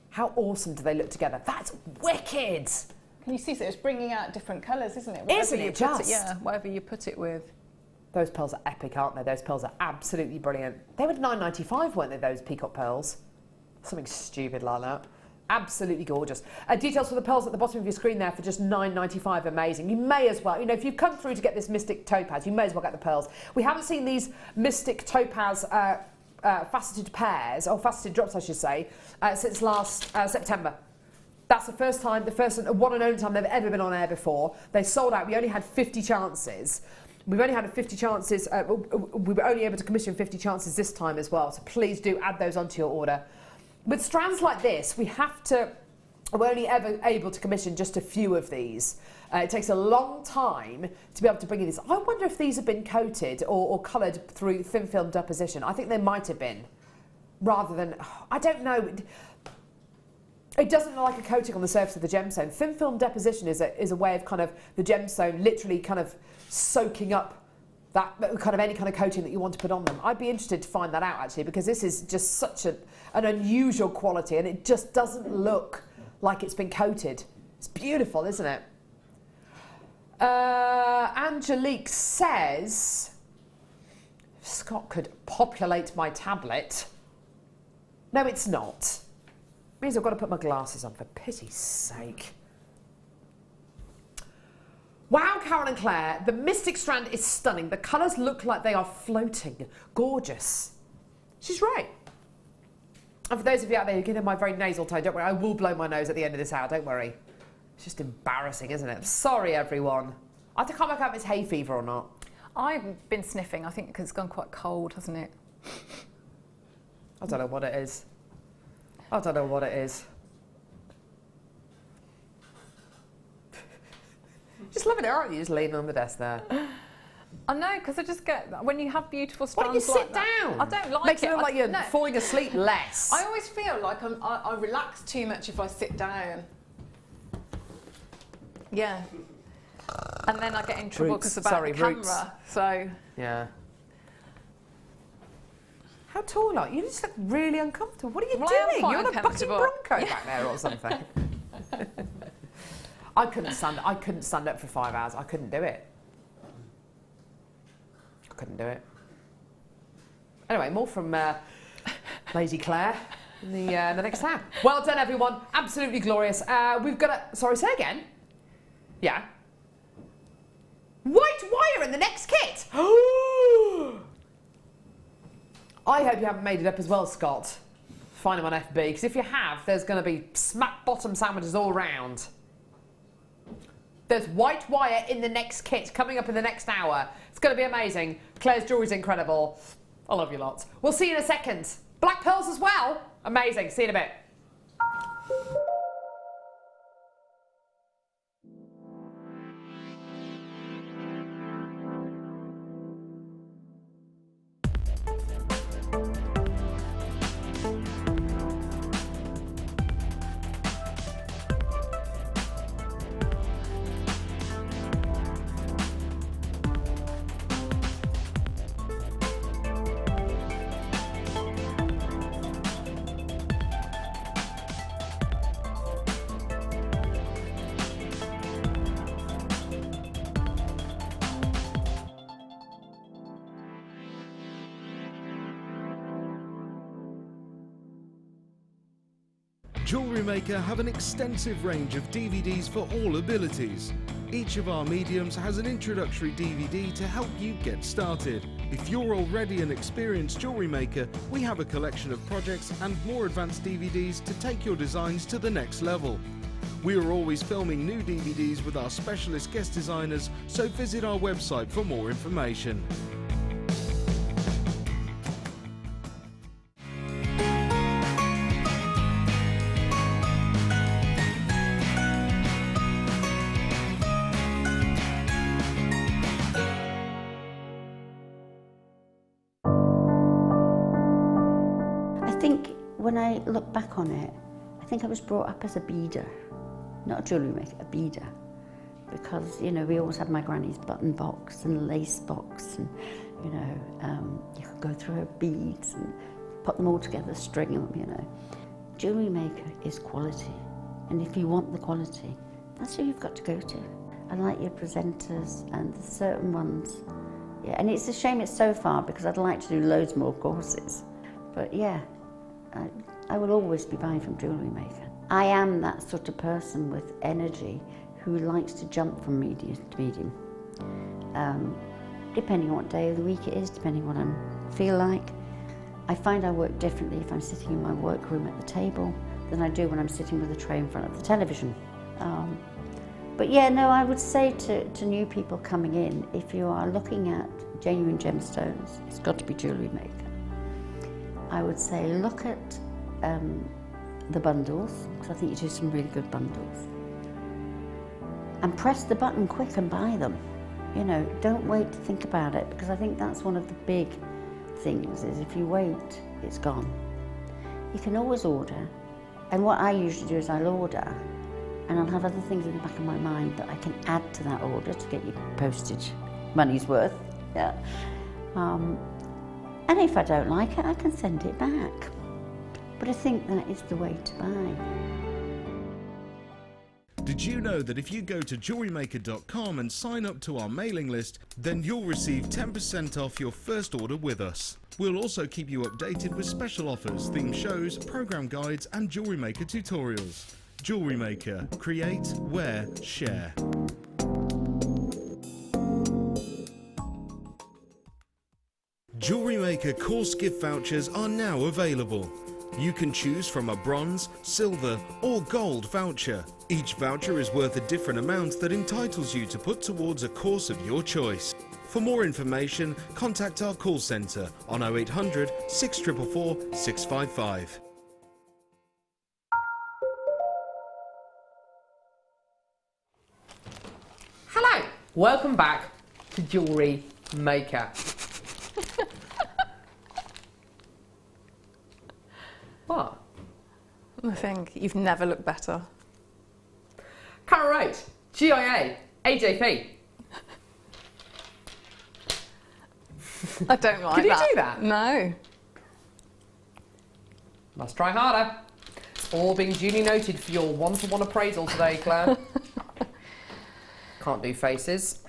How awesome do they look together? That's wicked. Can you see? So it's bringing out different colours, isn't it? Isn't it just? Yeah, whatever you put it with. Those pearls are epic, aren't they? Those pearls are absolutely brilliant. They were £9.95, weren't they, those peacock pearls? Something stupid like that. Absolutely gorgeous. Details for the pearls at the bottom of your screen there for just £9.95. Amazing. You may as well, you know, if you've come through to get this Mystic Topaz, you may as well get the pearls. We haven't seen these Mystic Topaz faceted pairs, or faceted drops I should say, since last September. That's the first time, the first one and only time they've ever been on air before. They sold out. We only had 50 chances. We've only had 50 chances. We were only able to commission 50 chances this time as well. So please do add those onto your order. With strands like this, we're only ever able to commission just a few of these. It takes a long time to be able to bring in these. I wonder if these have been coated or coloured through thin film deposition. I think they might have been, rather than, I don't know. It doesn't look like a coating on the surface of the gemstone. Thin film deposition is a way of kind of the gemstone literally kind of soaking up that kind of any kind of coating that you want to put on them. I'd be interested to find that out actually, because this is just such an unusual quality and it just doesn't look like it's been coated. It's beautiful, isn't it? Angelique says, Scott could populate my tablet. No, it's not. Means I've got to put my glasses on, for pity's sake. Wow, Carol and Claire, the Mystic strand is stunning. The colours look like they are floating. Gorgeous. She's right. And for those of you out there who can hear my very nasal tone, don't worry, I will blow my nose at the end of this hour, don't worry. It's just embarrassing, isn't it? Sorry, everyone. I can't work out if it's hay fever or not. I've been sniffing, I think, because it's gone quite cold, hasn't it? I don't know what it is. I don't know what it is. Just loving it, aren't you? Just leaning on the desk there. I know, because I just get, when you have beautiful strands. Why don't you sit down? I don't like Makes it. it look like you're falling asleep less. I always feel like I relax too much if I sit down. Yeah. And then I get in trouble because about the camera. So. Yeah. How tall are you? You just look really uncomfortable. What are you doing? You're on a bucking bronco back there or something. I couldn't stand up for 5 hours. I couldn't do it. I couldn't do it. Anyway, more from Lady Claire in the next hour. Well done, everyone. Absolutely glorious. We've got a... Sorry, say again. Yeah. White wire in the next kit. I hope you haven't made it up as well, Scott. Find them on FB, because if you have, there's going to be smack bottom sandwiches all round. There's white wire in the next kit coming up in the next hour. It's going to be amazing. Claire's jewellery's incredible. I love you lots. We'll see you in a second. Black pearls as well. Amazing. See you in a bit. JewelleryMaker have an extensive range of DVDs for all abilities. Each of our mediums has an introductory DVD to help you get started. If you're already an experienced jewellery maker, we have a collection of projects and more advanced DVDs to take your designs to the next level. We are always filming new DVDs with our specialist guest designers, so visit our website for more information. When I look back on it, I think I was brought up as a beader, not a jewellery maker, a beader. Because, you know, we always had my granny's button box and lace box and, you know, you could go through her beads and put them all together, string them, you know. Jewellery maker is quality. And if you want the quality, that's who you've got to go to. I like your presenters and the certain ones. Yeah, and it's a shame it's so far because I'd like to do loads more courses. But yeah. I will always be buying from JewelleryMaker. I am that sort of person with energy who likes to jump from medium to medium. Depending on what day of the week it is, depending on what I feel like. I find I work differently if I'm sitting in my workroom at the table than I do when I'm sitting with a tray in front of the television. But yeah, no, I would say to new people coming in, if you are looking at genuine gemstones, it's got to be JewelleryMaker. I would say look at the bundles, because I think you do some really good bundles. And press the button quick and buy them. You know, don't wait to think about it, because I think that's one of the big things, is if you wait, it's gone. You can always order, and what I usually do is I'll order, and I'll have other things in the back of my mind that I can add to that order to get your postage money's worth. Yeah. And if I don't like it, I can send it back. But I think that is the way to buy. Did you know that if you go to JewelleryMaker.com and sign up to our mailing list, then you'll receive 10% off your first order with us. We'll also keep you updated with special offers, theme shows, program guides and Jewellery Maker tutorials. Jewellery Maker. Create, wear, share. Jewellery Maker course gift vouchers are now available. You can choose from a bronze, silver or gold voucher. Each voucher is worth a different amount that entitles you to put towards a course of your choice. For more information, contact our call centre on 0800 644 655. Hello, welcome back to Jewellery Maker. What? I think you've never looked better. Carol Roache, GIA, AJP. I don't like that. Can you do that? No. Must try harder. It's all being duly noted for your one-to-one appraisal today, Claire. Can't do faces.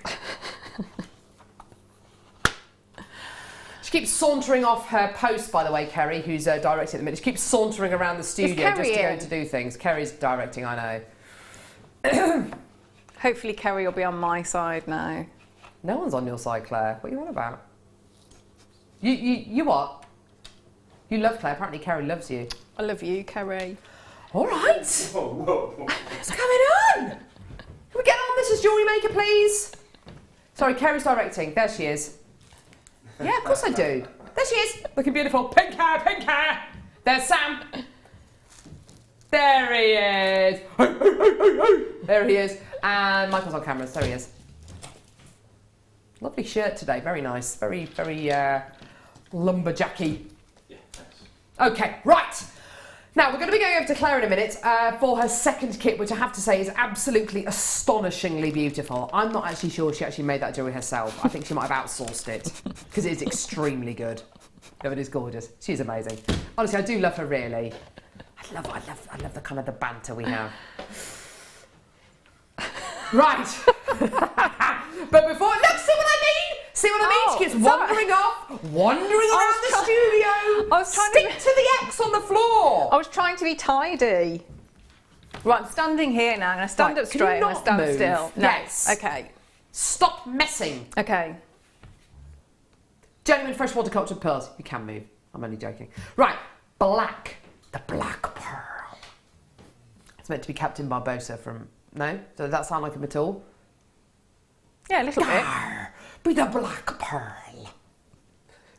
She keeps sauntering off her post, by the way, Kerry, who's directing at the minute. She keeps sauntering around the studio just to go to do things. Kerry's directing, I know. Hopefully Kerry will be on my side now. No one's on your side, Claire. What are you on about? You what? You love Claire. Apparently Kerry loves you. I love you, Kerry. All right. What's going on? Can we get on this as Jewellery Maker, please? Sorry, Kerry's directing. There she is. Yeah, of course I do. There she is. Looking beautiful. Pink hair, pink hair. There's Sam. There he is. There he is. And Michael's on camera, so he is. Lovely shirt today, very nice. Very, very lumberjacky. Yeah, thanks. Okay, right. Now, we're going to be going over to Claire in a minute for her second kit, which I have to say is absolutely astonishingly beautiful. I'm not actually sure she actually made that jewellery herself. I think she might have outsourced it, because it is extremely good. No, it is gorgeous. She's amazing. Honestly, I do love her, really. I love the kind of the banter we have. Right. But before, look, see what I mean? See what I mean? She keeps wandering off, wandering around the studio. I was trying Stick to the X on the floor. I was trying to be tidy. Right, I'm standing here now. I'm going to stand up straight and I'm stand still. No. Yes. Okay. Stop messing. Okay. Genuine freshwater cultured pearls. You can move. I'm only joking. Right, black. The black pearl. It's meant to be Captain Barbossa from... No? Does that sound like him at all? Yeah, a little bit. Be the black pearl.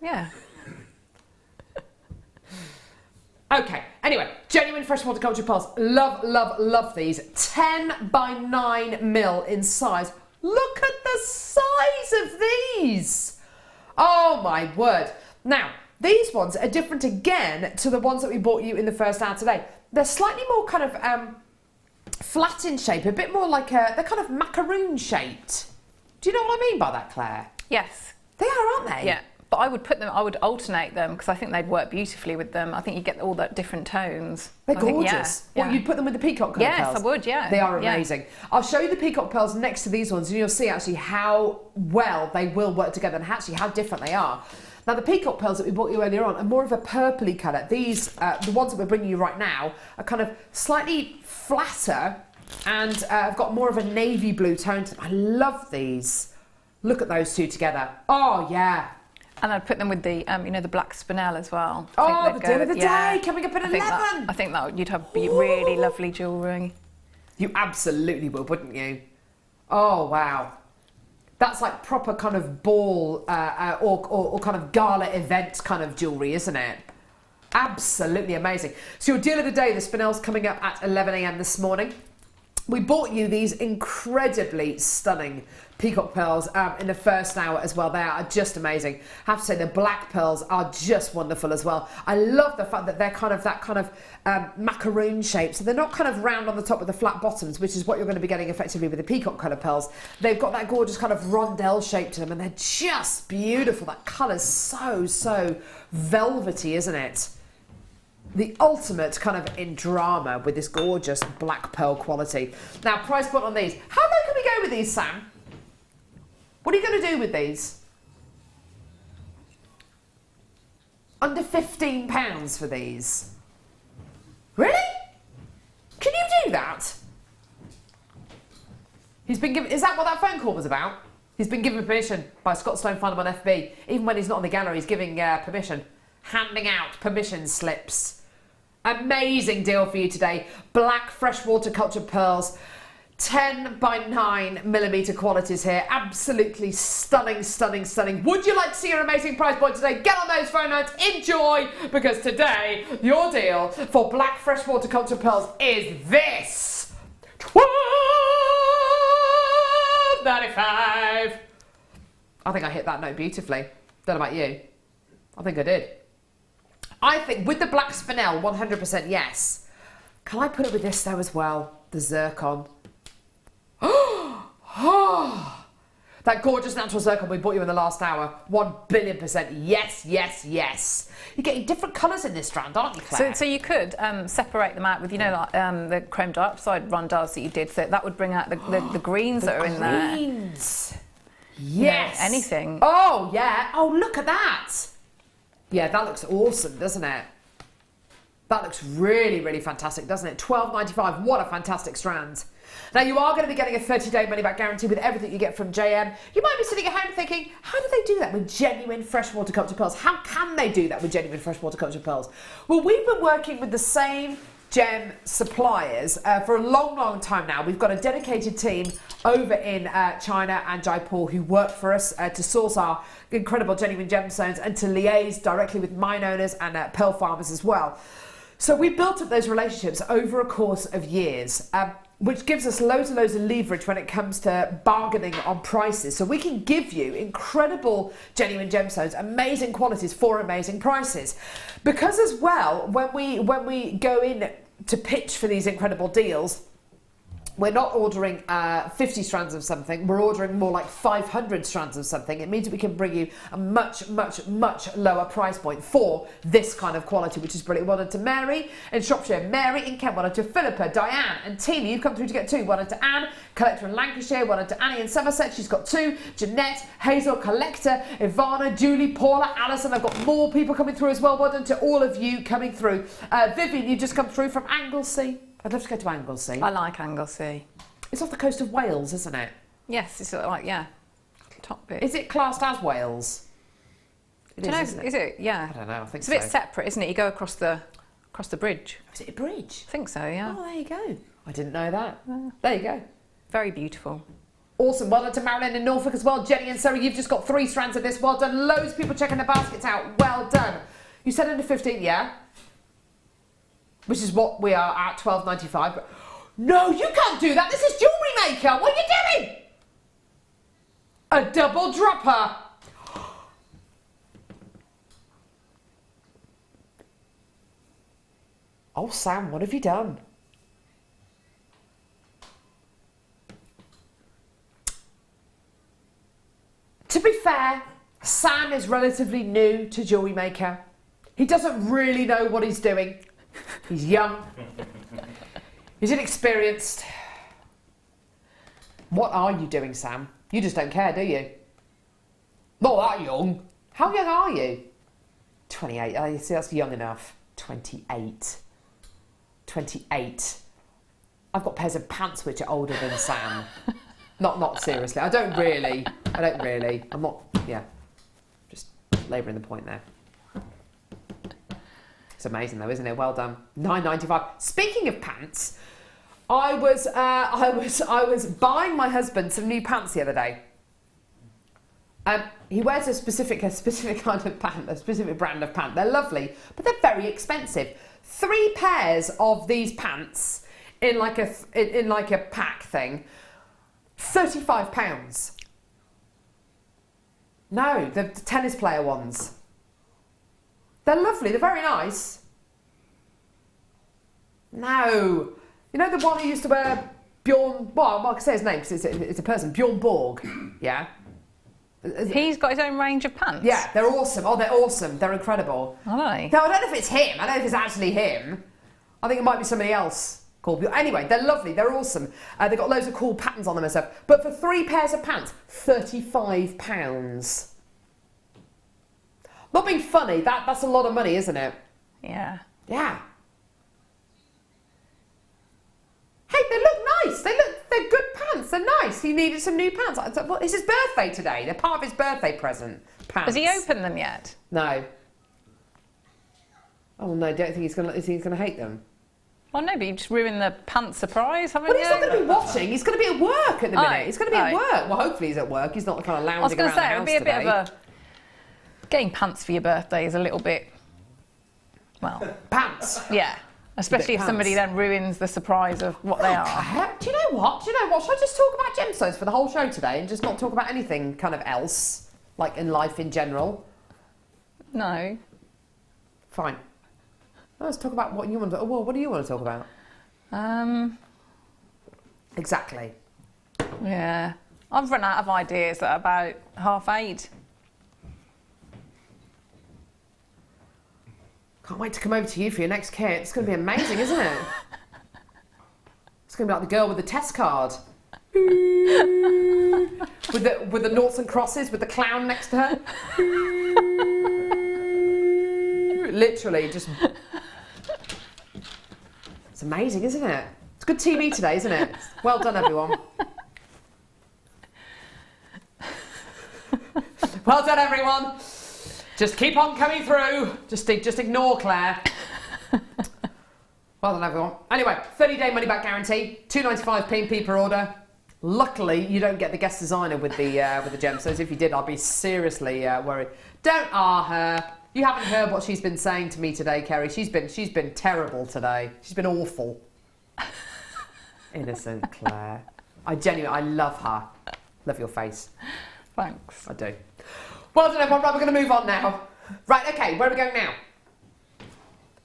Yeah. Okay, anyway, genuine freshwater cultured pearls. Love, love, love these. 10 by 9 mil in size. Look at the size of these. Oh my word. Now, these ones are different again to the ones that we bought you in the first hour today. They're slightly more kind of flat in shape, a bit more like they're kind of macaroon shaped. Do you know what I mean by that, Claire? Yes. They are, aren't they? Yeah. But I would alternate them because I think they'd work beautifully with them. I think you get all that different tones. They're gorgeous. Well, you'd put them with the peacock colour pearls? Yes, I would, yeah. They are amazing. I'll show you the peacock pearls next to these ones and you'll see actually how well they will work together and actually how different they are. Now, the peacock pearls that we bought you earlier on are more of a purpley colour. These, the ones that we're bringing you right now, are kind of slightly flatter and have got more of a navy blue tone to them. I love these. Look at those two together. Oh, yeah. And I'd put them with the, you know, the black spinel as well. Oh, the deal of the day, coming up at 11. I think that you'd have really lovely jewellery. You absolutely would, wouldn't you? Oh, wow. That's like proper kind of ball or kind of gala event kind of jewellery, isn't it? Absolutely amazing. So your deal of the day, the spinel's coming up at 11 a.m. this morning. We bought you these incredibly stunning peacock pearls in the first hour as well. They are just amazing. I have to say the black pearls are just wonderful as well. I love the fact that they're kind of that kind of macaroon shape. So they're not kind of round on the top with the flat bottoms, which is what you're going to be getting effectively with the peacock colour pearls. They've got that gorgeous kind of rondelle shape to them and they're just beautiful. That colour's so velvety, isn't it? The ultimate kind of in drama with this gorgeous black pearl quality. Now, price point on these. How low can we go with these, Sam? What are you going to do with these? Under £15 for these. Really? Can you do that? He's been given... Is that what that phone call was about? He's been given permission by Scott Sloan Farnham on FB. Even when he's not in the gallery, he's giving permission. Handing out permission slips. Amazing deal for you today. Black freshwater cultured pearls. 10 by 9 millimetre qualities here. Absolutely stunning, stunning, stunning. Would you like to see your amazing price point today? Get on those phone notes. Enjoy, because today your deal for black freshwater cultured pearls is this. $12.95. I think I hit that note beautifully. Don't know about you. I think I did. I think with the black spinel, 100% yes. Can I put it with this though as well? The zircon. That gorgeous natural zircon we bought you in the last hour. 1,000,000,000% yes, yes, yes. You're getting different colours in this strand, aren't you, Claire? So you could separate them out with, you know, like the chrome dioxide rondelles that you did. So that would bring out the greens that are in there. Greens. Yes. You know, anything. Oh, yeah. Oh, look at that. Yeah, that looks awesome, doesn't it? That looks really, really fantastic, doesn't it? $12.95. What a fantastic strand. Now, you are going to be getting a 30-day money-back guarantee with everything you get from JM. You might be sitting at home thinking, how do they do that with genuine freshwater cultured pearls? How can they do that with genuine freshwater cultured pearls? Well, we've been working with the same gem suppliers for a long, long time now. We've got a dedicated team over in China and Jaipur who work for us to source our incredible genuine gemstones and to liaise directly with mine owners and pearl farmers as well. So we built up those relationships over a course of years, which gives us loads and loads of leverage when it comes to bargaining on prices. So we can give you incredible genuine gemstones, amazing qualities for amazing prices. Because as well, when we go in to pitch for these incredible deals, we're not ordering 50 strands of something, we're ordering more like 500 strands of something. It means that we can bring you a much, much, much lower price point for this kind of quality, which is brilliant. Well done to Mary in Shropshire, Mary in Kent, well done to Philippa, Diane and Tina, you've come through to get 2. Well done to Anne, collector in Lancashire, well done to Annie in Somerset, she's got 2. Jeanette, Hazel, collector, Ivana, Julie, Paula, Alison, I've got more people coming through as well. Well done to all of you coming through. Vivian, you've just come through from Anglesey. I'd love to go to Anglesey. I like Anglesey. It's off the coast of Wales, isn't it? Yes, it's sort of like, yeah, top bit. Is it classed as Wales? It is, isn't it? Is it? Yeah. I don't know, I think it's so. It's a bit separate, isn't it? You go across the bridge. Is it a bridge? I think so, yeah. Oh, there you go. I didn't know that. There you go. Very beautiful. Awesome. Well done to Marilyn in Norfolk as well. Jenny and Surrey, you've just got 3 strands of this. Well done. Loads of people checking their baskets out. Well done. You said under 15, yeah? Which is what we are at, $12.95. But no, you can't do that. This is JewelleryMaker. What are you doing? A double dropper. Oh, Sam, what have you done? To be fair, Sam is relatively new to JewelleryMaker. He doesn't really know what he's doing. He's young. He's inexperienced. What are you doing, Sam? You just don't care, do you? Not that young. How young are you? 28. Oh, you see, that's young enough. 28. 28. I've got pairs of pants which are older than Sam. Not seriously. I don't really. I'm not, yeah. Just labouring the point there. It's amazing though, isn't it? Well done. $9.95. Speaking of pants, I was buying my husband some new pants the other day. He wears a specific kind of pant, a specific brand of pant. They're lovely, but they're very expensive. 3 pairs of these pants in like a pack thing, £35. No, the tennis player ones. They're lovely, they're very nice. No. You know the one who used to wear Bjorn, well, I can say his name because it's a person, Bjorn Borg, yeah? He's got his own range of pants? Yeah, they're awesome. Oh, they're awesome. They're incredible. Are they? No, I don't know if it's him. I don't know if it's actually him. I think it might be somebody else called Bjorn. Anyway, they're lovely. They're awesome. They've got loads of cool patterns on them and stuff. But for 3 pairs of pants, £35. Not being funny, that's a lot of money, isn't it? Yeah. Yeah. Hey, they look nice. They're good pants. They're nice. He needed some new pants. Well, it's his birthday today. They're part of his birthday present. Pants. Has he opened them yet? No. Oh no, I don't think he's gonna hate them. Well, no, but you just ruined the pants surprise, haven't But you? he's not going to be watching. He's going to be at work at the minute. He's going to be at work. Well, hopefully he's at work. He's not kind of lounging around the house today. I was going to say, it would be a bit of a... Getting pants for your birthday is a little bit... Well... Pants? Yeah. Especially if somebody then ruins the surprise of what they are. Do you know what? Should I just talk about gemstones for the whole show today and just not talk about anything kind of else, like in life in general? No. Fine. Let's talk about what you want to... Well, what do you want to talk about? Exactly. Yeah. I've run out of ideas at about 8:30. Can't wait to come over to you for your next kit. It's going to be amazing, isn't it? It's going to be like the girl with the test card. with the noughts and crosses, with the clown next to her. Literally, just... It's amazing, isn't it? It's good TV today, isn't it? Well done, everyone. Well done, everyone. Just keep on coming through. Just ignore Claire. Well done, everyone. Anyway, 30-day money-back guarantee, £2.95p per order. Luckily, you don't get the guest designer with the gemstones. If you did, I'd be seriously worried. Don't her. You haven't heard what she's been saying to me today, Kerry. She's been terrible today. She's been awful. Innocent Claire. I love her. Love your face. Thanks. I do. Well done, everyone. Right, we're going to move on now. Right, okay, where are we going now?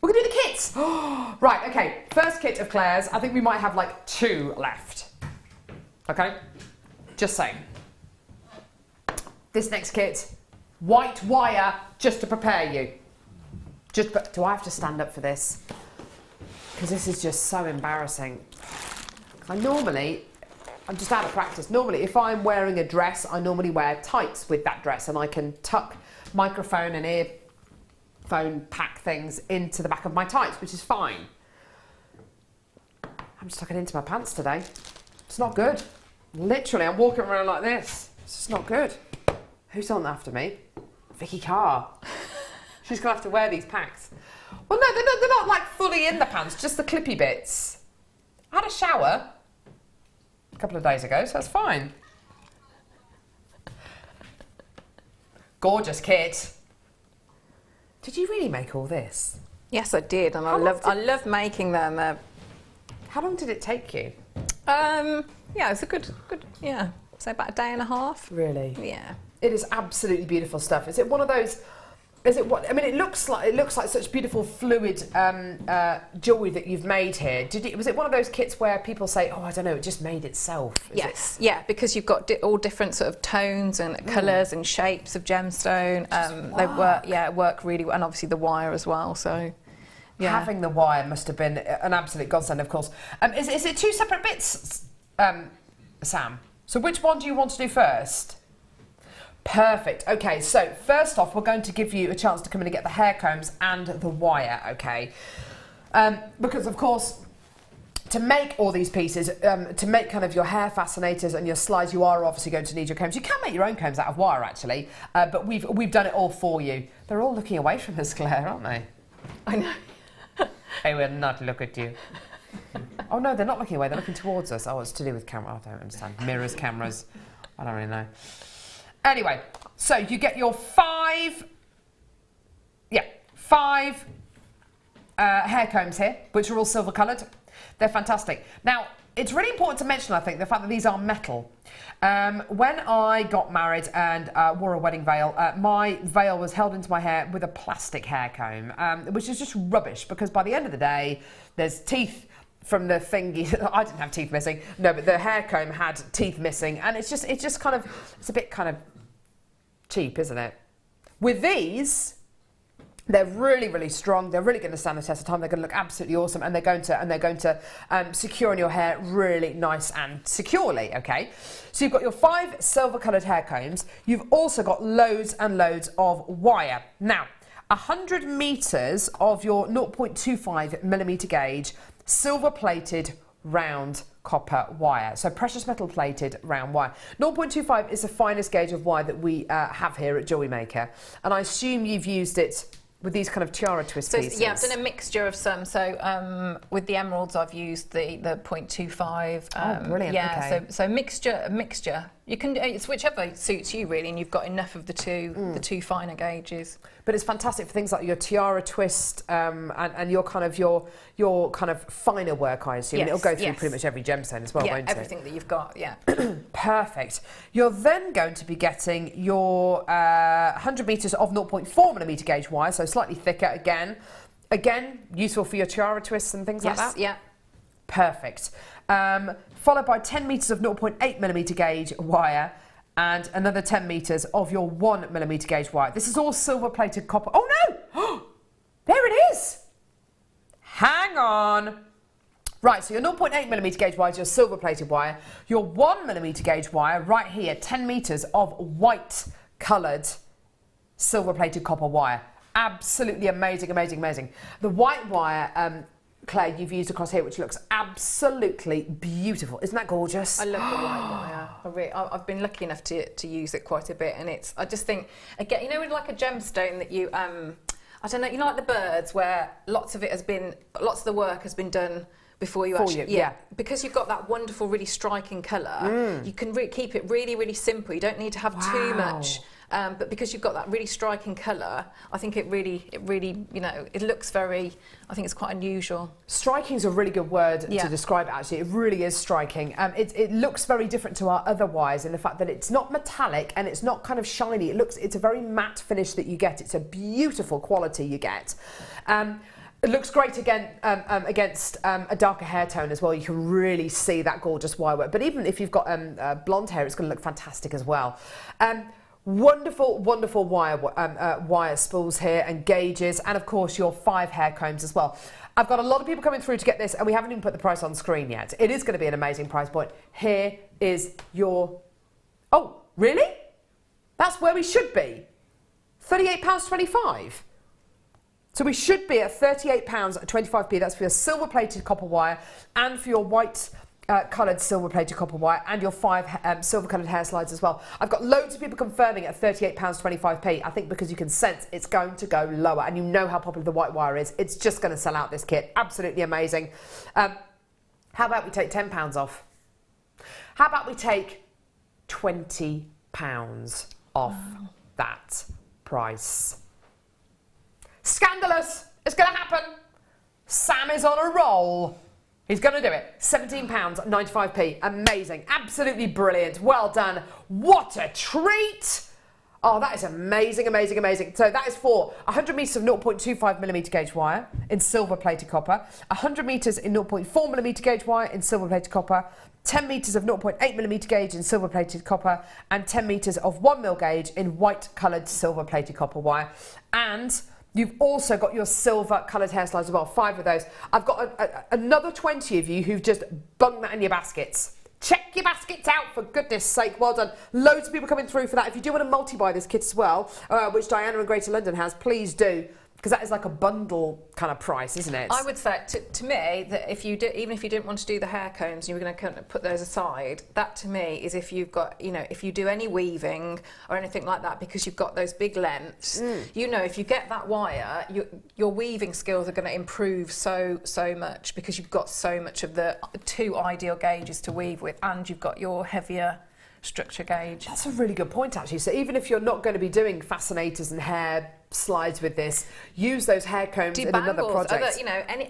We're going to do the kits. Right, okay. First kit of Claire's. I think we might have like 2 left. Okay? Just saying. This next kit, white wire, just to prepare you. Do I have to stand up for this? Because this is just so embarrassing. I'm just out of practice. Normally, if I'm wearing a dress, I normally wear tights with that dress, and I can tuck microphone and earphone pack things into the back of my tights, which is fine. I'm just tucking into my pants today. It's not good. Literally, I'm walking around like this. It's just not good. Who's on after me? Vicky Carr. She's going to have to wear these packs. Well, no, they're not like fully in the pants, just the clippy bits. I had a shower a couple of days ago, so that's fine. Gorgeous kit. Did you really make all this? Yes, I did, and I love making them. How long did it take you? Yeah, it's a good, yeah, so about a day and a half. Really? Yeah. It is absolutely beautiful stuff. Is it one of those? Is it what? I mean, it looks like such beautiful fluid jewellery that you've made here. Was it one of those kits where people say, "Oh, I don't know, it just made itself"? Yes, yeah, because you've got all different sort of tones and colours and shapes of gemstone. They work really well, and obviously the wire as well. So, yeah. Having the wire must have been an absolute godsend, of course. Is it 2 separate bits, Sam? So which one do you want to do first? Perfect. Okay, so first off, we're going to give you a chance to come in and get the hair combs and the wire, okay? Because, of course, to make all these pieces, to make kind of your hair fascinators and your slides, you are obviously going to need your combs. You can make your own combs out of wire, actually, but we've done it all for you. They're all looking away from us, Claire, aren't they? I know. They will not look at you. Oh, no, they're not looking away. They're looking towards us. Oh, it's to do with camera. I don't understand. Mirrors, cameras. I don't really know. Anyway, so you get your 5 hair combs here, which are all silver coloured. They're fantastic. Now, it's really important to mention, I think, the fact that these are metal. When I got married and wore a wedding veil, my veil was held into my hair with a plastic hair comb, which is just rubbish because by the end of the day, there's teeth from the thingy. I didn't have teeth missing. No, but the hair comb had teeth missing, and it's a bit kind of cheap, isn't it? With these, they're really, really strong. They're really going to stand the test of time. They're going to look absolutely awesome, and they're going to secure in your hair really nice and securely. Okay, so you've got your 5 silver-coloured hair combs. You've also got loads and loads of wire. Now, 100 meters of your 0.25 millimeter gauge silver-plated round copper wire. So precious metal plated round wire. 0.25 is the finest gauge of wire that we have here at JewelleryMaker, and I assume you've used it with these kind of tiara twist pieces. Yeah, I've done a mixture of some. So with the emeralds, I've used the 0.25. Oh, brilliant. Yeah, okay. so mixture. You can it's whichever suits you really, and you've got enough of the two finer gauges. But it's fantastic for things like your tiara twist and your kind of finer work, I assume. Yes, It'll go through pretty much every gemstone as well, won't it? Yeah, everything that you've got. Yeah. Perfect. You're then going to be getting your 100 meters of 0.4 millimeter gauge wire, so slightly thicker again. Again, useful for your tiara twists and things like that. Yes. Yeah. Perfect. Followed by 10 meters of 0.8 millimeter gauge wire and another 10 meters of your 1 millimeter gauge wire. This is all silver plated copper. Oh no! There it is! Hang on. Right, so your 0.8 millimeter gauge wire is your silver plated wire. Your 1 millimeter gauge wire, right here, 10 meters of white coloured silver plated copper wire. Absolutely amazing, amazing, amazing. The white wire, Claire, you've used across here, which looks absolutely beautiful. Isn't that gorgeous? I love the white wire. I've been lucky enough to use it quite a bit, and I just think, again, you know, with like a gemstone that you, I don't know, you know, like the birds where lots of the work has been done before you yeah. Because you've got that wonderful, really striking colour, you can keep it really, really simple. You don't need to have too much. But because you've got that really striking colour, I think it really, you know, it looks very, I think it's quite unusual. Striking is a really good word to describe it, actually. It really is striking. It looks very different to our other wires in the fact that it's not metallic and it's not kind of shiny. It's a very matte finish that you get. It's a beautiful quality you get. It looks great again against a darker hair tone as well. You can really see that gorgeous wire work. But even if you've got blonde hair, it's going to look fantastic as well. Wonderful, wonderful wire spools here and gauges, and of course your 5 hair combs as well. I've got a lot of people coming through to get this, and we haven't even put the price on screen yet. It is going to be an amazing price point. Here is your... Oh, really? That's where we should be. £38.25. So we should be at £38.25. That's for your silver-plated copper wire and for your white coloured silver-plated copper wire and your 5 silver-coloured hair slides as well. I've got loads of people confirming at £38.25. I think because you can sense it's going to go lower, and you know how popular the white wire is. It's just going to sell out, this kit. Absolutely amazing. How about we take £10 off? How about we take £20 off that price? Scandalous! It's going to happen. Sam is on a roll. He's going to do it. £17.95. Amazing. Absolutely brilliant. Well done. What a treat. Oh, that is amazing, amazing, amazing. So that is for 100 metres of 0.25mm gauge wire in silver-plated copper, 100 metres in 0.4mm gauge wire in silver-plated copper, 10 metres of 0.8mm gauge in silver-plated copper, and 10 metres of 1mm gauge in white-coloured silver-plated copper wire. And you've also got your silver-coloured hair slides as well, 5 of those. I've got another 20 of you who've just bunged that in your baskets. Check your baskets out, for goodness sake. Well done. Loads of people coming through for that. If you do want to multi-buy this kit as well, which Diana in Greater London has, please do. Because that is like a bundle kind of price, isn't it? I would say, to me, that if you do, even if you didn't want to do the hair combs, and you were going to kind of put those aside, that to me is if you've got, you know, if you do any weaving or anything like that, because you've got those big lengths, you know, if you get that wire, your weaving skills are going to improve so much, because you've got so much of the 2 ideal gauges to weave with, and you've got your heavier structure gauge. That's a really good point, actually. So even if you're not going to be doing fascinators and hair slides with this, use those hair combs in another project. You know, any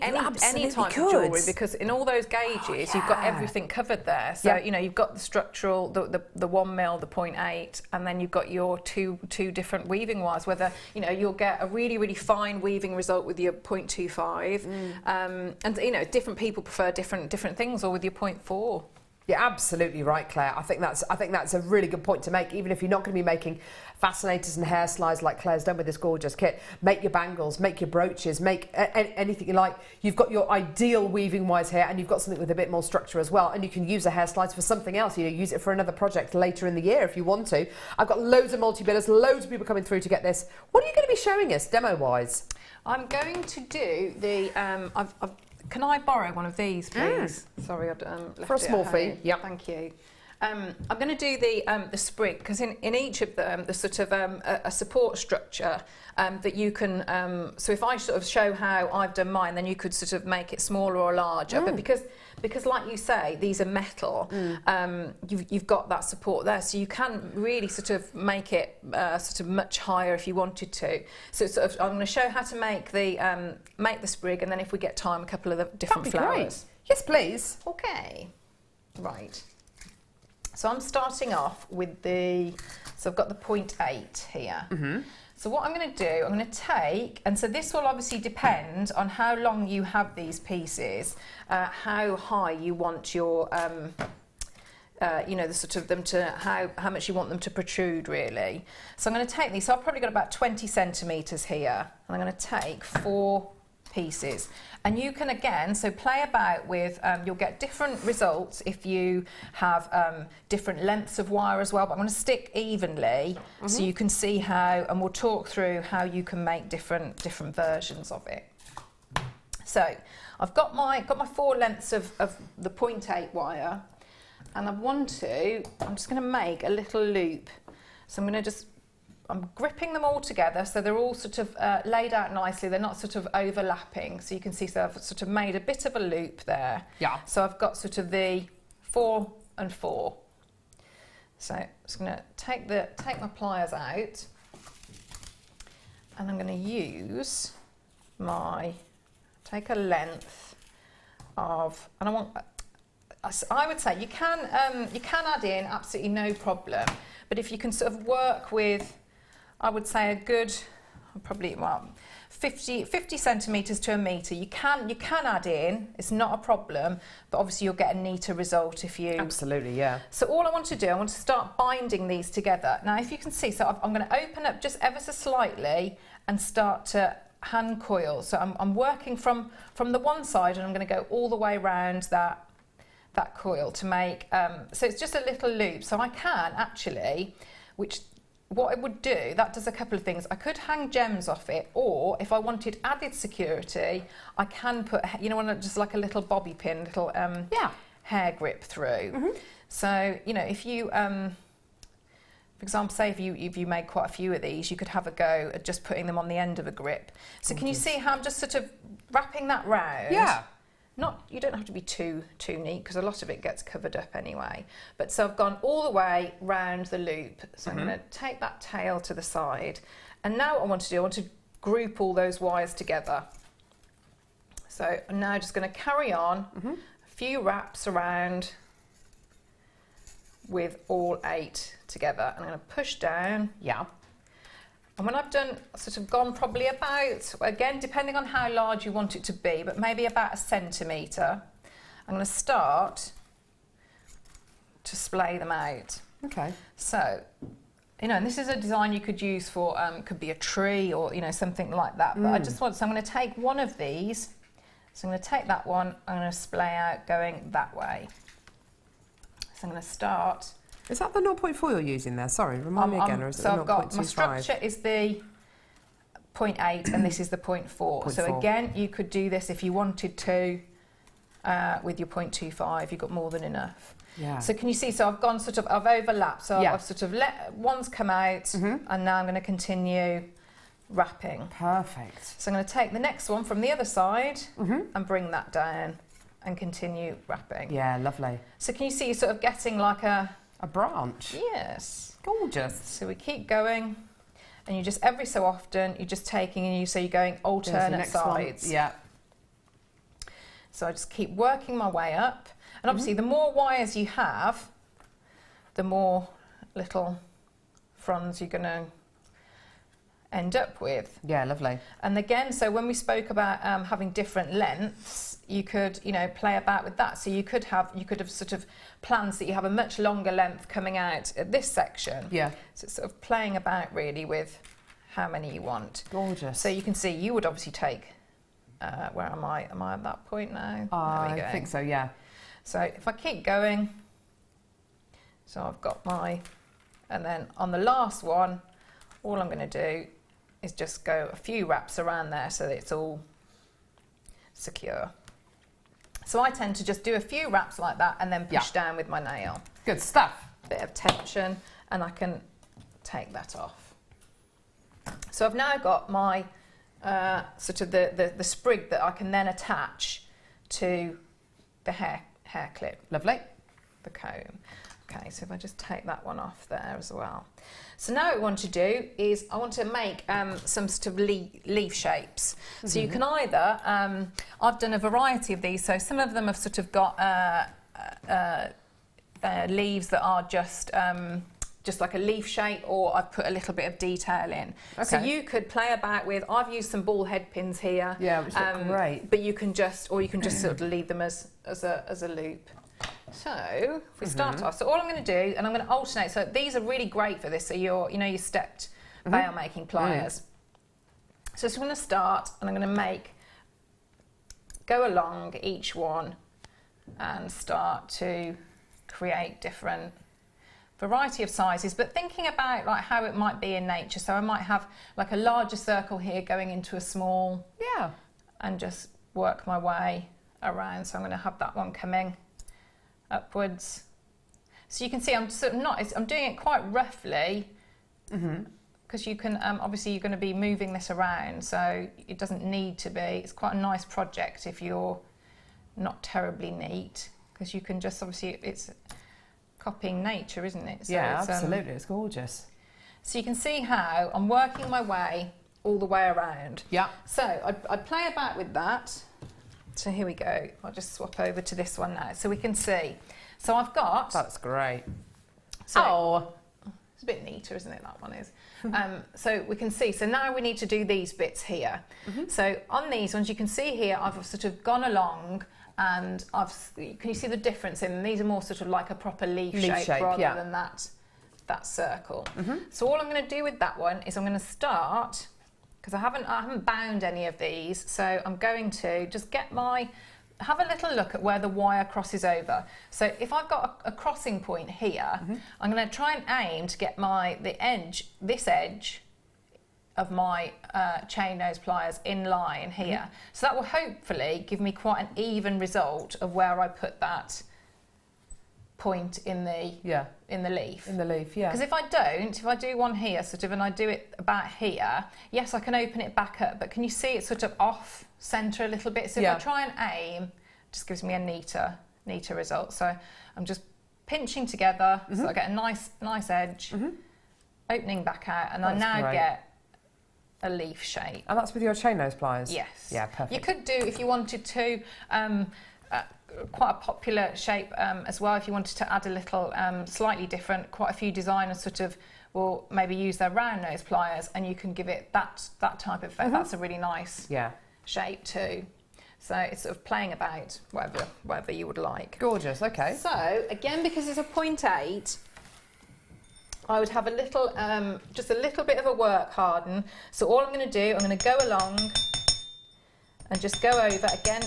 type of jewellery, because in all those gauges you've got everything covered there. So you know, you've got the structural, the 1mm, the 0.8, and then you've got your two different weaving wires. Whether you know, you'll get a really fine weaving result with your 0.25, and you know, different people prefer different things, or with your 0.4. You're absolutely right, Claire. I think that's a really good point to make. Even if you're not going to be making fascinators and hair slides like Claire's done with this gorgeous kit, make your bangles, make your brooches, make anything you like. You've got your ideal weaving wise here, and you've got something with a bit more structure as well. And you can use the hair slides for something else. You know, use it for another project later in the year if you want to. I've got loads of multi-billers, loads of people coming through to get this. What are you going to be showing us demo wise? I'm going to do the can I borrow one of these, please? Sorry, I'd left for a small fee. Yeah, thank you. I'm going to do the sprig, because in each of them there's sort of a support structure that you can. So if I sort of show how I've done mine, then you could sort of make it smaller or larger. But because like you say, these are metal, you've got that support there, so you can really sort of make it sort of much higher if you wanted to. So sort of, I'm going to show how to make the sprig, and then if we get time, a couple of the different flowers. Great. Yes, please. Okay. Right. So I'm starting off with so I've got the 0.8 here. So what I'm going to do, I'm going to take, and so this will obviously depend on how long you have these pieces, how high you want your, you know, the sort of them to, how much you want them to protrude really. So I'm going to take these, so I've probably got about 20 centimetres here, and I'm going to take 4 pieces. And you can again, so play about with, you'll get different results if you have different lengths of wire as well, but I'm going to stick evenly so you can see how, and we'll talk through how you can make different versions of it. So I've got my 4 lengths of the 0.8 wire, and I'm just going to make a little loop. So I'm gripping them all together, so they're all sort of laid out nicely. They're not sort of overlapping, so you can see. So I've sort of made a bit of a loop there. Yeah. So I've got sort of the 4 and 4. So I'm just going to take my pliers out, and I'm going to use take a length of, and I would say you can add in absolutely no problem, but if you can sort of work with, I would say a good, probably, well, 50 centimetres to a metre. You can add in, it's not a problem, but obviously you'll get a neater result if you... Absolutely, yeah. So all I want to do, I want to start binding these together. Now, if you can see, so I'm going to open up just ever so slightly and start to hand coil. So I'm working from the one side, and I'm going to go all the way around that coil to make, so it's just a little loop. So I can actually, what I would do, that does a couple of things. I could hang gems off it, or if I wanted added security, I can put, you know, just like a little bobby pin, little hair grip through. So, you know, if you, for example, say if you made quite a few of these, you could have a go at just putting them on the end of a grip. So can you see how I'm just sort of wrapping that round? Yeah. You don't have to be too neat, because a lot of it gets covered up anyway. But so I've gone all the way round the loop. So I'm going to take that tail to the side. And now what I want to do, I want to group all those wires together. So I'm now just going to carry on a few wraps around with all 8 together. And I'm going to push down. Yeah. And when I've done, sort of gone probably about, again, depending on how large you want it to be, but maybe about 1 centimetre, I'm going to start to splay them out. Okay. So, you know, and this is a design you could use for, could be a tree or, you know, something like that. But I just want, so I'm going to take one of these. So I'm going to take that one, I'm going to splay out going that way. So I'm going to start. Is that the 0.4 you're using there? Sorry, remind me again, or is it the 0.25? So I've got, my structure is the 0.8 and this is the 0.4. So again, you could do this if you wanted to with your 0.25, you've got more than enough. Yeah. So can you see, so I've gone sort of, I've overlapped, so I've sort of let one's come out and now I'm going to continue wrapping. Perfect. So I'm going to take the next one from the other side and bring that down and continue wrapping. Yeah, lovely. So can you see you're sort of getting like a branch? Yes. Gorgeous. So we keep going and you just, every so often, you're just taking and so you're going alternate sides. One. Yeah. So I just keep working my way up. And obviously the more wires you have, the more little fronds you're going to end up with. Yeah, lovely. And again, so when we spoke about having different lengths, you could, you know, play about with that. So you could have sort of plans that you have a much longer length coming out at this section. Yeah. So it's sort of playing about really with how many you want. Gorgeous. So you can see you would obviously take, where am I? Am I at that point now? I think so, yeah. So if I keep going, so I've got my, and then on the last one, all I'm going to do is just go a few wraps around there so that it's all secure. So I tend to just do a few wraps like that and then push down with my nail. Good stuff. Bit of tension and I can take that off. So I've now got my sort of the sprig that I can then attach to the hair clip. Lovely. The comb. Okay, so if I just take that one off there as well. So now what I want to do is I want to make some sort of leaf shapes. So you can either, I've done a variety of these, so some of them have sort of got leaves that are just like a leaf shape, or I've put a little bit of detail in. Okay. So you could play about with, I've used some ball head pins here. Yeah, which look great. But you can just sort of leave them as a loop. So if we start off, so all I'm going to do, and I'm going to alternate, so these are really great for this, so your stepped veil making pliers. So I'm going to start and I'm going to go along each one and start to create different variety of sizes, but thinking about like how it might be in nature. So I might have like a larger circle here going into a small, and just work my way around. So I'm going to have that one coming upwards. So you can see I'm sort of I'm doing it quite roughly, because you can obviously you're going to be moving this around, so it doesn't need to be. It's quite a nice project if you're not terribly neat, because you can just obviously it's copying nature, isn't it? So yeah, absolutely. It's gorgeous. So you can see how I'm working my way all the way around. Yeah. So I'd play about with that. So here we go. I'll just swap over to this one now so we can see. So I've got... That's great. So It's a bit neater, isn't it, that one is? So we can see, so now we need to do these bits here. So on these ones, you can see here, I've sort of gone along and can you see the difference in them? These are more sort of like a proper leaf shape rather than that circle. So all I'm going to do with that one is I'm going to start, because I haven't bound any of these, so I'm going to just have a little look at where the wire crosses over. So if I've got a crossing point here, I'm going to try and aim to get this edge of my chain nose pliers in line here. So that will hopefully give me quite an even result of where I put that point in the leaf. In the leaf, yeah. Because if I do one here sort of, and I do it about here, yes, I can open it back up, but can you see it's sort of off centre a little bit? So if I try and aim, it just gives me a neater result. So I'm just pinching together, so I get a nice edge, opening back out, and I now get a leaf shape. And that's with your chain nose pliers? Yes. Yeah, perfect. You could do, if you wanted to, quite a popular shape as well, if you wanted to add a little slightly different. Quite a few designers sort of will maybe use their round nose pliers, and you can give it that type of effect. That's a really nice shape too. So it's sort of playing about whatever you would like. Gorgeous, okay. So again, because it's a 0.8, I would have a little, just a little bit of a work harden. So all I'm going to do, I'm going to go along and just go over again,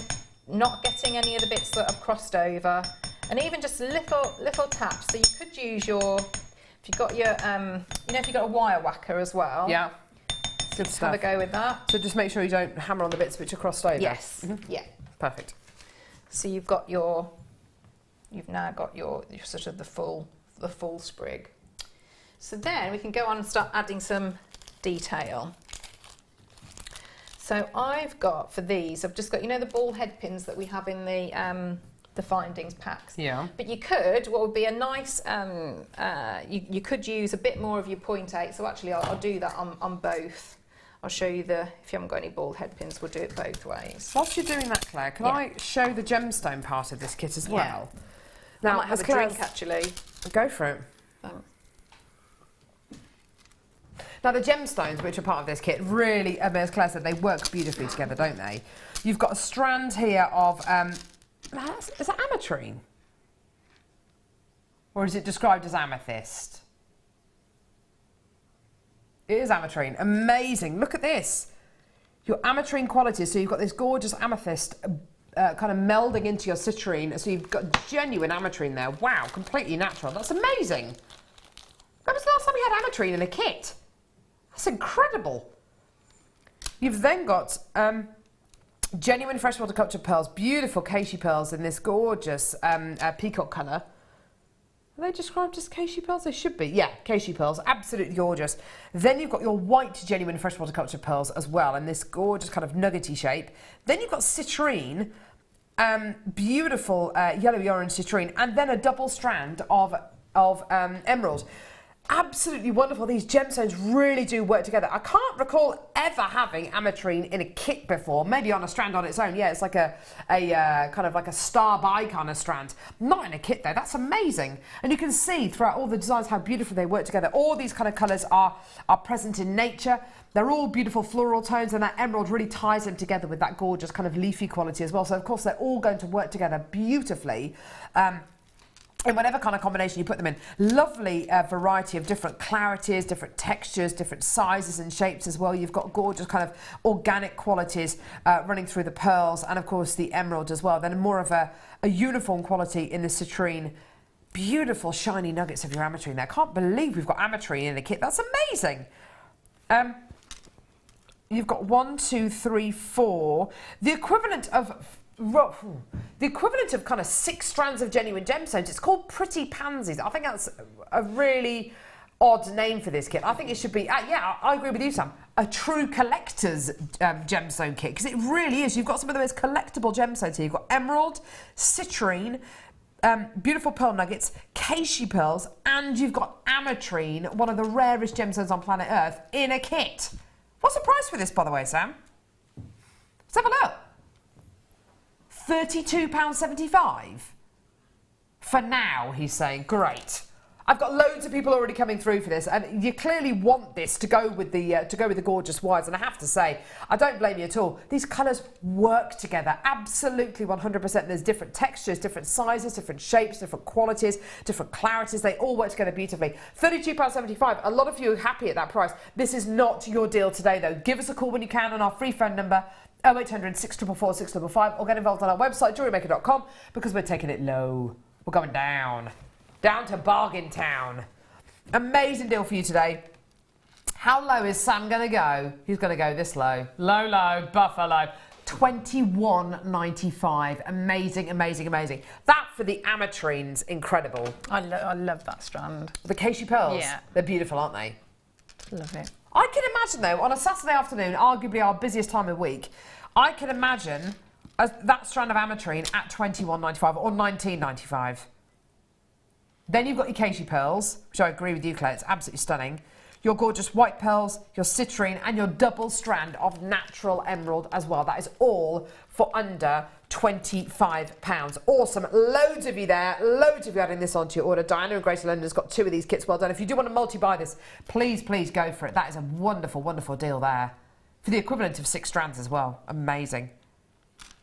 not getting any of the bits that have crossed over, and even just little taps. So you could use if you've got your, if you've got a wire whacker as well. Yeah. Good stuff. Have a go with that. So just make sure you don't hammer on the bits which are crossed over. Yes. Yeah. Perfect. So you've now got your sort of the full sprig. So then we can go on and start adding some detail. So I've got, for these, I've just got, the ball head pins that we have in the findings packs. Yeah. But you could, what would be a nice, you could use a bit more of your 0.8. So actually I'll do that on both. I'll show you if you haven't got any ball head pins, we'll do it both ways. Whilst you're doing that, Claire, can I show the gemstone part of this kit as well? Now, I might have a drink actually. Go for it. Thanks. Now the gemstones, which are part of this kit, really, as Claire said, they work beautifully together, don't they? You've got a strand here of, is that ametrine? Or is it described as amethyst? It is ametrine. Amazing. Look at this. Your ametrine qualities. So you've got this gorgeous amethyst kind of melding into your citrine. So you've got genuine ametrine there. Wow, completely natural. That's amazing. When was the last time you had ametrine in a kit? That's incredible. You've then got genuine freshwater culture pearls, beautiful Keishi pearls in this gorgeous peacock colour. Are they described as Keishi pearls? They should be. Yeah, Keishi pearls, absolutely gorgeous. Then you've got your white genuine freshwater culture pearls as well in this gorgeous kind of nuggety shape. Then you've got citrine, beautiful yellowy orange citrine, and then a double strand of emerald. Absolutely wonderful. These gemstones really do work together. I can't recall ever having ametrine in a kit before. Maybe on a strand on its own. Yeah, it's like a kind of like a star by kind of strand. Not in a kit though. That's amazing. And you can see throughout all the designs how beautifully they work together. All these kind of colours are present in nature. They're all beautiful floral tones, and that emerald really ties them together with that gorgeous kind of leafy quality as well. So of course they're all going to work together beautifully. In whatever kind of combination you put them in. Lovely variety of different clarities, different textures, different sizes and shapes as well. You've got gorgeous kind of organic qualities running through the pearls, and of course the emerald as well. Then more of a uniform quality in the citrine. Beautiful shiny nuggets of your ametrine there. I can't believe we've got ametrine in the kit. That's amazing. You've got 1, 2, 3, 4. The equivalent of kind of 6 strands of genuine gemstones. It's called Pretty Pansies. I think that's a really odd name for this kit. I think it should be, yeah, I agree with you, Sam, a true collector's gemstone kit, because it really is. You've got some of the most collectible gemstones here. You've got emerald, citrine, beautiful pearl nuggets, Keishi pearls, and you've got ametrine, one of the rarest gemstones on planet Earth, in a kit. What's the price for this, by the way, Sam? Let's have a look. £32.75 for now, he's saying. Great. I've got loads of people already coming through for this, and you clearly want this to go with the gorgeous whites. And I have to say, I don't blame you at all. These colours work together, absolutely 100%. There's different textures, different sizes, different shapes, different qualities, different clarities. They all work together beautifully. £32.75. A lot of you are happy at that price. This is not your deal today, though. Give us a call when you can on our free phone number 0800 644 655, or get involved on our website JewelleryMaker.com, because we're taking it low. We're going down to bargain town. Amazing deal for you today. How low is Sam going to go? He's going to go this low. Low, Buffalo. $21.95. Amazing, amazing, amazing. That for the ametrines, incredible. I love that strand. The Casey pearls? Yeah. They're beautiful, aren't they? Love it. I can imagine, though, on a Saturday afternoon, arguably our busiest time of week, I can imagine that strand of ametrine at $21.95 or $19.95. Then you've got your Casey pearls, which I agree with you, Claire, it's absolutely stunning. Your gorgeous white pearls, your citrine, and your double strand of natural emerald as well. That is all for under £25. Awesome. Loads of you there. Loads of you adding this onto your order. Diana and Grace London's got 2 of these kits. Well done. If you do want to multi-buy this, please go for it. That is a wonderful, wonderful deal there. For the equivalent of 6 strands as well. Amazing.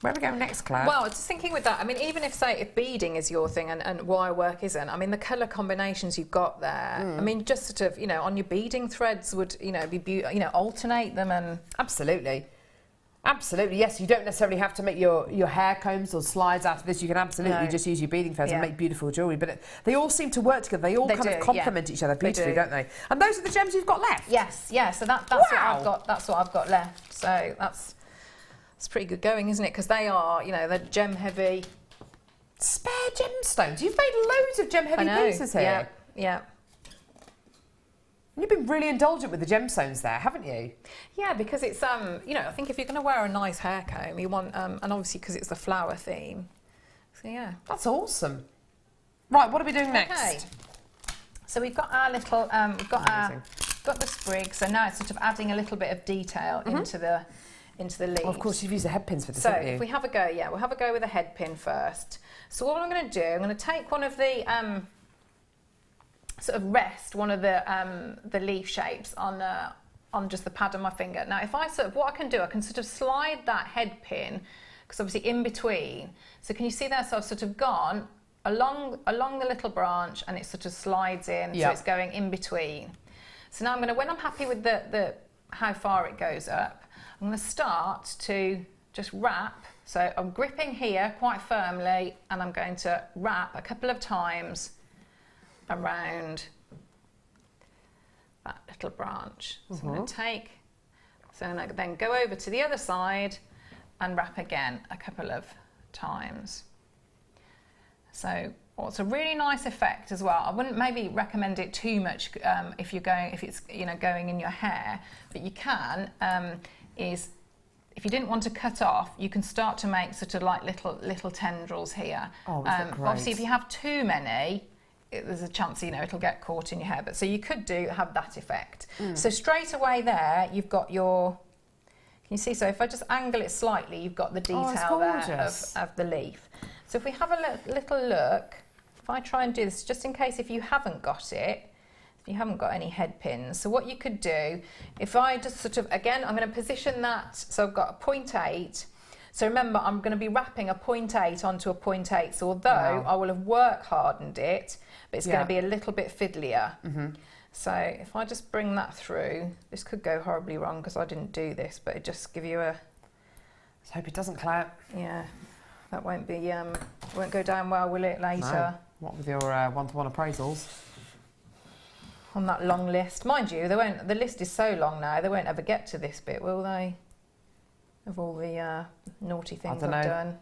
Where are we going next, Claire? Well, just thinking with that, I mean, even if, say, if beading is your thing and wire work isn't, I mean, the colour combinations you've got there, I mean, just sort of, you know, on your beading threads would, you know, alternate them and... Absolutely. Absolutely, yes. You don't necessarily have to make your hair combs or slides out of this. You can absolutely just use your beading threads and make beautiful jewellery. But they all seem to work together. They all kind of complement each other beautifully, don't they? And those are the gems you've got left? Yes, yeah. So that's what I've got. That's what I've got left. So that's pretty good going, isn't it? Because they are, you know, they're gem heavy. Spare gemstones. You've made loads of gem heavy pieces here. Yeah, yeah. You've been really indulgent with the gemstones there, haven't you? Yeah, because it's you know, I think if you're going to wear a nice hair comb, you want and obviously because it's the flower theme. So yeah, that's awesome. Right, what are we doing next? Okay. So we've got our little we've got the sprig. So now it's sort of adding a little bit of detail into the leaves. Well, of course, you've used the head pins for this, so haven't you? if we have a go, we'll have a go with a head pin first. So what I'm going to do, I'm going to take one of the sort of rest one of the leaf shapes on just the pad of my finger. Now, if I what I can do, I can sort of slide that head pin, because obviously in between. So can you see there? So I've sort of gone along the little branch, and it sort of slides in. So it's going in between. So now I'm going to, when I'm happy with the how far it goes up, I'm going to start to just wrap. So I'm gripping here quite firmly, and I'm going to wrap a couple of times around that little branch. So I'm going to then go over to the other side and wrap again a couple of times. So it's a really nice effect as well. I wouldn't maybe recommend it too much if it's going in your hair, but you can is if you didn't want to cut off, you can start to make sort of like little tendrils here. Oh, that's great. Obviously, if you have too many, there's a chance, you know, it'll get caught in your hair. But so you could have that effect. So straight away there, you've got your, can you see? So if I just angle it slightly, you've got the detail there of the leaf. So if we have a little look, if I try and do this, just in case if you haven't got it, if you haven't got any head pins. So what you could do, if I just sort of, again, I'm going to position that, so I've got a 0.8. So remember, I'm going to be wrapping a 0.8 onto a 0.8. So although I will have work hardened it, but it's going to be a little bit fiddlier. So if I just bring that through, this could go horribly wrong because I didn't do this, but it just give you a... Let's hope it doesn't clap. Yeah, that won't be, won't go down well, will it, later? No. What with your one-to-one appraisals? On that long list. Mind you, the list is so long now, they won't ever get to this bit, will they? Of all the naughty things I've done.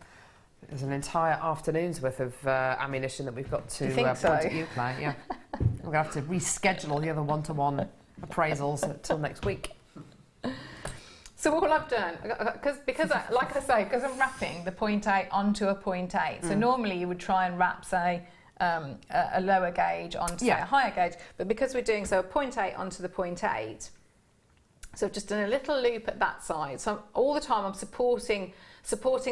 There's an entire afternoon's worth of ammunition that we've got to point at you, Claire. Yeah. We're going to have to reschedule all the other one-to-one appraisals until next week. So all I've done, because like I say, because I'm wrapping the 0.8 onto a 0.8, so normally you would try and wrap, say, a lower gauge onto say, a higher gauge, but because we're doing so a 0.8 onto the 0.8, So I've just done a little loop at that side. So all the time I'm supporting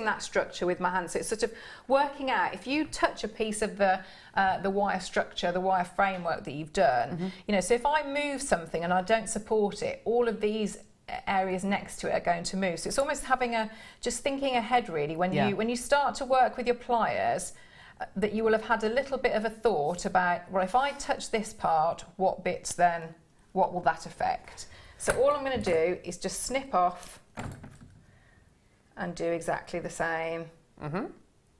that structure with my hands. So it's sort of working out, if you touch a piece of the wire structure, the wire framework that you've done, you know, so if I move something and I don't support it, all of these areas next to it are going to move. So it's almost having just thinking ahead really, when you start to work with your pliers, that you will have had a little bit of a thought about, well, if I touch this part, what bits then, what will that affect? So all I'm going to do is just snip off and do exactly the same.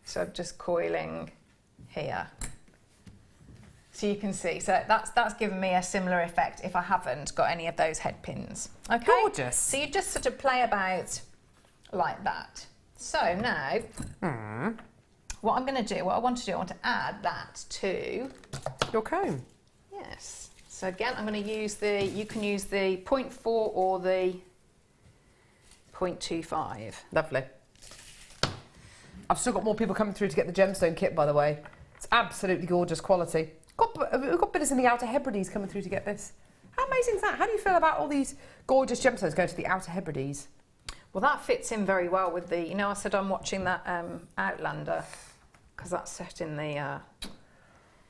So I'm just coiling here. So you can see, so that's given me a similar effect if I haven't got any of those head pins. Okay. Gorgeous. So you just sort of play about like that. So now, what I'm going to do, what I want to do, I want to add that to your comb. Yes. So again, I'm going to use you can use the 0.4 or the 0.25. Lovely. I've still got more people coming through to get the gemstone kit, by the way. It's absolutely gorgeous quality. We've got bidders in the Outer Hebrides coming through to get this. How amazing is that? How do you feel about all these gorgeous gemstones going to the Outer Hebrides? Well, that fits in very well with the, you know, I said I'm watching that Outlander, because that's set in the...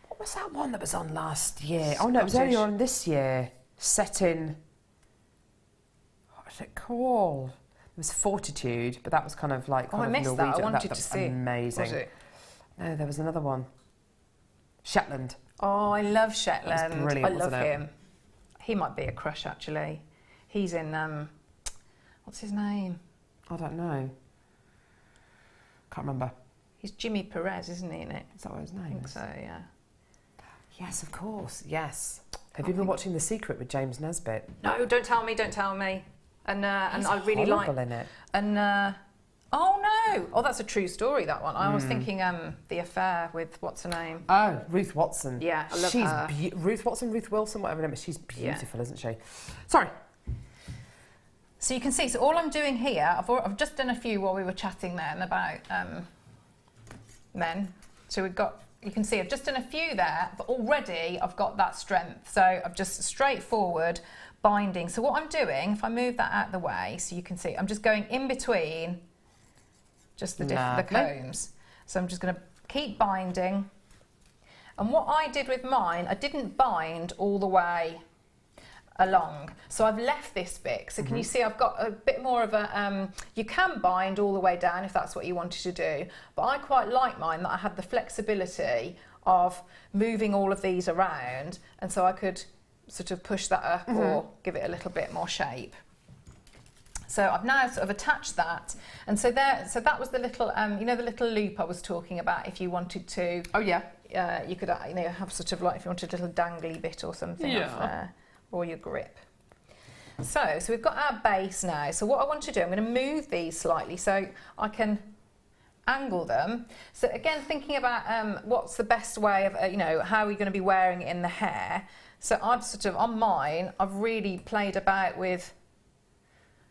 What was that one that was on last year? Oh no, it was earlier on this year. Set in... What was it called? It was Fortitude, but that was kind of like... I missed Norwegian. that. I wanted that to see. Amazing. Was it? No, there was another one. Shetland. Oh, I love Shetland. That was brilliant, I love wasn't it? him. He might be a crush, actually. He's in... what's his name? I don't know. Can't remember. He's Jimmy Perez, isn't he, in it? Is that what his name I think is? so, yeah. Yes, of course. Yes. Have you been watching The Secret with James Nesbitt? No, don't tell me, don't tell me. And I really like... in it. And oh no! Oh, that's a true story, that one. I was thinking The Affair with what's her name? Oh, Ruth Watson. Yeah, I love her. Ruth Watson, Ruth Wilson, whatever her name is. She's beautiful, isn't she? Sorry. So you can see. So all I'm doing here, I've just done a few while we were chatting then about men. So we've got. You can see I've just done a few there, but already I've got that strength. So I've just straightforward binding. So what I'm doing, if I move that out of the way, so you can see, I'm just going in between just the combs. So I'm just going to keep binding. And what I did with mine, I didn't bind all the way along. So I've left this bit. So can you see I've got a bit more of a, you can bind all the way down if that's what you wanted to do. But I quite like mine that I had the flexibility of moving all of these around. And so I could sort of push that up or give it a little bit more shape. So I've now sort of attached that, and so that was the little, you know, the little loop I was talking about. If you wanted to, you could, you know, have sort of like if you wanted a little dangly bit or something off there, or your grip. So we've got our base now. So what I want to do, I'm going to move these slightly so I can angle them. So again, thinking about what's the best way of, you know, how are we going to be wearing it in the hair. So I've sort of, on mine, I've really played about with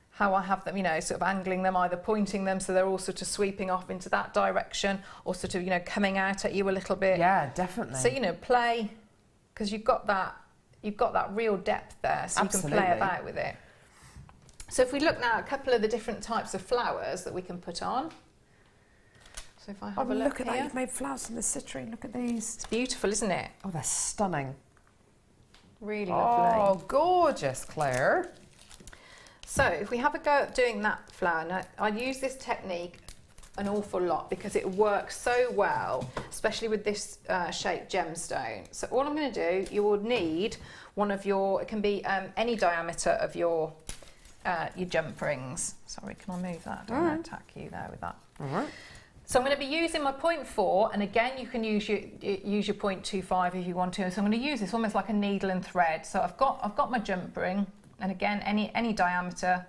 how I have them, you know, sort of angling them, either pointing them so they're all sort of sweeping off into that direction, or sort of, you know, coming out at you a little bit. Yeah, definitely. So, you know, play, because you've got that real depth there, so Absolutely. You can play about with it. So if we look now at a couple of the different types of flowers that we can put on. So if I have a look at here. that, you've made flowers from the citrine. Look at these. It's beautiful, isn't it? Oh, they're stunning. Really lovely. Oh, gorgeous, Claire. So if we have a go at doing that flower, now I use this technique an awful lot because it works so well, especially with this shaped gemstone. So all I'm going to do, you will need one of your, it can be any diameter of your jump rings. Sorry, can I move that? I don't want to attack you there with that. All right. So I'm going to be using my 0.4, and again you can use your 0.25 if you want to. So I'm going to use this almost like a needle and thread. So I've got my jump ring, and again any diameter,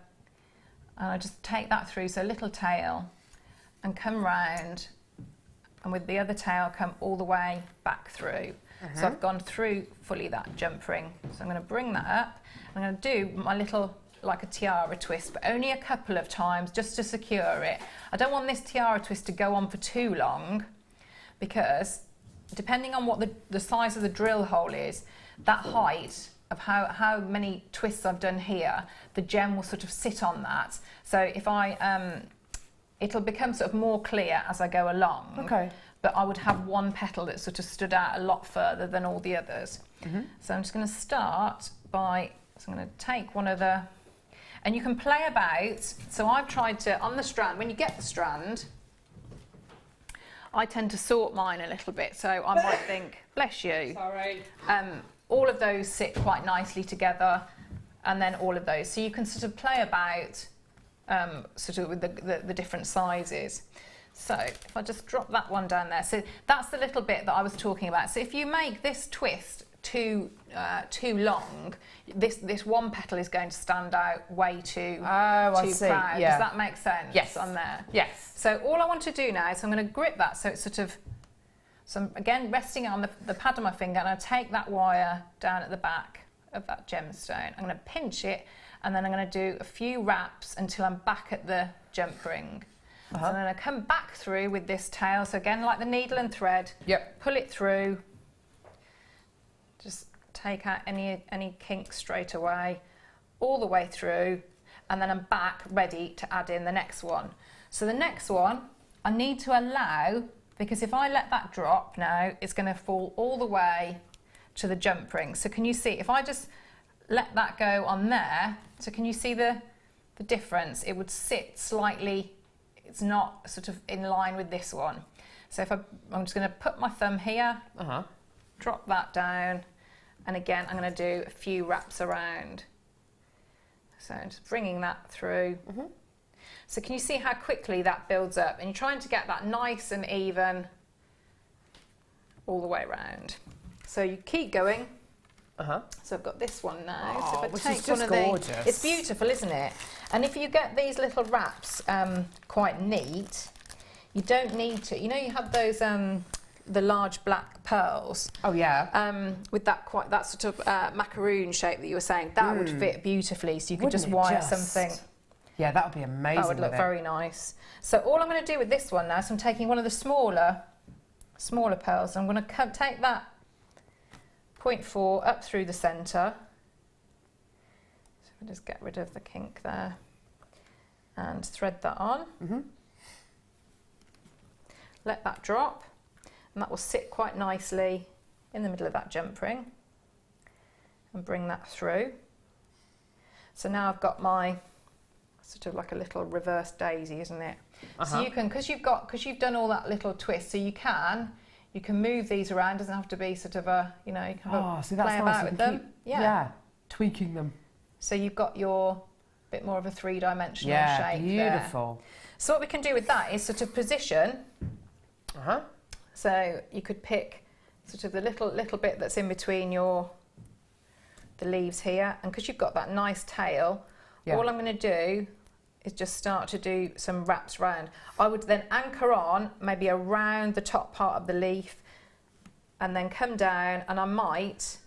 and I just take that through, so a little tail, and come round, and with the other tail come all the way back through. So I've gone through fully that jump ring. So I'm going to bring that up. I'm going to do my little, like a tiara twist, but only a couple of times just to secure it. I don't want this tiara twist to go on for too long, because depending on what the size of the drill hole is, that height of how many twists I've done here, the gem will sort of sit on that. So if I, it'll become sort of more clear as I go along. Okay. But I would have one petal that sort of stood out a lot further than all the others. So I'm just going to start by, so I'm going to take one of the, and you can play about. So I've tried to, on the strand, when you get the strand, I tend to sort mine a little bit. So I might think, bless you. Sorry. All of those sit quite nicely together, and then all of those. So you can sort of play about sort of with the different sizes. So if I just drop that one down there, so that's the little bit that I was talking about. So if you make this twist too long, this one petal is going to stand out way too proud. Does that make sense? Yes. On there. Yes. So all I want to do now is I'm going to grip that so it's sort of, so I'm again resting it on the pad of my finger, and I take that wire down at the back of that gemstone. I'm going to pinch it, and then I'm going to do a few wraps until I'm back at the jump ring. So I'm going to come back through with this tail. So again, like the needle and thread, pull it through. Just take out any kinks straight away, all the way through, and then I'm back ready to add in the next one. So the next one, I need to allow, because if I let that drop now, it's going to fall all the way to the jump ring. So can you see, if I just let that go on there, so can you see the difference? It would sit slightly, it's not sort of in line with this one. So if I'm just going to put my thumb here, drop that down, and again I'm going to do a few wraps around. So just bringing that through. So can you see how quickly that builds up? And you're trying to get that nice and even all the way around. So you keep going. So I've got this one now. So if I take one of these, it's beautiful, isn't it? And if you get these little wraps quite neat, you don't need to. You know, you have those the large black pearls. With that sort of macaroon shape that you were saying, that would fit beautifully. So you could just wire something. Yeah, that would be amazing. That would look very nice. So all I'm going to do with this one now is I'm taking one of the smaller pearls. I'm going to take that 0.4 up through the centre. So I'll just get rid of the kink there and thread that on. Let that drop, and that will sit quite nicely in the middle of that jump ring, and bring that through. So now I've got my sort of like a little reverse daisy, isn't it? So you can, because you've done all that little twist, so you can move these around. Doesn't have to be sort of a, you know, you can play about with them. Tweaking them. So you've got your bit more of a three-dimensional shape beautiful. There. So what we can do with that is sort of position. So you could pick sort of the little bit that's in between the leaves here, and because you've got that nice tail, all I'm going to do is just start to do some wraps round. I would then anchor on maybe around the top part of the leaf, and then come down, and I might,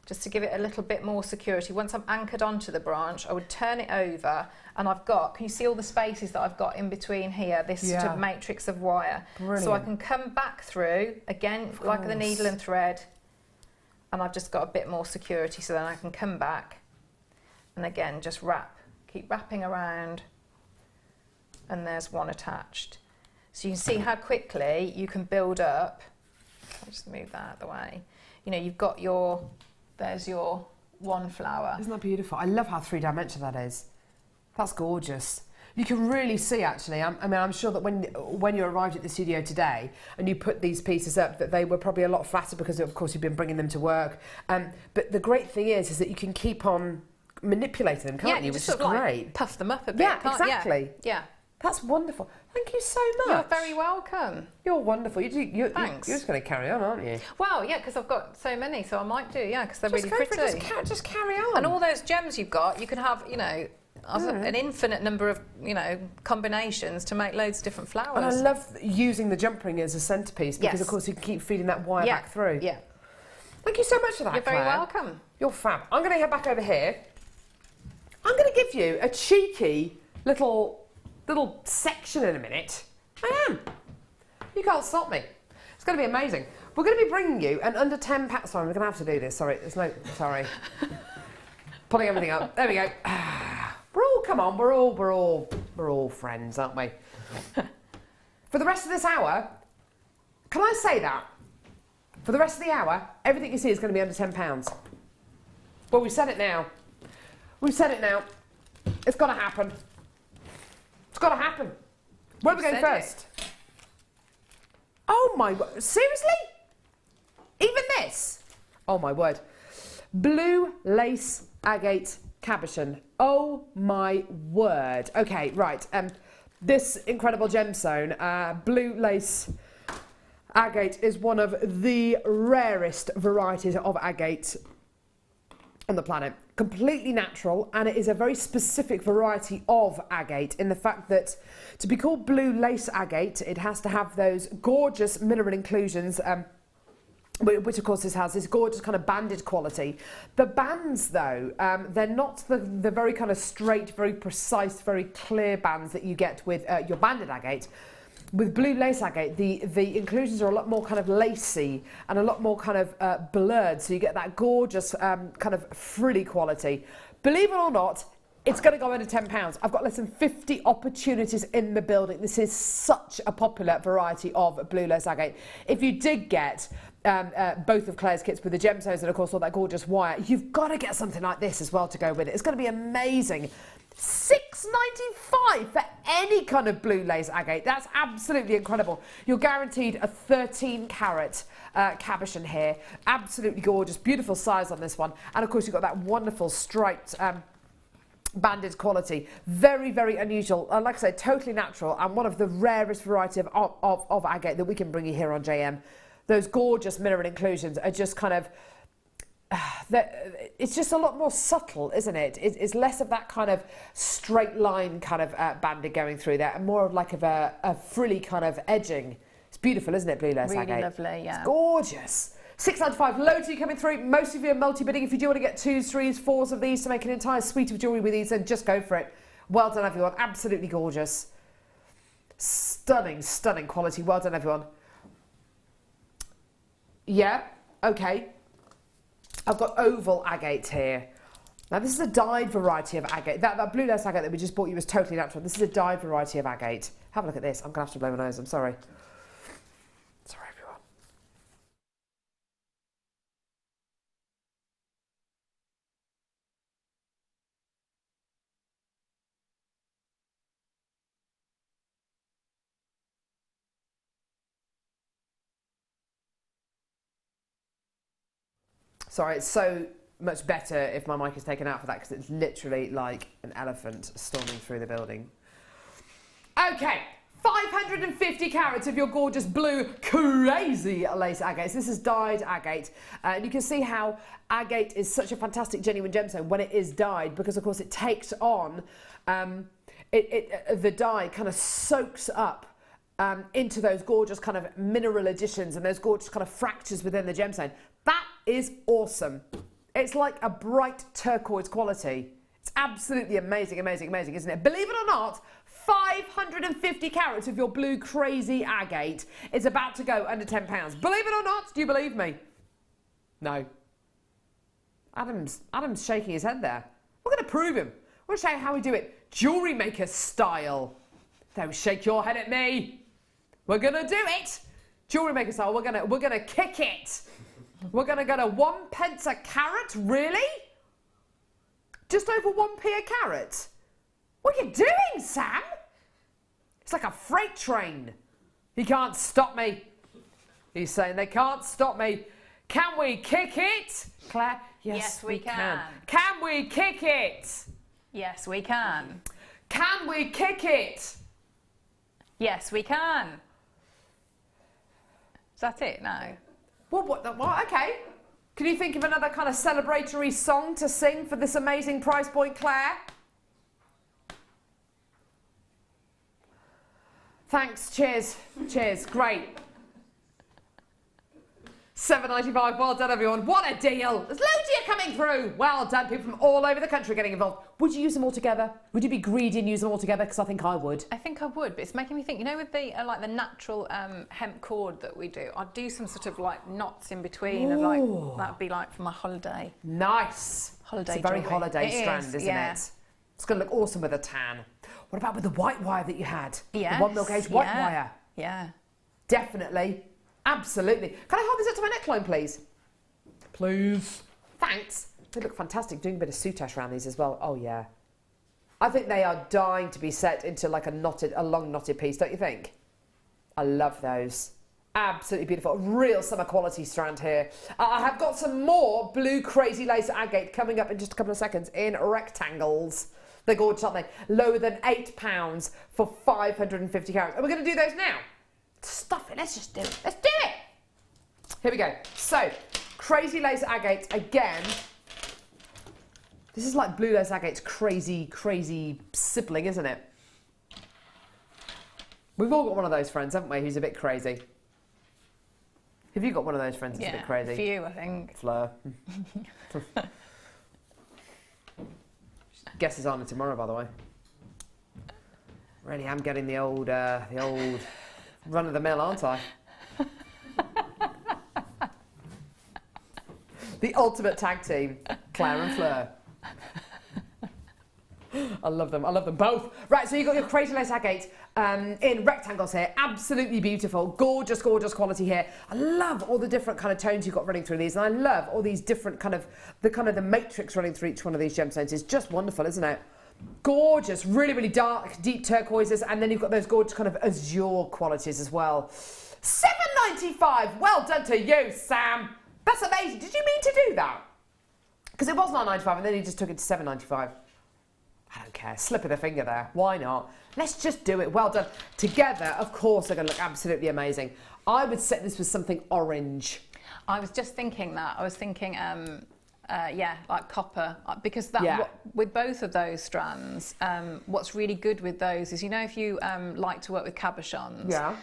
just to give it a little bit more security, once I'm anchored onto the branch, I would turn it over, and I've got, can you see all the spaces that I've got in between here, this sort of matrix of wire. Brilliant. So I can come back through, again, like the needle and thread, and I've just got a bit more security, so then I can come back, and again, just keep wrapping around, and there's one attached. So you can see how quickly you can build up. I'll just move that out of the way. You know, you've got there's your one flower. Isn't that beautiful? I love how three-dimensional that is. That's gorgeous. You can really see, actually, I mean, I'm sure that when you arrived at the studio today and you put these pieces up, that they were probably a lot flatter because, of course, you've been bringing them to work. But the great thing is that you can keep on manipulating them, can't you? Which is great. Like puff them up a bit. Yeah, exactly. Yeah. That's wonderful. Thank you so much. You're very welcome. You're wonderful. Thanks. You're just going to carry on, aren't you? Well, yeah, because I've got so many, so I might do, because they're really pretty. Just carry on. And all those gems you've got, you can have, you know, an infinite number of, you know, combinations to make loads of different flowers. And I love using the jump ring as a centrepiece because, of course, you can keep feeding that wire back through. Yeah. Thank you so much for that, You're very Claire. welcome. You're fab. I'm going to head back over here. I'm going to give you a cheeky little section in a minute. I am. You can't stop me. It's going to be amazing. We're going to be bringing you an under £10. Sorry, we're going to have to do this. Sorry, there's no. Sorry. Pulling everything up. There we go. Come on, we're all friends, aren't we? For the rest of this hour, can I say that? For the rest of the hour, everything you see is going to be under £10. Well, we've said it now. We've said it now. It's got to happen. It's got to happen. Where are we going first? Oh my word. Seriously? Even this? Oh my word. Blue lace agate cabochon. Oh my word. Okay, right. This incredible gemstone, blue lace agate, is one of the rarest varieties of agate on the planet. Completely natural, and it is a very specific variety of agate in the fact that to be called blue lace agate, it has to have those gorgeous mineral inclusions, which of course this has this gorgeous kind of banded quality. The bands though, they're not the very kind of straight, very precise, very clear bands that you get with your banded agate. With blue lace agate, the inclusions are a lot more kind of lacy and a lot more kind of blurred, so you get that gorgeous kind of frilly quality. Believe it or not, it's going to go under £10. I've got less than 50 opportunities in the building. This is such a popular variety of blue lace agate. If you did get both of Claire's kits with the gemstones and of course all that gorgeous wire, you've got to get something like this as well to go with it. It's going to be amazing. $6.95 for any kind of blue lace agate. That's absolutely incredible. You're guaranteed a 13-carat cabochon here. Absolutely gorgeous, beautiful size on this one. And of course you've got that wonderful striped banded quality. Very, very unusual. Like I said, totally natural and one of the rarest variety of agate that we can bring you here on JM. Those gorgeous mineral inclusions are just kind of, it's just a lot more subtle, isn't it? It's less of that kind of straight line kind of banding going through there and more of like a frilly kind of edging. It's beautiful, isn't it, blue lace agate? Really lovely, yeah. It's gorgeous. $6.95, loads of you coming through. Most of you are multi-bidding. If you do want to get 2s, 3s, 4s of these to make an entire suite of jewellery with these, then just go for it. Well done, everyone. Absolutely gorgeous. Stunning, stunning quality. Well done, everyone. Yeah, okay. I've got oval agate here. Now this is a dyed variety of agate. That blue lace agate that we just bought you was totally natural. This is a dyed variety of agate. Have a look at this. I'm going to have to blow my nose. I'm sorry. Sorry, everyone. Sorry, it's so much better if my mic is taken out for that because it's literally like an elephant storming through the building. Okay, 550 carats of your gorgeous blue crazy lace agates. This is dyed agate. And you can see how agate is such a fantastic genuine gemstone when it is dyed because of course it takes on, the dye kind of soaks up into those gorgeous kind of mineral additions and those gorgeous kind of fractures within the gemstone. That is awesome. It's like a bright turquoise quality. It's absolutely amazing, amazing, amazing, isn't it? Believe it or not, 550 carats of your blue crazy agate is about to go under £10. Believe it or not, do you believe me? No. Adam's shaking his head there. We're going to prove him. We're going to show you how we do it jewellery maker style. Don't shake your head at me. We're going to do it jewellery maker style. We're going to kick it. We're going to go to 1 pence a carat? Really? Just over 1p a carat? What are you doing, Sam? It's like a freight train. He can't stop me. He's saying they can't stop me. Can we kick it? Claire? Yes, we can. Can we kick it? Yes, we can. Can we kick it? Yes, we can. Is that it? No. What? Okay. Can you think of another kind of celebratory song to sing for this amazing price point, Claire? Thanks. Cheers. Cheers. Great. £7.95. Well done, everyone. What a deal. There's loads of you coming through. Well done. People from all over the country getting involved. Would you use them all together? Would you be greedy and use them all together? Because I think I would. I think I would, but it's making me think, you know, with the like the natural hemp cord that we do, I'd do some sort of like knots in between of like, that would be like for my holiday. Nice. Holiday It's a very jewellery. holiday strand, isn't yeah. it? It's going to look awesome with a tan. What about with the white wire that you had? Yes, The 1 mil gauge white wire. Yeah. Definitely. Absolutely. Can I hold this up to my neckline, please? Please. Thanks. They look fantastic. Doing a bit of soutache around these as well. Oh, yeah. I think they are dying to be set into like a long knotted piece, don't you think? I love those. Absolutely beautiful. Real summer quality strand here. I have got some more blue crazy lace agate coming up in just a couple of seconds in rectangles. They're gorgeous, aren't they? Lower than £8 for 550 carats. And we're going to do those now. Stuff it. Let's just do it. Let's do it. Here we go. So, crazy lace agate again. This is like blue lace agate's crazy sibling, isn't it? We've all got one of those friends, haven't we, who's a bit crazy? Have you got one of those friends that's a bit crazy? A few, I think. Fleur. Guess is on it tomorrow, by the way. Really am getting the old run of the mill, aren't I? The ultimate tag team, Claire and Fleur. I love them. I love them both. Right, so you've got your crazy lace agate in rectangles here. Absolutely beautiful. Gorgeous, gorgeous quality here. I love all the different kind of tones you've got running through these. And I love all these different the matrix running through each one of these gemstones. It's just wonderful, isn't it? Gorgeous, really, really dark, deep turquoises. And then you've got those gorgeous kind of azure qualities as well. £7.95. Well done to you, Sam. That's amazing. Did you mean to do that? Because it was £9.95 and then you just took it to £7.95. I don't care. Slip of the finger there. Why not? Let's just do it. Well done. Together, of course, they're going to look absolutely amazing. I would set this with something orange. I was just thinking that. I was thinking, like copper, because that with both of those strands, what's really good with those is, you know, if you like to work with cabochons,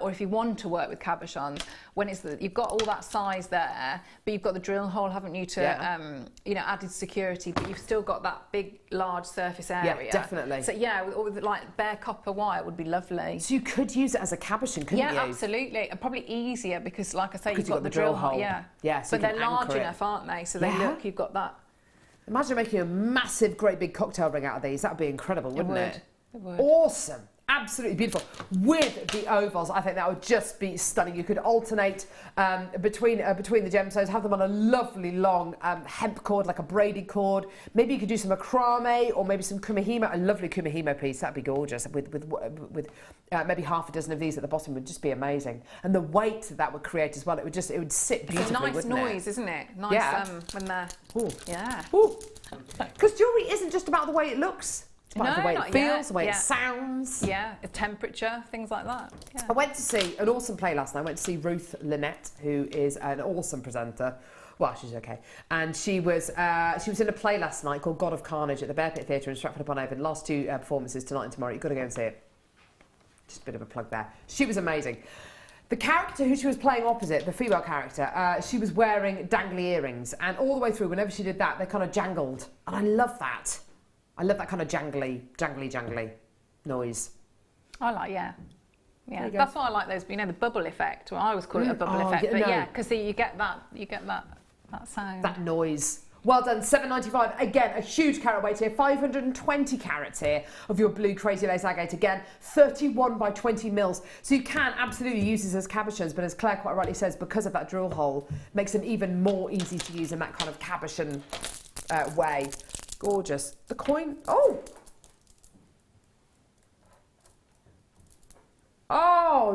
or if you want to work with cabochons, when you've got all that size there, but you've got the drill hole, haven't you, to you know, added security, but you've still got that big, large surface area. Yeah, definitely. So yeah, with like bare copper wire would be lovely. So you could use it as a cabochon, couldn't you? Yeah, absolutely. And probably easier because, like I say, you've got the drill hole. Yeah, so but they're large enough, aren't they? So they look, you've got that. Imagine making a massive, great big cocktail ring out of these. That would be incredible, wouldn't it? It would. Awesome. Absolutely beautiful. With the ovals, I think that would just be stunning. You could alternate between the gemstones, have them on a lovely long hemp cord, like a braided cord. Maybe you could do some macrame or maybe some kumihimo, a lovely kumihimo piece. That'd be gorgeous. With maybe half a dozen of these at the bottom would just be amazing. And the weight that would create as well, it would sit beautifully. It's a nice wouldn't noise, it? isn't it? Nice when they're. Ooh. Yeah. Because jewellery isn't just about the way it looks. It's about the way it feels, the way it sounds. Yeah, the temperature, things like that. Yeah. I went to see an awesome play last night. I went to see Ruth Lynette, who is an awesome presenter. Well, she's okay. And she was in a play last night called God of Carnage at the Bear Pit Theatre in Stratford-upon-Avon. Last two performances tonight and tomorrow. You've got to go and see it. Just a bit of a plug there. She was amazing. The character who she was playing opposite, the female character, she was wearing dangly earrings. And all the way through, whenever she did that, they kind of jangled. And I love that. I love that kind of jangly noise. I like, yeah. That's why I like those. You know, the bubble effect. Well, I always call it a bubble effect, but because you get that sound, that noise. Well done, £7.95. Again, a huge carat weight here, 520 carats here of your blue crazy lace agate. Again, 31 by 20 mils. So you can absolutely use this as cabochons, but as Claire quite rightly says, because of that drill hole, makes them even more easy to use in that kind of cabochon way. Gorgeous. The coin. Oh,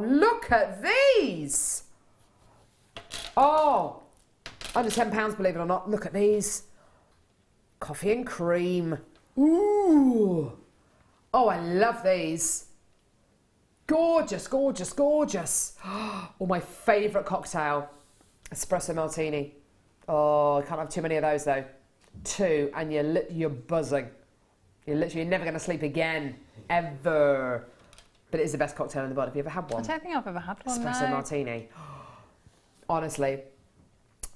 look at these. Oh, under £10, believe it or not. Look at these. Coffee and cream. Ooh. Oh, I love these. Gorgeous, gorgeous, gorgeous. Oh, my favourite cocktail. Espresso martini. Oh, I can't have too many of those though. 2 and you're buzzing. You're never going to sleep again, ever. But it is the best cocktail in the world. Have you ever had one? I don't think I've ever had one. Espresso martini. Honestly,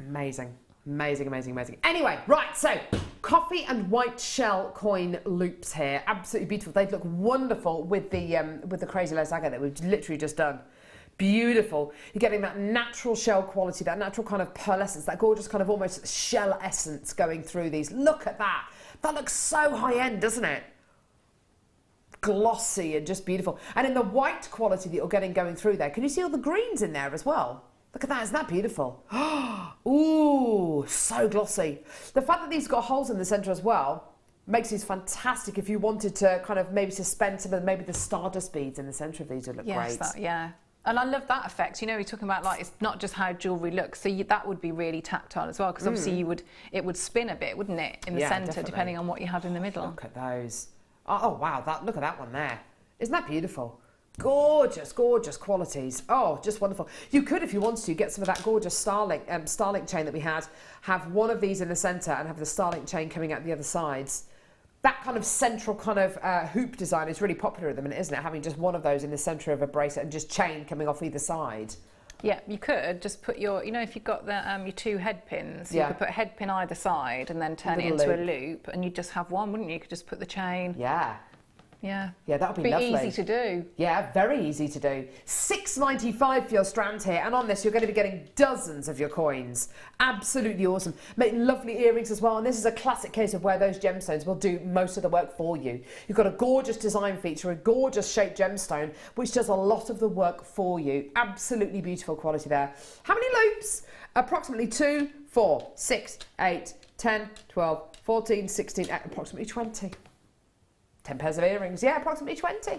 Amazing. Amazing, amazing, amazing. Anyway, right, so coffee and white shell coin loops here. Absolutely beautiful. They look wonderful with the crazy lace agate that we've literally just done. Beautiful. You're getting that natural shell quality, that natural kind of pearlescence, that gorgeous kind of almost shell essence going through these. Look at that. That looks so high-end, doesn't it? Glossy and just beautiful. And in the white quality that you're getting going through there, can you see all the greens in there as well? Look at that, isn't that beautiful? Ooh, so glossy. The fact that these got holes in the centre as well makes these fantastic if you wanted to kind of maybe suspend some of maybe the stardust beads in the centre of these would look great. Yeah. And I love that effect. You know, we're talking about like it's not just how jewellery looks, so that would be really tactile as well, because obviously it would spin a bit, wouldn't it, in the centre, depending on what you had in the middle. Look at those. Oh wow, look at that one there. Isn't that beautiful? Gorgeous, gorgeous qualities. Oh, just wonderful. You could, if you wanted to, get some of that gorgeous Starlink chain that we had, have one of these in the centre and have the Starlink chain coming out the other sides. That kind of central kind of hoop design is really popular at the minute, isn't it? Having just one of those in the centre of a bracelet and just chain coming off either side. Yeah, you could just put your, you know, if you've got the your 2 head pins, you could put a head pin either side and then turn it into a loop, and you'd just have one, wouldn't you? You could just put the chain. Yeah. Yeah. Yeah, that would be lovely. Easy to do. Yeah, very easy to do. $6.95 for your strand here, and on this you're going to be getting dozens of your coins. Absolutely awesome. Making lovely earrings as well, and this is a classic case of where those gemstones will do most of the work for you. You've got a gorgeous design feature, a gorgeous shaped gemstone, which does a lot of the work for you. Absolutely beautiful quality there. How many loops? Approximately 2, 4, 6, 8, 10, 12, 14, 16, approximately 20. 10 pairs of earrings, yeah, approximately 20.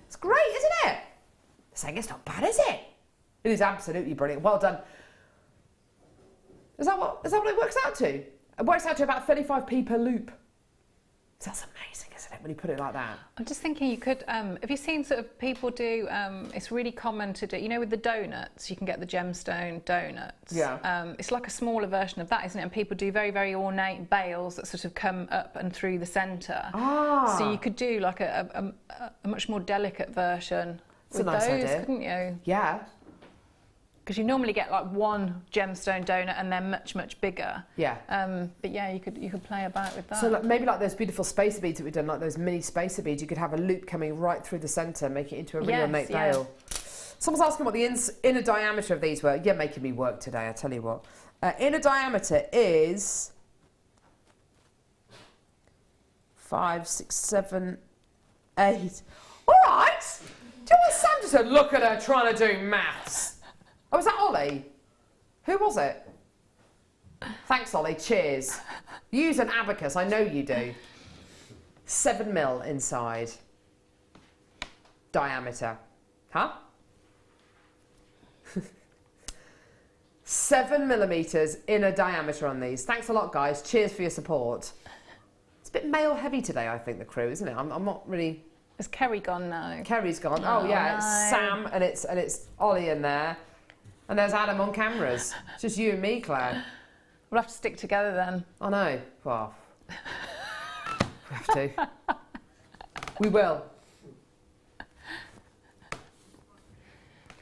It's great, isn't it? Saying it's not bad, is it? It is absolutely brilliant. Well done. Is that what it works out to? It works out to about 35p per loop. That's amazing, isn't it, when you put it like that? I'm just thinking you could, have you seen sort of people do, it's really common to do, you know, with the donuts, you can get the gemstone donuts. Yeah. It's like a smaller version of that, isn't it? And people do very, very ornate bails that sort of come up and through the centre. Ah. So you could do like a much more delicate version with nice those, idea. couldn't you? Yeah. Because you normally get like one gemstone donut and they're much, much bigger. Yeah. But yeah, you could play about with that. So like, maybe like those beautiful spacer beads that we've done, like those mini spacer beads, you could have a loop coming right through the centre, make it into a really ornate bail. Someone's asking what the inner diameter of these were. You're making me work today, I tell you what. Inner diameter is 5, 6, 7, 8. All right. Do you know what Sam just said? Look at her trying to do maths. Oh, was that Ollie? Who was it? Thanks, Ollie. Cheers. You use an abacus. I know you do. 7 mil inside. Diameter. Huh? 7 millimetres inner diameter on these. Thanks a lot, guys. Cheers for your support. It's a bit male heavy today, I think, the crew, isn't it? I'm not really... Is Kerry gone now? Kerry's gone. Oh, yeah. It's Sam and it's Ollie in there. And there's Adam on cameras. It's just you and me, Claire. We'll have to stick together then. I know. Well, we have to. We will.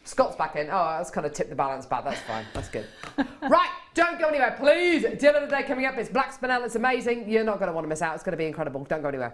Scott's back in. Oh, that's kind of tipped the balance back. That's fine. That's good. Right, don't go anywhere, please. Deal of the day coming up. It's Black Spinel. It's amazing. You're not going to want to miss out. It's going to be incredible. Don't go anywhere.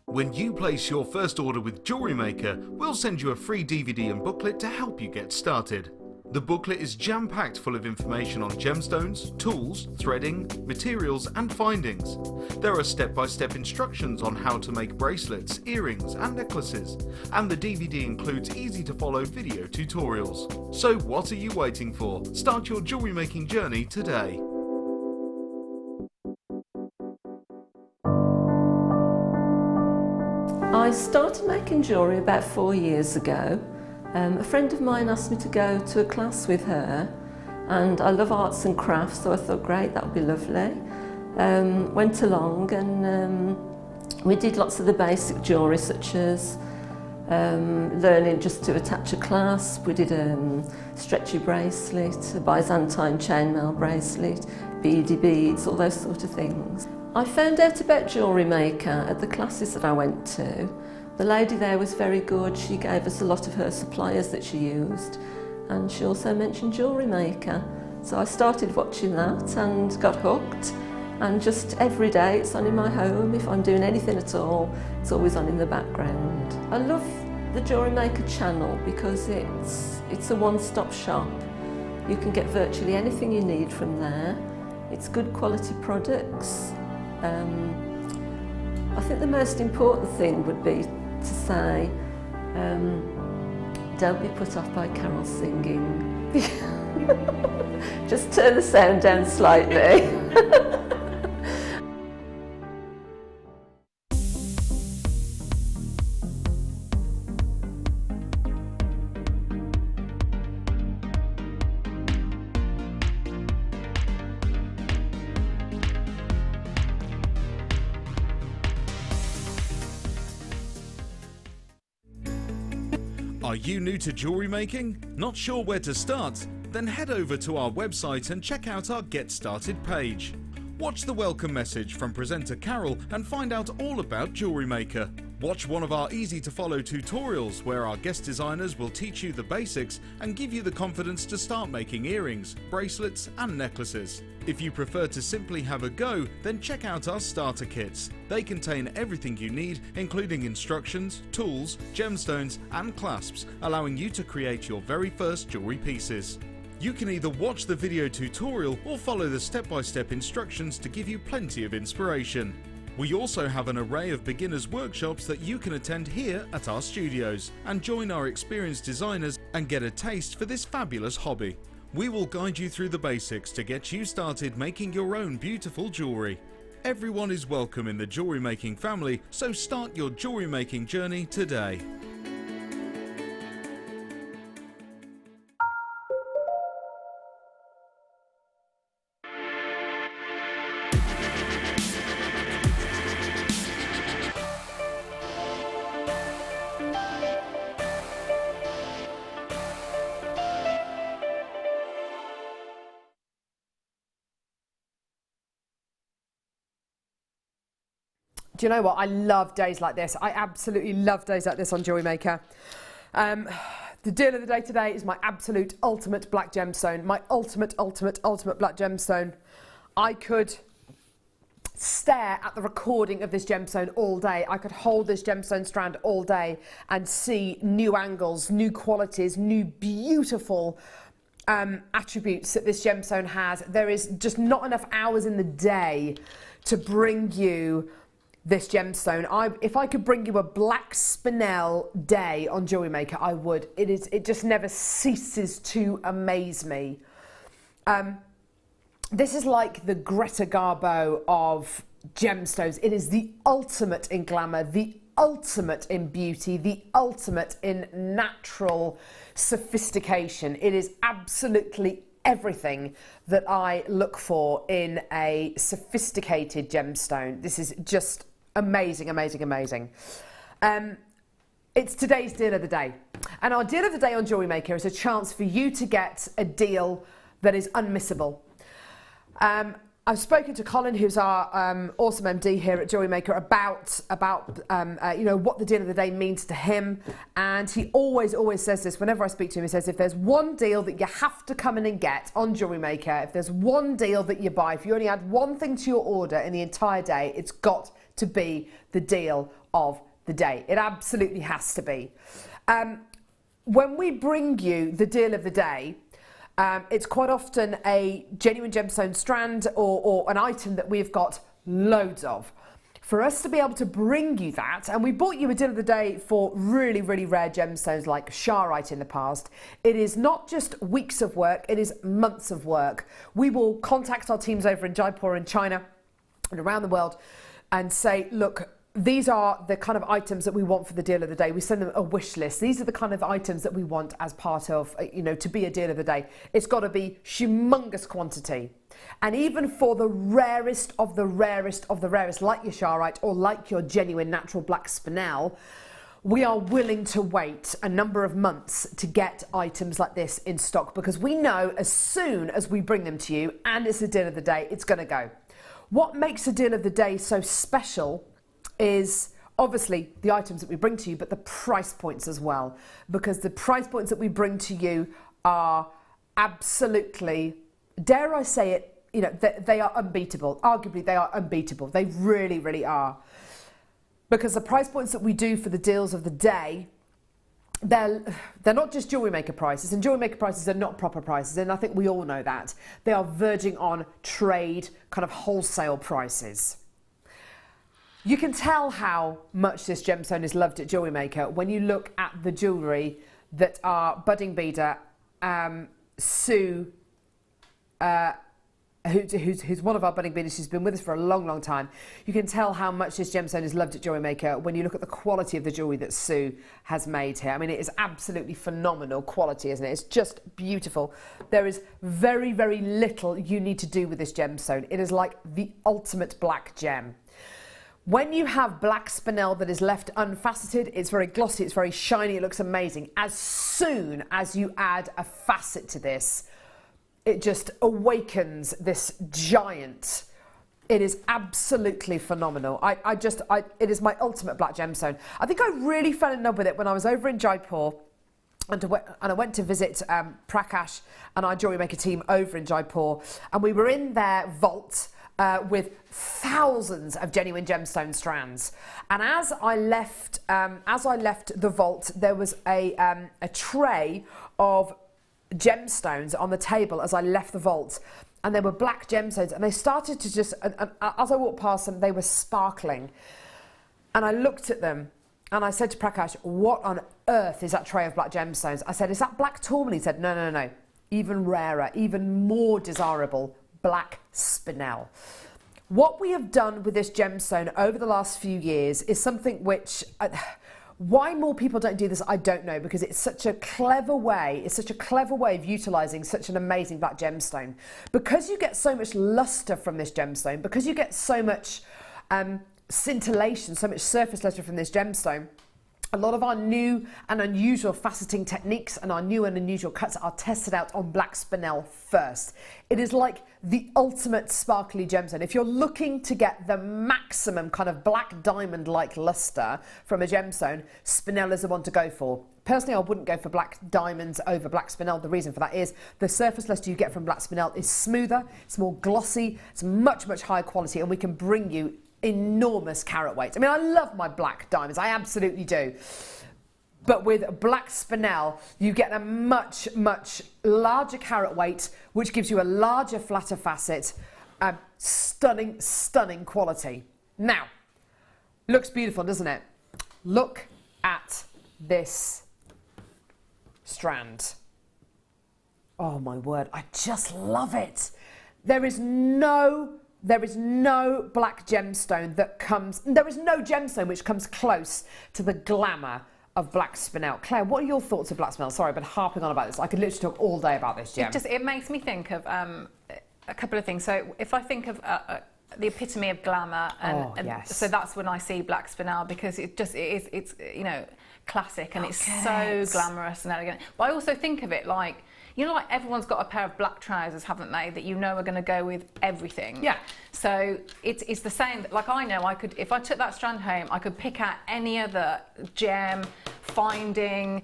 When you place your first order with JewelleryMaker, we'll send you a free DVD and booklet to help you get started. The booklet is jam-packed full of information on gemstones, tools, threading, materials and findings. There are step-by-step instructions on how to make bracelets, earrings and necklaces, and the DVD includes easy-to-follow video tutorials. So what are you waiting for? Start your jewellery making journey today. I started making jewellery about 4 years ago. A friend of mine asked me to go to a class with her, and I love arts and crafts, so I thought, great, that would be lovely. Went along and we did lots of the basic jewellery, such as learning just to attach a clasp. We did a stretchy bracelet, a Byzantine chainmail bracelet, beady beads, all those sort of things. I found out about JewelleryMaker at the classes that I went to. The lady there was very good. She gave us a lot of her suppliers that she used, and she also mentioned JewelleryMaker. So I started watching that and got hooked, and just every day it's on in my home. If I'm doing anything at all, it's always on in the background. I love the JewelleryMaker channel because it's a one-stop shop. You can get virtually anything you need from there. It's good quality products. I think the most important thing would be to say, don't be put off by Carol singing. Just turn the sound down slightly. Are you new to jewellery making? Not sure where to start? Then head over to our website and check out our Get Started page. Watch the welcome message from presenter Carol and find out all about JewelleryMaker. Watch one of our easy to follow tutorials where our guest designers will teach you the basics and give you the confidence to start making earrings, bracelets and necklaces. If you prefer to simply have a go, then check out our starter kits. They contain everything you need, including instructions, tools, gemstones and clasps, allowing you to create your very first jewellery pieces. You can either watch the video tutorial or follow the step-by-step instructions to give you plenty of inspiration. We also have an array of beginners workshops that you can attend here at our studios and join our experienced designers and get a taste for this fabulous hobby. We will guide you through the basics to get you started making your own beautiful jewellery. Everyone is welcome in the jewellery making family, so start your jewellery making journey today. Do you know what? I love days like this. I absolutely love days like this on JewelleryMaker. The deal of the day today is my absolute ultimate black gemstone. My ultimate black gemstone. I could stare at the recording of this gemstone all day. I could hold this gemstone strand all day and see new angles, new qualities, new beautiful attributes that this gemstone has. There is just not enough hours in the day to bring you this gemstone. If I could bring you a black spinel day on JewelleryMaker, I would. It just never ceases to amaze me. This is like the Greta Garbo of gemstones. It is the ultimate in glamour, the ultimate in beauty, the ultimate in natural sophistication. It is absolutely everything that I look for in a sophisticated gemstone. This is just amazing, amazing, amazing. It's today's deal of the day. And our deal of the day on JewelleryMaker is a chance for you to get a deal that is unmissable. I've spoken to Colin, who's our awesome MD here at JewelleryMaker, about you know, what the deal of the day means to him. And he always says this whenever I speak to him. He says, if there's one deal that you have to come in and get on JewelleryMaker, if there's one deal that you buy, if you only add one thing to your order in the entire day, it's got to be the deal of the day. It absolutely has to be. When we bring you the deal of the day, it's quite often a genuine gemstone strand or an item that we've got loads of. For us to be able to bring you that, and we bought you a deal of the day for really, really rare gemstones like Charoite in the past, it is not just weeks of work, it is months of work. We will contact our teams over in Jaipur in China and around the world and say, look, these are the kind of items that we want for the deal of the day. We send them a wish list. These are the kind of items that we want as part of, you know, to be a deal of the day. It's got to be humongous quantity. And even for the rarest of the rarest of the rarest, like your Charoite or like your genuine natural black spinel, we are willing to wait a number of months to get items like this in stock, because we know as soon as we bring them to you and it's a deal of the day, it's going to go. What makes a deal of the day so special is obviously the items that we bring to you, but the price points as well, because the price points that we bring to you are absolutely, dare I say it, you know, they are unbeatable. Arguably, they are unbeatable. They really, really are. Because the price points that we do for the deals of the day, they're not just jewellery maker prices, and jewellery maker prices are not proper prices, and I think we all know that. They are verging on trade, kind of wholesale prices. You can tell how much this gemstone is loved at Jewellery Maker when you look at the jewellery that our budding beader, Sue, who's one of our budding beaders. She's been with us for a long, long time. You can tell how much this gemstone is loved at Jewellery Maker when you look at the quality of the jewellery that Sue has made here. I mean, it is absolutely phenomenal quality, isn't it? It's just beautiful. There is very, very little you need to do with this gemstone. It is like the ultimate black gem. When you have black spinel that is left unfaceted, it's very glossy, it's very shiny, it looks amazing. As soon as you add a facet to this, it just awakens this giant. It is absolutely phenomenal. It is my ultimate black gemstone. I think I really fell in love with it when I was over in Jaipur, and I went to visit Prakash and our Jewellery Maker team over in Jaipur, and we were in their vault with thousands of genuine gemstone strands. And as I left the vault, there was a tray of gemstones on the table as I left the vault, and there were black gemstones, and they started to just, and as I walked past them, they were sparkling. And I looked at them and I said to Prakash, what on earth is that tray of black gemstones? I said, is that black tourmaline? He said, no, even rarer, even more desirable, black spinel. What we have done with this gemstone over the last few years is something which, why more people don't do this, I don't know, because it's such a clever way, of utilising such an amazing black gemstone. Because you get so much lustre from this gemstone, because you get so much scintillation, so much surface lustre from this gemstone, a lot of our new and unusual faceting techniques and our new and unusual cuts are tested out on black spinel first. It is like the ultimate sparkly gemstone. If you're looking to get the maximum kind of black diamond-like luster from a gemstone, spinel is the one to go for. Personally, I wouldn't go for black diamonds over black spinel. The reason for that is the surface luster you get from black spinel is smoother, it's more glossy, it's much, much higher quality, and we can bring you enormous carat weights. I mean, I love my black diamonds, I absolutely do. But with black spinel, you get a much, much larger carat weight, which gives you a larger, flatter facet, stunning, stunning quality. Now, looks beautiful, doesn't it? Look at this strand. Oh my word, I just love it. There is no black gemstone that comes, there is no gemstone which comes close to the glamour of black spinel. Claire, what are your thoughts of black spinel? Sorry, I've been harping on about this. I could literally talk all day about this gem. It makes me think of a couple of things. So if I think of the epitome of glamour, yes. So that's when I see black spinel, because it's you know, classic, and it's so glamorous and elegant. But I also think of it like, you know, like everyone's got a pair of black trousers, haven't they, that you know are going to go with everything. Yeah. So it's the same. Like, I know I could, if I took that strand home, I could pick out any other gem, finding,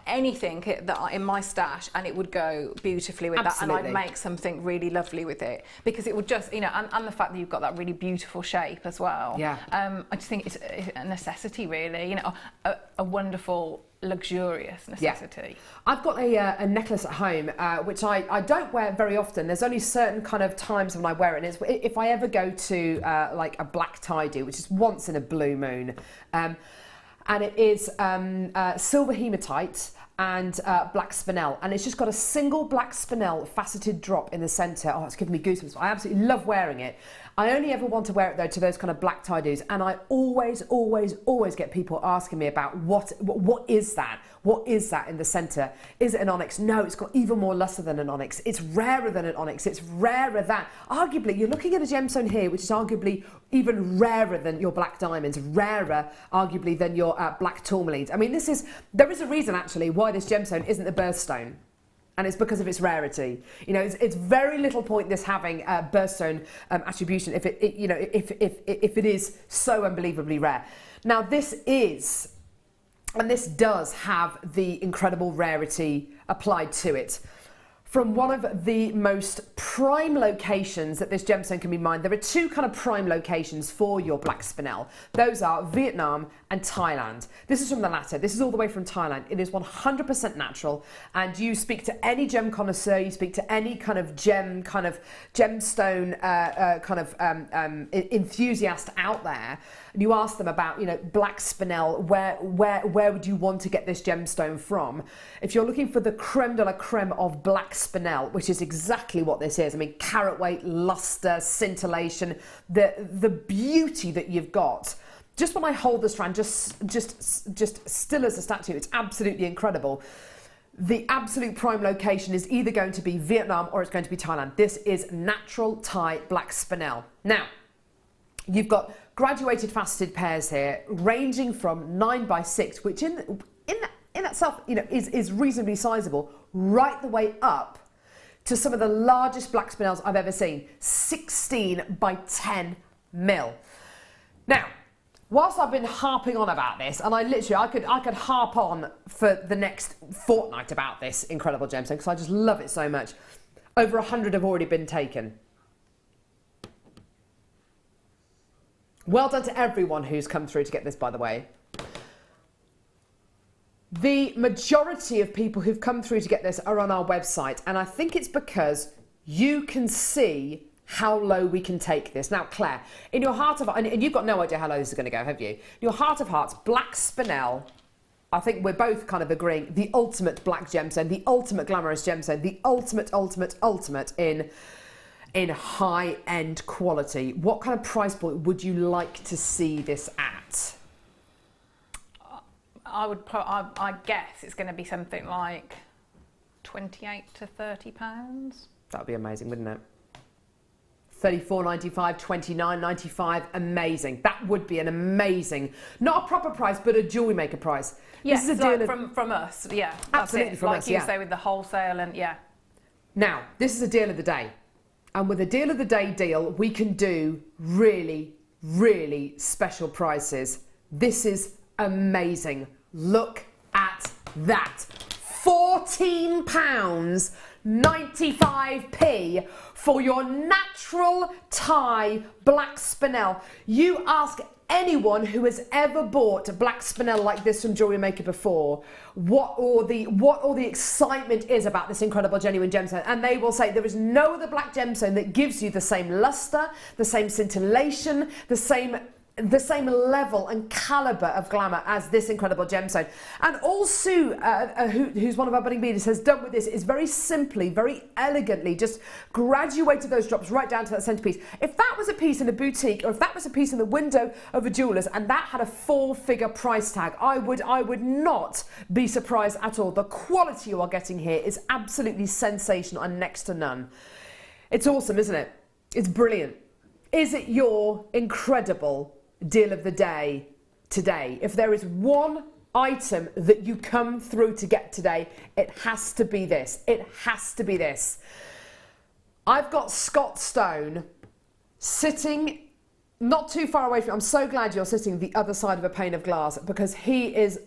anything that in my stash, and it would go beautifully with that, and I'd make something really lovely with it, because it would just, you know, and the fact that you've got that really beautiful shape as well. Yeah. I just think it's a necessity, really. You know, a wonderful, luxurious necessity. Yeah. I've got a necklace at home which I don't wear very often. There's only certain kind of times when I wear it, and it's if I ever go to like a black tie-do, which is once in a blue moon, and it is silver hematite and black spinel, and it's just got a single black spinel faceted drop in the centre. Oh, it's giving me goosebumps. I absolutely love wearing it. I only ever want to wear it though to those kind of black tie-dos, and I always get people asking me about what is that? What is that in the centre? Is it an onyx? No, it's got even more luster than an onyx. It's rarer than an onyx. It's rarer than, arguably, you're looking at a gemstone here, which is arguably even rarer than your black diamonds, rarer, arguably, than your black tourmalines. I mean, there is a reason, actually, why this gemstone isn't the birthstone. And it's because of its rarity. You know, it's very little point this having birthstone attribution if if it is so unbelievably rare. Now this does have the incredible rarity applied to it. From one of the most prime locations that this gemstone can be mined, there are two kind of prime locations for your black spinel. Those are Vietnam and Thailand. This is from the latter. This is all the way from Thailand. It is 100% natural, and you speak to any gem connoisseur, you speak to any kind of gemstone enthusiast out there, and you ask them about, you know, black spinel, where would you want to get this gemstone from? If you're looking for the creme de la creme of black spinel, which is exactly what this is. I mean, carat weight, luster, scintillation, the beauty that you've got. Just when I hold the strand, just still as a statue, it's absolutely incredible. The absolute prime location is either going to be Vietnam or it's going to be Thailand. This is natural Thai black spinel. Now, you've got graduated faceted pairs here, ranging from 9x6, which in itself, you know, is reasonably sizable, right the way up to some of the largest black spinels I've ever seen, 16x10 mil. Now, whilst I've been harping on about this, and I could harp on for the next fortnight about this incredible gemstone because I just love it so much. Over 100 have already been taken. Well done to everyone who's come through to get this, by the way. The majority of people who've come through to get this are on our website, and I think it's because you can see how low we can take this. Now, Claire, in your heart of, and you've got no idea how low this is going to go, have you? In your heart of hearts, black spinel, I think we're both kind of agreeing, the ultimate black gemstone, the ultimate glamorous gemstone, the ultimate in high-end quality. What kind of price point would you like to see this at? I guess it's going to be something like 28 to 30 pounds. That would be amazing, wouldn't it? 34.95, 29.95, amazing. That would be an amazing, not a proper price, but a jewellery maker price. Yes, this is a deal from us, yeah. Absolutely from us, like you say with the wholesale and yeah. Now, this is a deal of the day. And with a deal of the day deal, we can do really, really special prices. This is amazing. Look at that. £14.95 for your natural Thai black spinel. You ask anyone who has ever bought a black spinel like this from Jewellery Maker before what all the excitement is about this incredible genuine gemstone, and they will say there is no other black gemstone that gives you the same luster, the same scintillation, the same level and calibre of glamour as this incredible gemstone. And all Sue, who's one of our budding beaders, has done with this is very simply, very elegantly just graduated those drops right down to that centrepiece. If that was a piece in a boutique, or if that was a piece in the window of a jeweller's and that had a 4-figure price tag, I would not be surprised at all. The quality you are getting here is absolutely sensational and next to none. It's awesome, isn't it? It's brilliant. Is it your incredible deal of the day today? If there is one item that you come through to get today, it has to be this. It has to be this. I've got Scott Stone sitting not too far away from me. I'm so glad you're sitting the other side of a pane of glass, because he is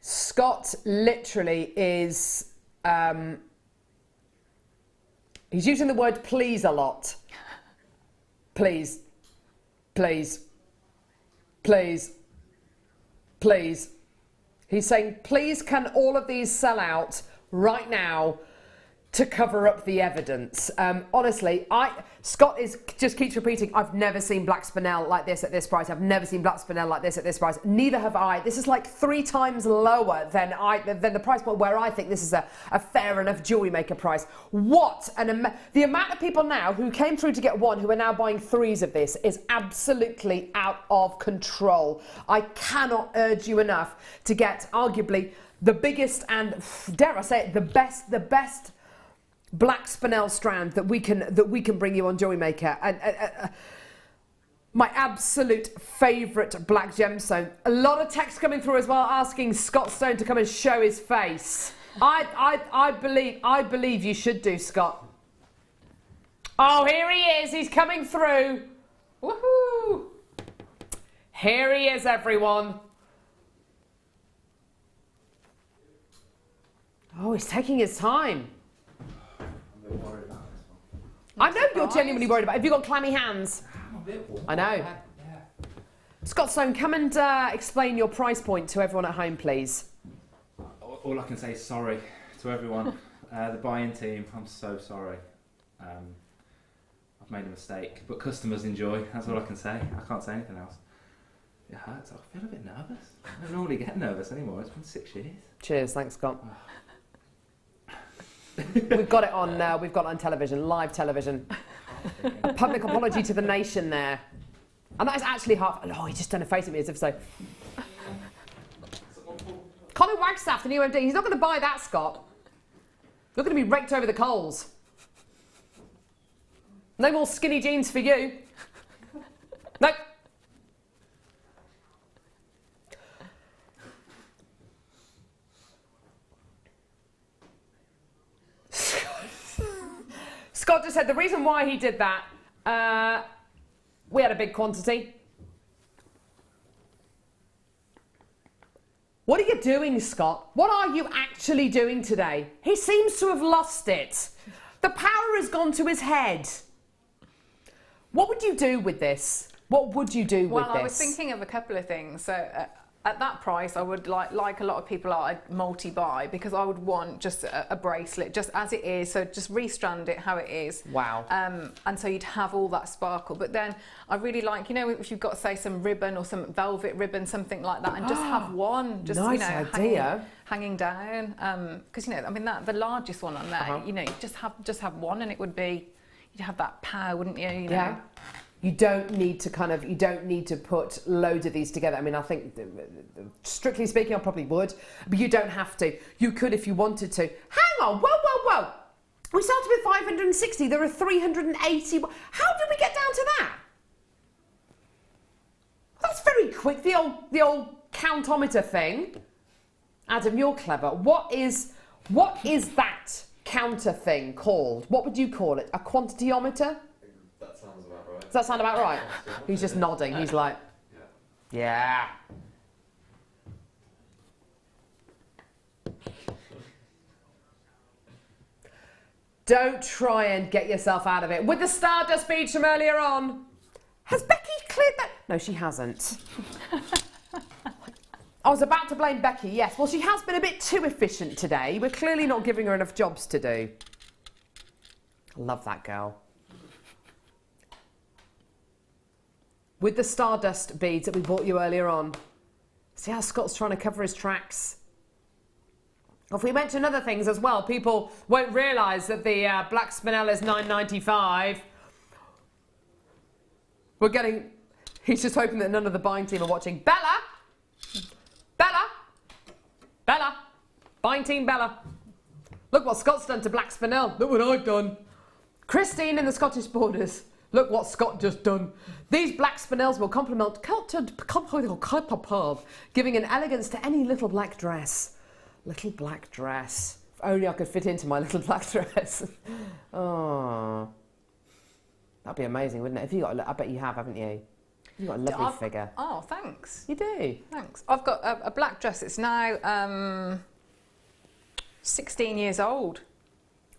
Scott literally is, he's using the word please a lot. Please, please, please, please. He's saying, please, can all of these sell out right now? to cover up the evidence. Honestly, Scott just keeps repeating, I've never seen black spinel like this at this price. I've never seen black spinel like this at this price. Neither have I. This is like 3 times lower than the price point where I think this is a fair enough jewellery maker price. The amount of people now who came through to get one who are now buying 3s of this is absolutely out of control. I cannot urge you enough to get arguably the biggest and, dare I say it, the best black spinel strand that we can bring you on JewelleryMaker. My absolute favourite black gemstone. A lot of text coming through as well asking Scott Stone to come and show his face. I believe you should do, Scott. Oh, here he is. He's coming through. Woohoo! Here he is, everyone. Oh, he's taking his time. I know you're genuinely worried about it. Have you got clammy hands? I'm a bit warm. I know. Yeah. Scott Stone, come and explain your price point to everyone at home, please. All I can say is sorry to everyone. The buying team, I'm so sorry. I've made a mistake, but customers enjoy. That's all I can say. I can't say anything else. It hurts. I feel a bit nervous. I don't normally get nervous anymore. It's been 6 years. Cheers. Thanks, Scott. We've got it on. We've got it on television, live television. A public apology to the nation there, and that is actually half. Oh, he just done a face at me as if so. Colin Wagstaff, the new MD. He's not going to buy that, Scott. You're going to be raked over the coals. No more skinny jeans for you. Nope. Scott just said the reason why he did that, we had a big quantity. What are you doing, Scott? What are you actually doing today? He seems to have lost it. The power has gone to his head. What would you do with this? What would you do with this? Well, I was thinking of a couple of things. So at that price, I would like a lot of people are, I'd multi-buy because I would want just a bracelet, just as it is. So just restrand it how it is. Wow. And so you'd have all that sparkle. But then I really like, you know, if you've got, say, some ribbon or some velvet ribbon, something like that, and just have one, just, nice, you know, idea. Hanging down. Because, you know, I mean, the largest one on there, you know, just have one and it would be, you'd have that power, wouldn't you? You know? Yeah. You don't need to put loads of these together. I mean, I think, strictly speaking, I probably would, but you don't have to. You could if you wanted to. Hang on, whoa. We started with 560, there are 380. How did we get down to that? That's very quick, the old countometer thing. Adam, you're clever. What is that counter thing called? What would you call it? A quantityometer? That sounds about right. Does that sound about right? He's just nodding. He's like, yeah. Don't try and get yourself out of it. With the Stardust beads from earlier on, has Becky cleared that? No, she hasn't. I was about to blame Becky, yes. Well, she has been a bit too efficient today. We're clearly not giving her enough jobs to do. I love that girl. With the Stardust beads that we bought you earlier on. See how Scott's trying to cover his tracks? If we mention other things as well, people won't realise that the black spinel is $9.95. We're getting... He's just hoping that none of the buying team are watching. Bella! Buying team Bella. Look what Scott's done to black spinel. Look what I've done. Christine in the Scottish borders. Look what Scott just done. These black spinels will complement, giving an elegance to any little black dress. Little black dress. If only I could fit into my little black dress. Oh, that'd be amazing, wouldn't it? If you got, I bet you have, haven't you? You've got a lovely figure. Oh, thanks. You do. Thanks. I've got a black dress. It's now 16 years old.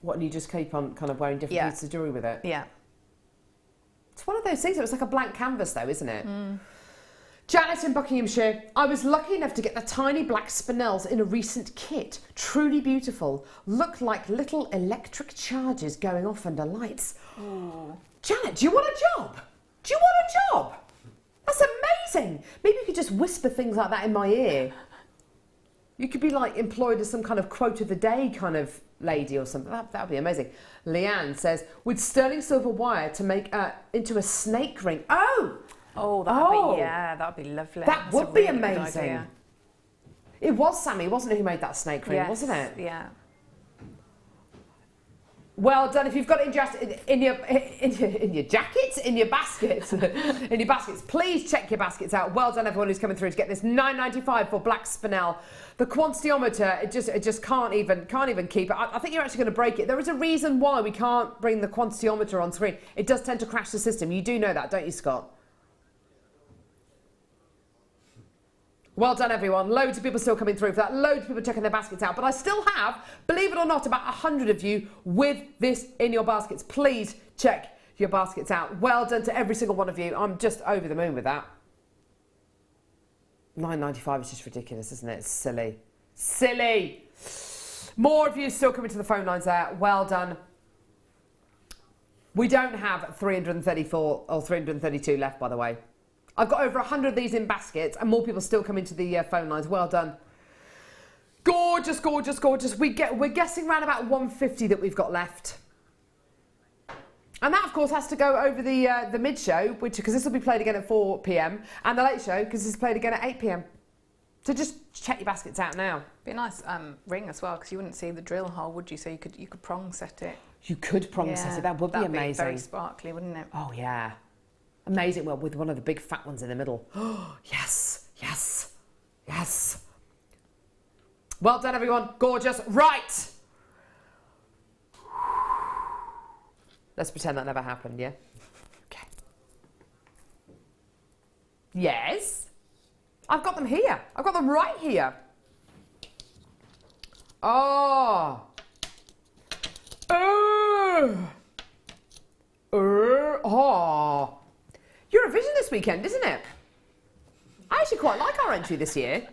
What, and you just keep on kind of wearing different pieces of jewellery with it? Yeah. It's one of those things. It's like a blank canvas, though, isn't it? Janet in Buckinghamshire, I was lucky enough to get the tiny black spinels in a recent kit. Truly beautiful. Look like little electric charges going off under lights. Ooh. Janet, do you want a job? Do you want a job? That's amazing. Maybe you could just whisper things like that in my ear. You could be like employed as some kind of quote of the day kind of lady or something. That would be amazing. Leanne says, with sterling silver wire to make into a snake ring. Oh, that'd be lovely. That would be amazing. It was Sammy, wasn't it, who made that snake ring, wasn't it? Yeah. Well done. If you've got it in your jackets, in your baskets, in your baskets, please check your baskets out. Well done, everyone who's coming through to get this $9.95 for black spinel. The quantityometer, it just can't even keep it. I think you're actually going to break it. There is a reason why we can't bring the quantityometer on screen. It does tend to crash the system. You do know that, don't you, Scott? Well done, everyone. Loads of people still coming through for that. Loads of people checking their baskets out. But I still have, believe it or not, about 100 of you with this in your baskets. Please check your baskets out. Well done to every single one of you. I'm just over the moon with that. $9.95 is just ridiculous, isn't it? It's silly. Silly. More of you still coming to the phone lines there. Well done. We don't have 334 or 332 left, by the way. I've got over 100 of these in baskets and more people still coming to the phone lines. Well done. Gorgeous, gorgeous, gorgeous. We're guessing around about 150 that we've got left. And that, of course, has to go over the mid-show, because this will be played again at 4 p.m, and the late show, because this is played again at 8 p.m. So just check your baskets out now. Be a nice ring as well, because you wouldn't see the drill hole, would you? So you could prong set it. You could prong set it. That would be amazing. That'd be very sparkly, wouldn't it? Oh, yeah. Amazing. Well, with one of the big fat ones in the middle. Oh, yes, yes, yes. Well done, everyone. Gorgeous. Right. Let's pretend that never happened, yeah? Okay. Yes. I've got them here. I've got them right here. Oh. Oh. Eurovision this weekend, isn't it? I actually quite like our entry this year.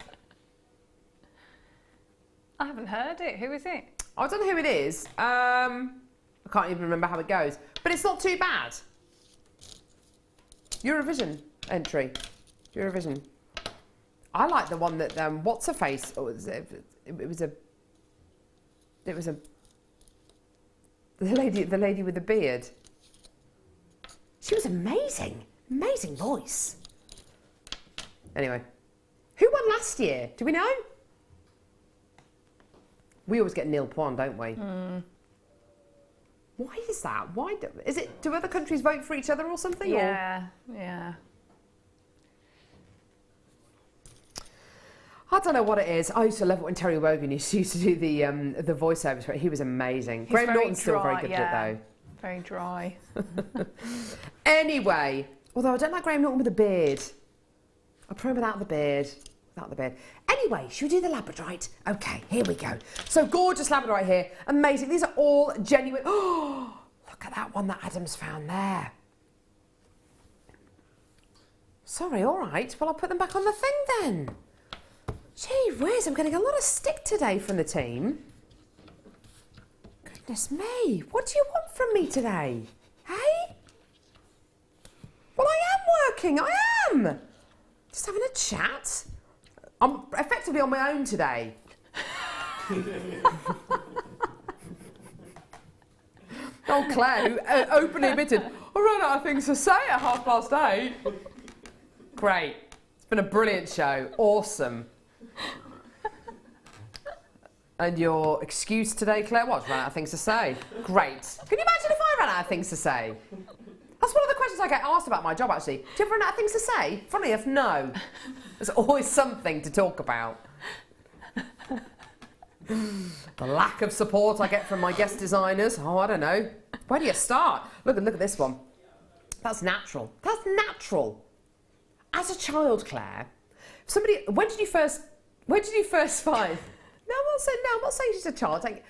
I haven't heard it. Who is it? I don't know who it is. I can't even remember how it goes. But it's not too bad. Eurovision entry. Eurovision. I like the one that what's her face? Oh, it was a the lady with the beard. She was amazing. Amazing voice. Anyway, who won last year? Do we know? We always get nil point, don't we? Mm. Why is that? Why is it? Do other countries vote for each other or something? Yeah, yeah. I don't know what it is. I used to love it when Terry Wogan used to do the voiceovers for it. He was amazing. Graham Norton's still very good at it though. Very dry. Anyway, although I don't like Graham Norton with a beard. I prefer him without the beard. Without the beard. Anyway, should we do the labradorite? Okay, here we go. So gorgeous labradorite here. Amazing. These are all genuine. Oh, look at that one that Adam's found there. Sorry, all right. Well, I'll put them back on the thing then. Gee whiz, I'm getting a lot of stick today from the team. Goodness me, what do you want from me today? Hey? Well, I am working, I am. Just having a chat. I'm effectively on my own today. Oh, Claire, who openly admitted, I ran out of things to say at 8:30. Great. It's been a brilliant show. Awesome. And your excuse today, Claire, was ran out of things to say. Great. Can you imagine if I ran out of things to say? That's one of the questions I get asked about my job, actually. Do you ever run out of things to say? Funny enough, no. There's always something to talk about. The lack of support I get from my guest designers. Oh, I don't know. Where do you start? Look at this one. That's natural. That's natural. As a child, Claire, when did you first find? No, I'm not saying she's a child. Like,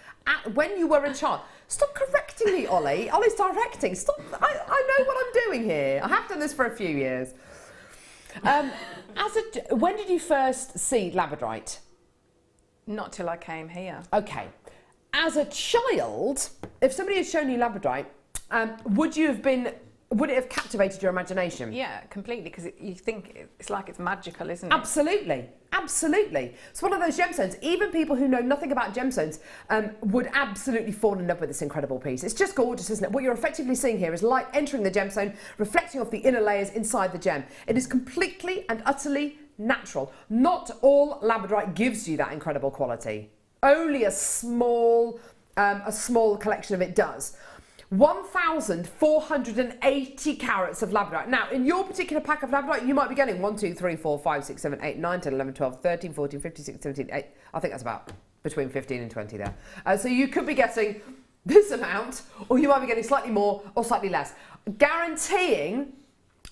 when you were a child. Stop correcting me, Ollie. Ollie's directing. Stop. I know what I'm doing here. I have done this for a few years. When did you first see labradorite? Not till I came here. Okay. As a child, if somebody had shown you labradorite, would it have captivated your imagination? Yeah, completely, because you think it's like it's magical, isn't it? Absolutely, absolutely. It's one of those gemstones. Even people who know nothing about gemstones would absolutely fall in love with this incredible piece. It's just gorgeous, isn't it? What you're effectively seeing here is light entering the gemstone, reflecting off the inner layers inside the gem. It is completely and utterly natural. Not all labradorite gives you that incredible quality. Only a small collection of it does. 1,480 carats of labradorite. Now, in your particular pack of labradorite, you might be getting 1, 2, 3, 4, 5, 6, 7, 8, 9, 10, 11, 12, 13, 14, 15, 16, 17, 8. I think that's about between 15 and 20 there. So you could be getting this amount, or you might be getting slightly more or slightly less. Guaranteeing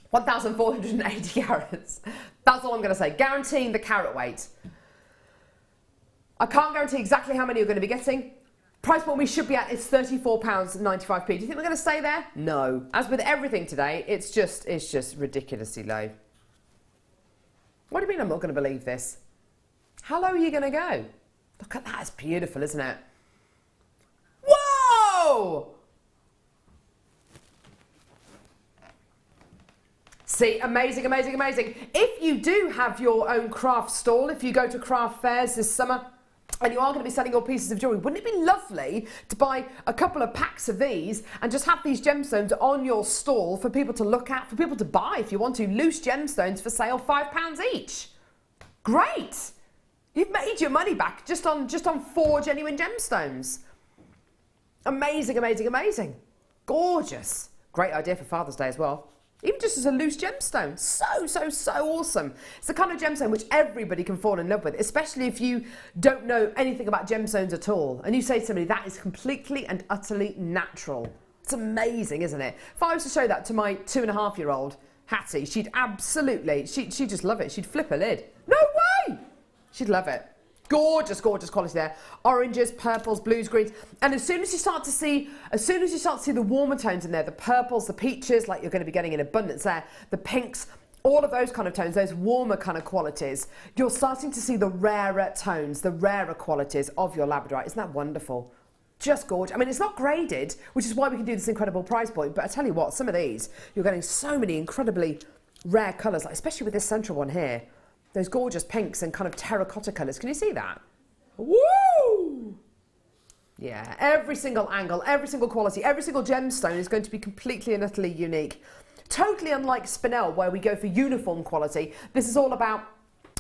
1,480 carats. That's all I'm going to say. Guaranteeing the carat weight. I can't guarantee exactly how many you're going to be getting. Price point we should be at is £34.95p. Do you think we're going to stay there? No. As with everything today, it's just ridiculously low. What do you mean I'm not going to believe this? How low are you going to go? Look at that. It's beautiful, isn't it? Whoa! See, amazing, amazing, amazing. If you do have your own craft stall, if you go to craft fairs this summer, and you are going to be selling your pieces of jewellery, wouldn't it be lovely to buy a couple of packs of these and just have these gemstones on your stall for people to look at, for people to buy if you want to? Loose gemstones for sale, £5 each. Great! You've made your money back just on 4 genuine gemstones. Amazing, amazing, amazing. Gorgeous. Great idea for Father's Day as well. Even just as a loose gemstone. So, so, so awesome. It's the kind of gemstone which everybody can fall in love with, especially if you don't know anything about gemstones at all. And you say to somebody, that is completely and utterly natural. It's amazing, isn't it? If I was to show that to my 2.5-year-old, Hattie, she'd absolutely, she'd just love it. She'd flip a lid. No way! She'd love it. Gorgeous, gorgeous quality there. Oranges, purples, blues, greens. And as soon as you start to see the warmer tones in there, the purples, the peaches, like you're going to be getting in abundance there, the pinks, all of those kind of tones, those warmer kind of qualities, you're starting to see the rarer tones, the rarer qualities of your labradorite. Isn't that wonderful? Just gorgeous. I mean, it's not graded, which is why we can do this incredible price point. But I tell you what, some of these, you're getting so many incredibly rare colours, like especially with this central one here. Those gorgeous pinks and kind of terracotta colours. Can you see that? Woo! Yeah, every single angle, every single quality, every single gemstone is going to be completely and utterly unique. Totally unlike spinel, where we go for uniform quality. This is all about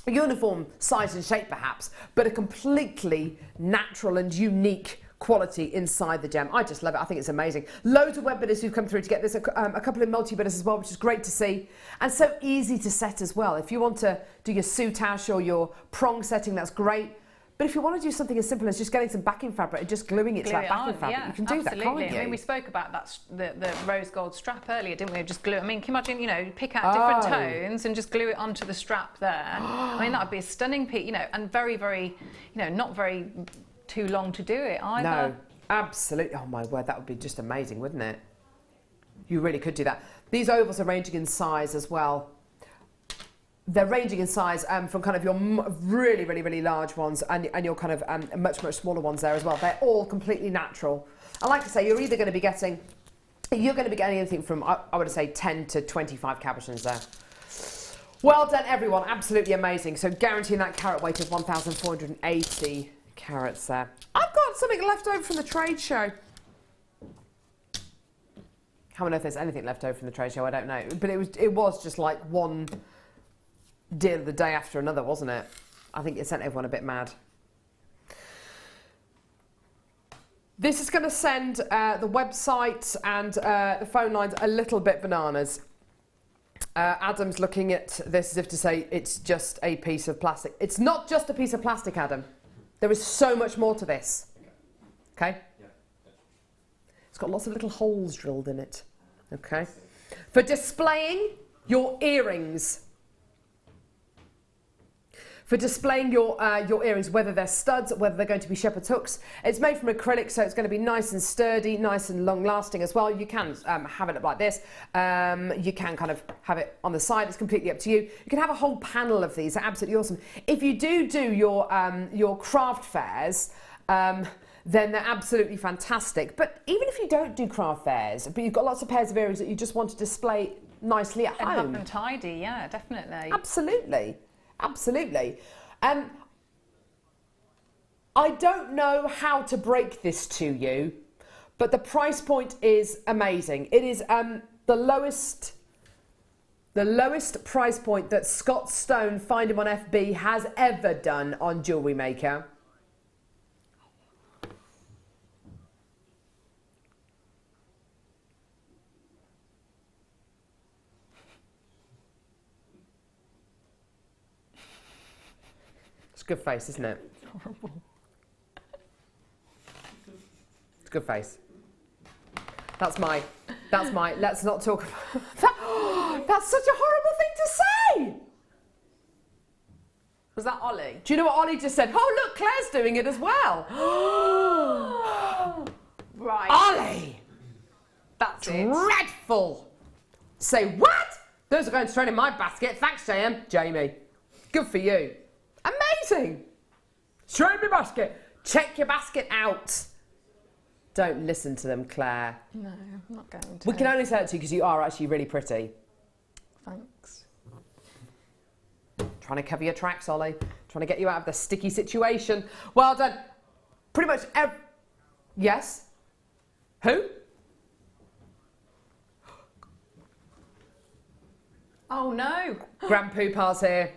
a uniform size and shape, perhaps, but a completely natural and unique quality inside the gem. I just love it. I think it's amazing. Loads of web bidders who've come through to get this, a couple of multi-bidders as well, which is great to see. And so easy to set as well. If you want to do your soutache or your prong setting, that's great. But if you want to do something as simple as just getting some backing fabric and just gluing it to that backing fabric, you can do that, can't you? I mean, we spoke about that, the rose gold strap earlier, didn't we? Just glue. I mean, can you imagine, you know, pick out different tones and just glue it onto the strap there. I mean, that would be a stunning piece, you know, and very, very, you know, not very too long to do it either. No, absolutely. Oh my word, that would be just amazing, wouldn't it? You really could do that. These ovals are ranging in size as well. They're ranging in size from kind of your really, really, really large ones and your kind of much, much smaller ones there as well. They're all completely natural. And like I say, you're going to be getting anything from, I would say, 10 to 25 cabochons there. Well done, everyone. Absolutely amazing. So guaranteeing that carat weight of 1,480 carats there. I've got something left over from the trade show. How on earth there's anything left over from the trade show? I don't know. But it was just like one deal the day after another, wasn't it? I think it sent everyone a bit mad. This is going to send the website and the phone lines a little bit bananas. Adam's looking at this as if to say it's just a piece of plastic. It's not just a piece of plastic, Adam. There is so much more to this. Okay? Yeah. It's got lots of little holes drilled in it. Okay? For displaying your earrings. for displaying your earrings, whether they're studs, whether they're going to be shepherd's hooks. It's made from acrylic, so it's going to be nice and sturdy, nice and long-lasting as well. You can have it up like this. You can kind of have it on the side. It's completely up to you. You can have a whole panel of these. They're absolutely awesome. If you do your craft fairs, then they're absolutely fantastic. But even if you don't do craft fairs, but you've got lots of pairs of earrings that you just want to display nicely at home. And have them tidy, yeah, definitely. Absolutely. Absolutely. I don't know how to break this to you, but the price point is amazing. It is the lowest price point that Scott Stone, find him on FB, has ever done on JewelleryMaker. Good face, isn't it? It's horrible. It's a good face. That's my, let's not talk about that. That's such a horrible thing to say. Was that Ollie? Do you know what Ollie just said? Oh, look, Claire's doing it as well. Right. Ollie! That's dreadful. Say what? Those are going straight in my basket. Thanks, Jamie. Good for you. Amazing! Straight in my basket. Check your basket out. Don't listen to them, Claire. No, I'm not going to. We can only say it to you because you are actually really pretty. Thanks. Trying to cover your tracks, Ollie. Trying to get you out of the sticky situation. Well done. Pretty much Yes? Who? Oh no. Grand Poopa's here.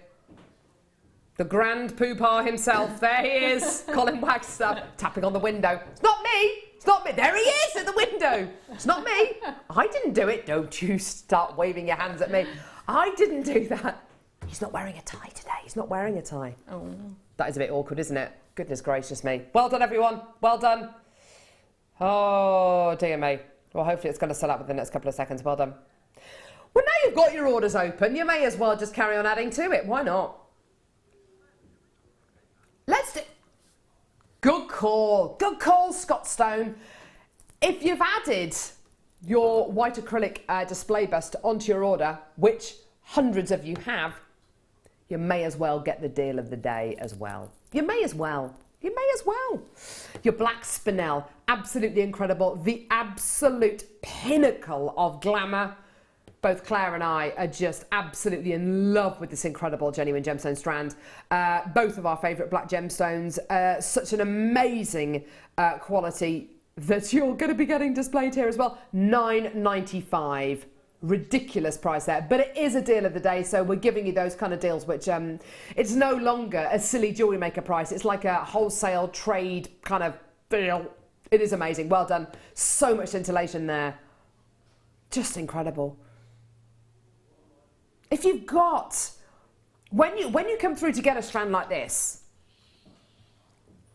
The Grand Poopa himself. There he is. Colin Wagstaff tapping on the window. It's not me. It's not me. There he is at the window. It's not me. I didn't do it. Don't you start waving your hands at me. I didn't do that. He's not wearing a tie today. He's not wearing a tie. Oh. That is a bit awkward, isn't it? Goodness gracious me. Well done, everyone. Well done. Oh, dear me. Well, hopefully it's going to sell out within the next couple of seconds. Well done. Well, now you've got your orders open, you may as well just carry on adding to it. Why not? Let's do... Good call. Good call, Scott Stone. If you've added your white acrylic display bust onto your order, which hundreds of you have, you may as well get the deal of the day as well. You may as well. You may as well. Your black spinel, absolutely incredible. The absolute pinnacle of glamour. Both Claire and I are just absolutely in love with this incredible genuine gemstone strand. Both of our favourite black gemstones. Such an amazing quality that you're going to be getting displayed here as well. $9.95. Ridiculous price there, but it is a deal of the day, so we're giving you those kind of deals which it's no longer a silly jewellery maker price. It's like a wholesale trade kind of deal. It is amazing. Well done. So much scintillation there. Just incredible. If you've got, when you come through to get a strand like this,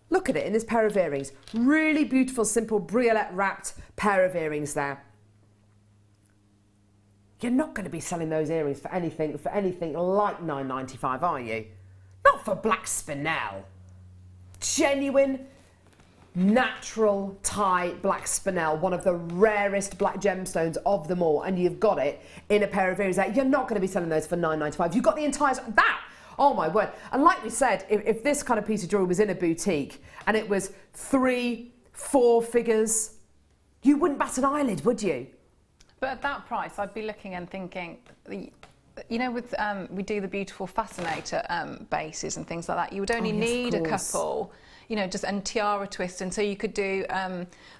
look at it in this pair of earrings. Really beautiful, simple briolette wrapped pair of earrings there. You're not going to be selling those earrings for anything like $9.95, are you? Not for black spinel. Genuine, natural tie black spinel, one of the rarest black gemstones of them all, and you've got it in a pair of earrings there. You're not going to be selling those for $9.95. You've got the entire... That! Oh my word. And like we said, if this kind of piece of jewellery was in a boutique and it was 3-4 figures, you wouldn't bat an eyelid, would you? But at that price, I'd be looking and thinking, you know, with we do the beautiful fascinator bases and things like that. You would only need a couple, you know, just and tiara twist, and so you could do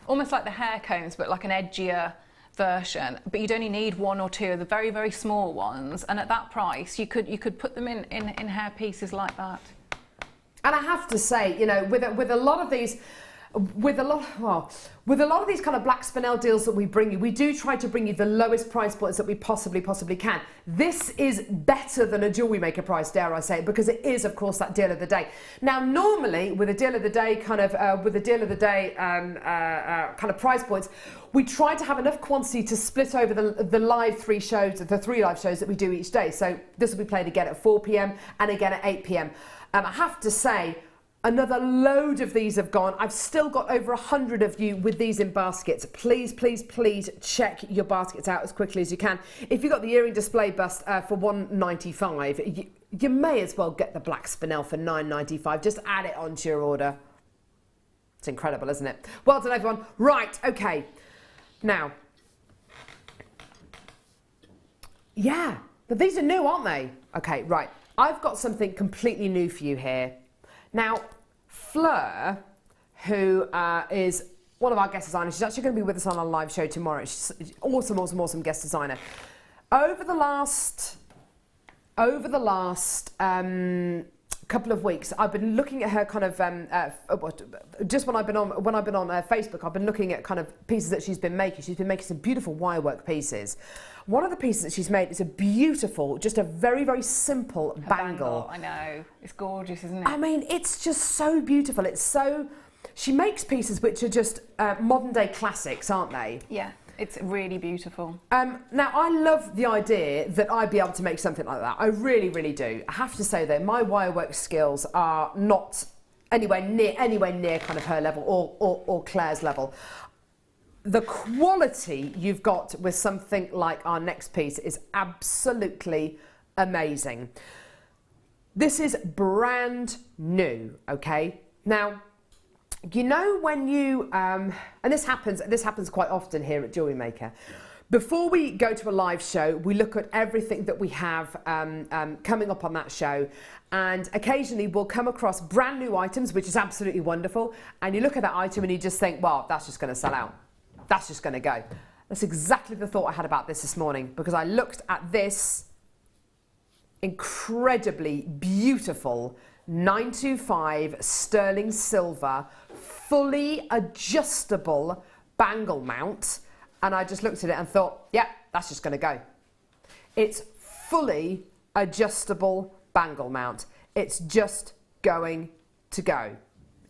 almost like the hair combs, but like an edgier version. But you'd only need 1 or 2 of the very, very small ones, and at that price, you could put them in hair pieces like that. And I have to say, you know, with a lot of these. With a lot of these kind of black spinel deals that we bring you, we do try to bring you the lowest price points that we possibly can. This is better than a jewellery maker price, dare I say, because it is, of course, that deal of the day. Now, normally with a deal of the day kind of kind of price points, we try to have enough quantity to split over the live 3 shows, the 3 live shows that we do each day. So this will be played again at 4 p.m. and again at 8 p.m. I have to say, another load of these have gone. I've still got over 100 of you with these in baskets. Please, please, please check your baskets out as quickly as you can. If you've got the earring display bust for $1.95, you may as well get the black spinel for $9.95. Just add it onto your order. It's incredible, isn't it? Well done, everyone. Right, okay. Now, yeah, but these are new, aren't they? Okay, right. I've got something completely new for you here. Now, Fleur, who is one of our guest designers, she's actually going to be with us on our live show tomorrow. She's awesome, awesome, awesome guest designer. Over the last couple of weeks, I've been looking at her kind of just when I've been on Facebook, I've been looking at kind of pieces that she's been making. She's been making some beautiful wirework pieces. One of the pieces that she's made is a beautiful, just a very, very simple bangle. I know, it's gorgeous, isn't it? I mean, it's just so beautiful. It's so. She makes pieces which are just modern day classics, aren't they? Yeah. It's really beautiful. Now, I love the idea that I'd be able to make something like that. I really, really do. I have to say, though, my wirework skills are not anywhere near kind of her level or Claire's level. The quality you've got with something like our next piece is absolutely amazing. This is brand new, okay? Now, you know when you, and this happens quite often here at JewelleryMaker. Before we go to a live show, we look at everything that we have coming up on that show, and occasionally we'll come across brand new items, which is absolutely wonderful, and you look at that item and you just think, wow, that's just going to sell out. That's just going to go. That's exactly the thought I had about this morning, because I looked at this incredibly beautiful 925 sterling silver fully adjustable bangle mount, and I just looked at it and thought, yeah, that's just going to go. It's fully adjustable bangle mount. It's just going to go.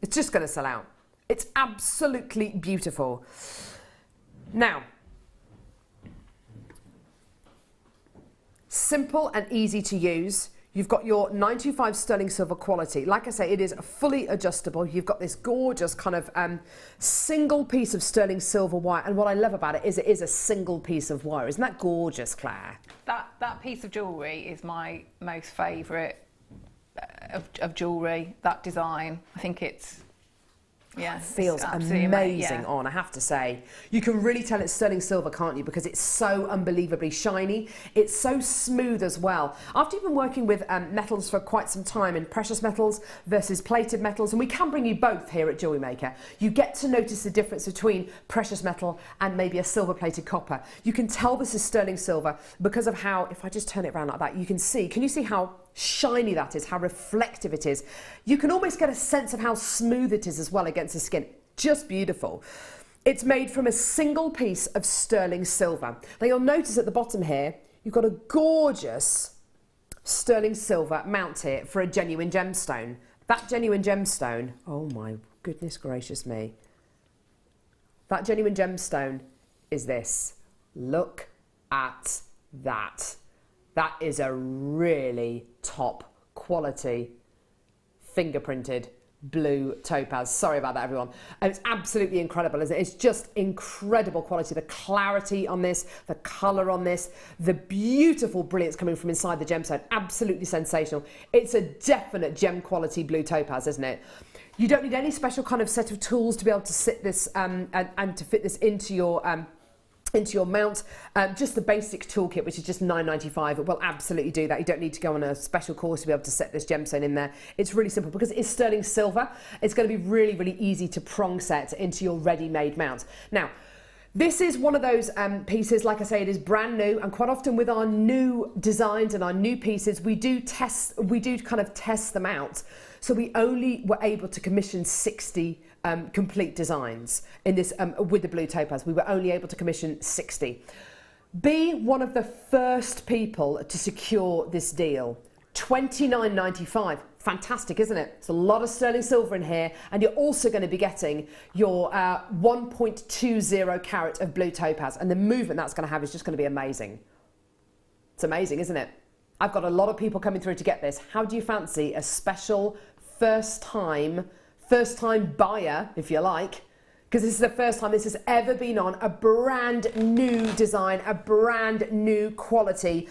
It's just going to sell out. It's absolutely beautiful. Now, simple and easy to use. You've got your 925 sterling silver quality. Like I say, it is fully adjustable. You've got this gorgeous kind of single piece of sterling silver wire. And what I love about it is a single piece of wire. Isn't that gorgeous, Claire? That piece of jewellery is my most favourite of jewellery, that design. I think it's... Yeah, it feels amazing on, I have to say. You can really tell it's sterling silver, can't you? Because it's so unbelievably shiny. It's so smooth as well. After you've been working with metals for quite some time, in precious metals versus plated metals, and we can bring you both here at JewelleryMaker, you get to notice the difference between precious metal and maybe a silver-plated copper. You can tell this is sterling silver because of how, if I just turn it around like that, you can see, can you see how shiny that is, how reflective it is? You can almost get a sense of how smooth it is as well against the skin. Just beautiful. It's made from a single piece of sterling silver. Now you'll notice at the bottom here, you've got a gorgeous sterling silver mount here for a genuine gemstone. That genuine gemstone, oh my goodness gracious me. That genuine gemstone is this. Look at that. That is a really top quality fingerprinted blue topaz. Sorry about that, everyone. It's absolutely incredible, isn't it? It's just incredible quality. The clarity on this, the colour on this, the beautiful brilliance coming from inside the gemstone. Absolutely sensational. It's a definite gem quality blue topaz, isn't it? You don't need any special kind of set of tools to be able to sit this and to fit this into your mount. Just the basic toolkit, which is just $9.95, it will absolutely do that. You don't need to go on a special course to be able to set this gemstone in there. It's really simple because it's sterling silver. It's going to be really, really easy to prong set into your ready-made mount. Now, this is one of those pieces, like I say, it is brand new, and quite often with our new designs and our new pieces, we do kind of test them out. So we only were able to commission 60 complete designs in this with the blue topaz. We were only able to commission 60. Be one of the first people to secure this deal. $29.95. Fantastic, isn't it? It's a lot of sterling silver in here, and you're also going to be getting your 1.20 carat of blue topaz, and the movement that's going to have is just going to be amazing. It's amazing, isn't it? I've got a lot of people coming through to get this. How do you fancy a special first time buyer, if you like, because this is the first time this has ever been on, a brand new design, a brand new quality,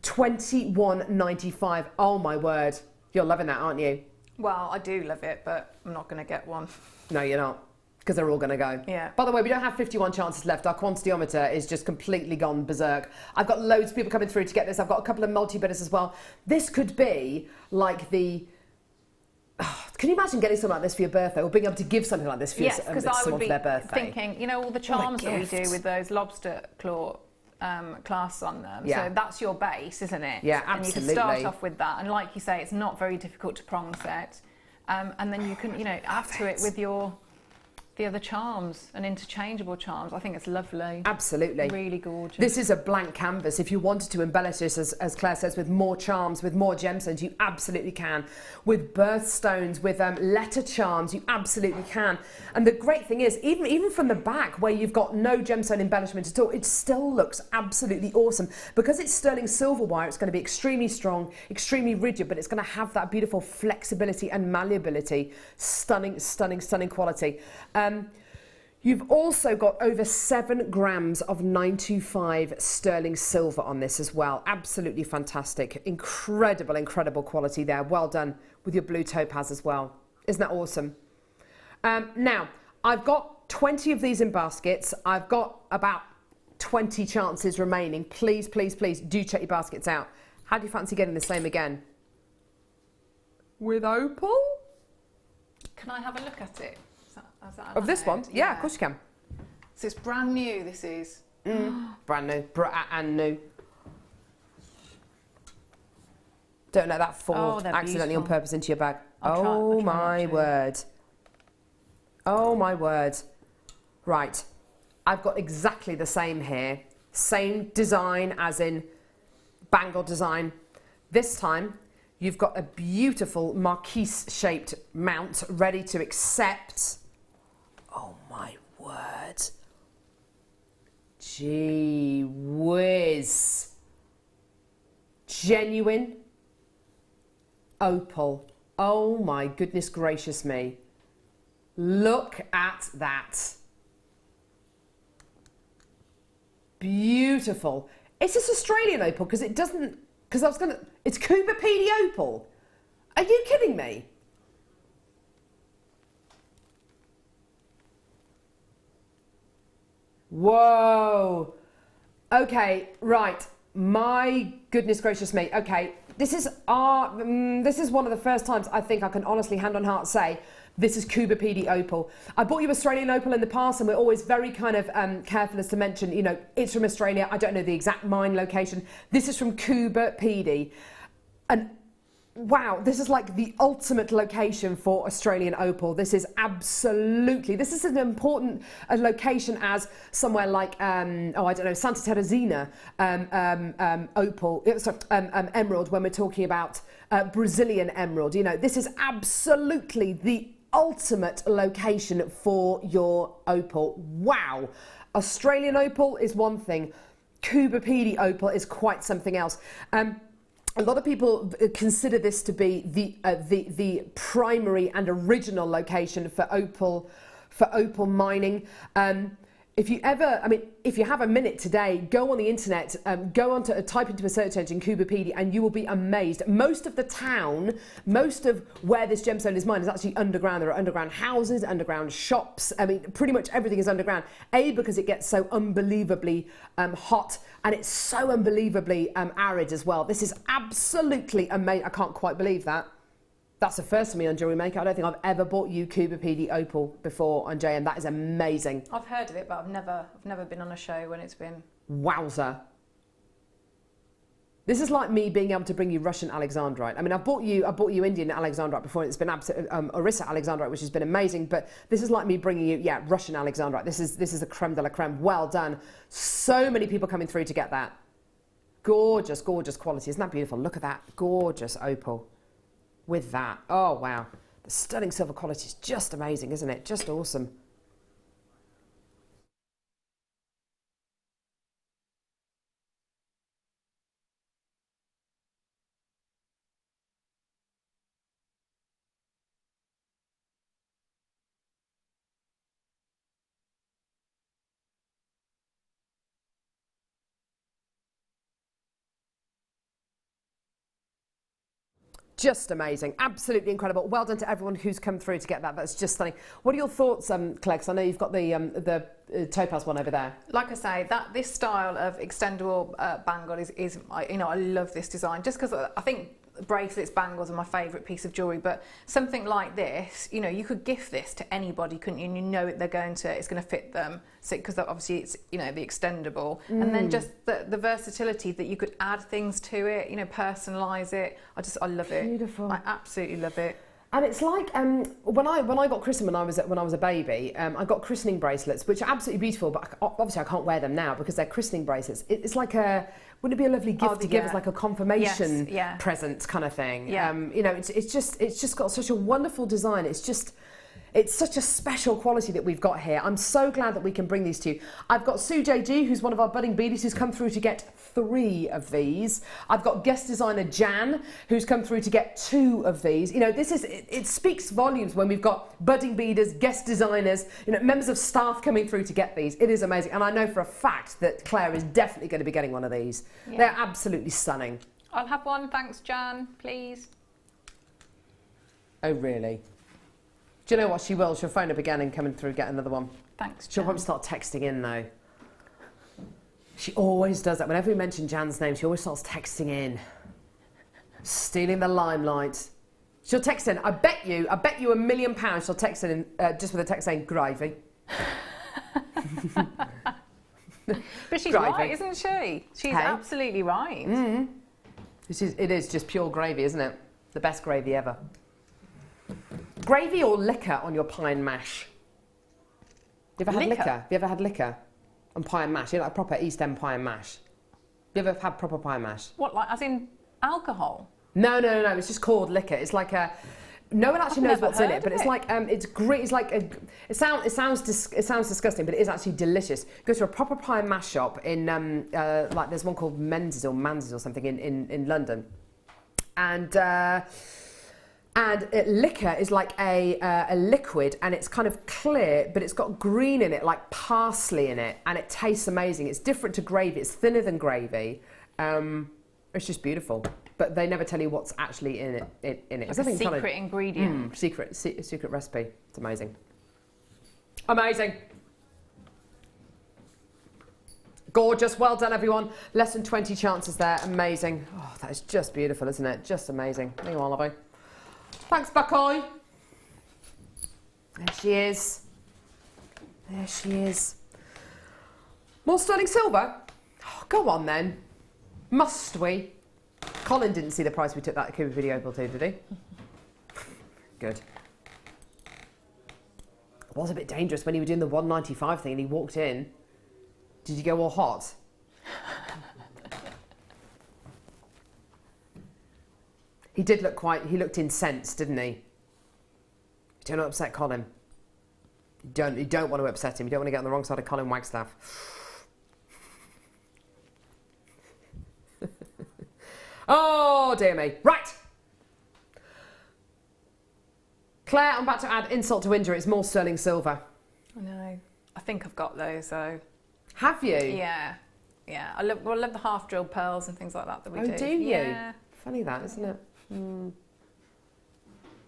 $21.95. Oh my word. You're loving that, aren't you? Well, I do love it, but I'm not going to get one. No, you're not, because they're all going to go. Yeah. By the way, we don't have 51 chances left. Our quantityometer is just completely gone berserk. I've got loads of people coming through to get this. I've got a couple of multi-bidders as well. This could be like the... Oh, can you imagine getting something like this for your birthday, or being able to give something like this for someone for their birthday? Thinking, you know, all the charms that we do with those lobster claw clasps on them. Yeah. So that's your base, isn't it? Yeah, And you absolutely. can start off with that. And like you say, it's not very difficult to prong set. And then you can, you know, add to it with the other charms and interchangeable charms. I think it's lovely. Absolutely. Really gorgeous. This is a blank canvas. If you wanted to embellish this, as Claire says, with more charms, with more gemstones, you absolutely can. With birthstones, with letter charms, you absolutely can. And the great thing is, even from the back, where you've got no gemstone embellishment at all, it still looks absolutely awesome. Because it's sterling silver wire, it's going to be extremely strong, extremely rigid, but it's going to have that beautiful flexibility and malleability. Stunning, stunning, stunning quality. You've also got over 7 grams of 925 sterling silver on this as well. Absolutely fantastic. Incredible, incredible quality there. Well done with your blue topaz as well. Isn't that awesome? Now, I've got 20 of these in baskets. I've got about 20 chances remaining. Please, please, please do check your baskets out. How do you fancy getting the same again? With opal? Can I have a look at it? Of this one? Yeah, of course you can. So it's brand new, this is. Brand new. And new. Don't let that fall accidentally on purpose into your bag. Oh my word. Oh my word. Right. I've got exactly the same here. Same design as in bangle design. This time you've got a beautiful marquise shaped mount ready to accept. Oh my word. Gee whiz. Genuine opal. Oh my goodness gracious me. Look at that. Beautiful. Is this Australian opal? Because it doesn't, because I was going to, it's Cooper PD opal. Are you kidding me? Whoa. Okay, right. My goodness gracious me. Okay, this is one of the first times I think I can honestly hand on heart say this is Cuba PD opal. I bought you Australian opal in the past, and we're always very kind of careful as to mention, you know, it's from Australia. I don't know the exact mine location. This is from Cuba PD. And wow, this is like the ultimate location for Australian opal. This is absolutely, this is an important location as somewhere like, I don't know, Santa Teresina opal, emerald, when we're talking about Brazilian emerald. You know, this is absolutely the ultimate location for your opal. Wow. Australian opal is one thing. Cuba PD opal is quite something else. A lot of people consider this to be the primary and original location for opal mining. If you ever, I mean, if you have a minute today, go on the internet, go on to type into a search engine Cuba PD, and you will be amazed. Most of the town, most of where this gemstone is mined is actually underground. There are underground houses, underground shops. I mean, pretty much everything is underground. A, because it gets so unbelievably hot, and it's so unbelievably arid as well. This is absolutely amazing. I can't quite believe that. That's the first for me on JewelleryMaker. I don't think I've ever bought you Cuba PD opal before on JM. That is amazing. I've heard of it, but I've never been on a show when it's been. Wowzer. This is like me being able to bring you Russian Alexandrite. I mean, I bought you Indian Alexandrite before, and it's been absolutely Orissa Alexandrite, which has been amazing. But this is like me bringing you, Russian Alexandrite. This is the creme de la creme. Well done. So many people coming through to get that. Gorgeous, gorgeous quality. Isn't that beautiful? Look at that gorgeous opal. With that, oh wow, the stunning silver quality is just amazing, isn't it? Just awesome. Just amazing, absolutely incredible. Well done to everyone who's come through to get that. That's just stunning. What are your thoughts, Claire? 'Cause I know you've got the topaz one over there. Like I say, this style of extendable bangle is you know, I love this design just because I think bracelets, bangles are my favourite piece of jewellery, but something like this, you know, you could gift this to anybody, couldn't you? And you know it's going to fit them, so because obviously it's, you know, the extendable, and then just the versatility that you could add things to it, you know, personalise it. I love it. Beautiful. I absolutely love it. And it's like when I got christened when I was a baby, I got christening bracelets, which are absolutely beautiful. But obviously I can't wear them now because they're christening bracelets. It's like wouldn't it be a lovely gift to give as like a confirmation present kind of thing? Yeah. You know, it's just got such a wonderful design. It's such a special quality that we've got here. I'm so glad that we can bring these to you. I've got Sue JG, who's one of our budding beadies, who's come through to get 3 of these. I've got guest designer Jan, who's come through to get 2 of these. You know, it speaks volumes when we've got budding beaders, guest designers, you know, members of staff coming through to get these. It is amazing. And I know for a fact that Claire is definitely going to be getting one of these. Yeah. They're absolutely stunning. I'll have one, thanks, Jan, please. Oh, really? Do you know what? She will. She'll phone up again and come through get another one. Thanks, Jan. She'll probably start texting in, though. She always does that. Whenever we mention Jan's name, she always starts texting in. Stealing the limelight. She'll text in. I bet you £1 million she'll text in just with a text saying, gravy. But she's right, isn't she? She's absolutely right. Mm. It is just pure gravy, isn't it? The best gravy ever. Gravy or liquor on your pie and mash? You ever had liquor? Have you ever had liquor on pie and mash? You know, like proper East End pie and mash. You ever had proper pie and mash? What, like as in alcohol? No. It's just called liquor. It's like a. No one actually knows what's in it, but it's like it's great. It's like it sounds disgusting, but it is actually delicious. Go to a proper pie and mash shop in like there's one called Menzies or Manzies or something in London, and liquor is like a liquid, and it's kind of clear, but it's got green in it, like parsley in it, and it tastes amazing. It's different to gravy. It's thinner than gravy. It's just beautiful. But they never tell you what's actually in it. It's like a secret ingredient. Secret recipe. It's amazing. Amazing. Gorgeous. Well done, everyone. Less than 20 chances there. Amazing. Oh, that is just beautiful, isn't it? Just amazing. There you are, lovey. Thanks, Buckeye. There she is. There she is. More sterling silver? Oh, go on, then. Must we? Colin didn't see the price we took that Cuba video able to, did he? Good. It was a bit dangerous when he was doing the 195 thing and he walked in. Did you go all hot? He did look he looked incensed, didn't he? You don't want to upset Colin. You don't want to upset him. You don't want to get on the wrong side of Colin Wagstaff. Oh, dear me. Right. Claire, I'm about to add insult to injury. It's more sterling silver. I know. I think I've got those, though. Have you? Yeah. Yeah. I love the half-drilled pearls and things like that we do. Oh, do you? Yeah. Funny that, isn't it? Mm.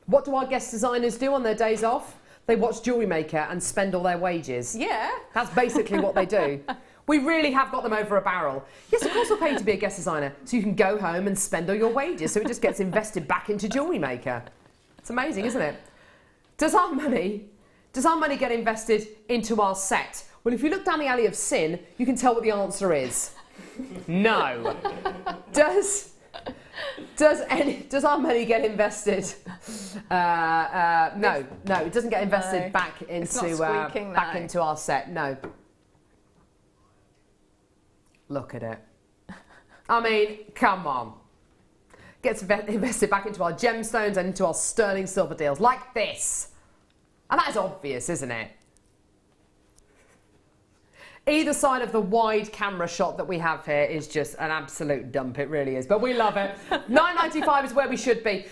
What do our guest designers do on their days off? They watch JewelleryMaker and spend all their wages. Yeah. That's basically what they do. We really have got them over a barrel. Yes, of course we'll pay you to be a guest designer, so you can go home and spend all your wages, so it just gets invested back into JewelleryMaker. It's amazing, isn't it? Does our money get invested into our set? Well, if you look down the alley of sin, you can tell what the answer is. No. Does our money get invested? No, it doesn't get invested back into our set. No. Look at it. I mean, come on. Gets invested back into our gemstones and into our sterling silver deals, like this. And that is obvious, isn't it? Either side of the wide camera shot that we have here is just an absolute dump, it really is, but we love it. $9.95 is where we should be.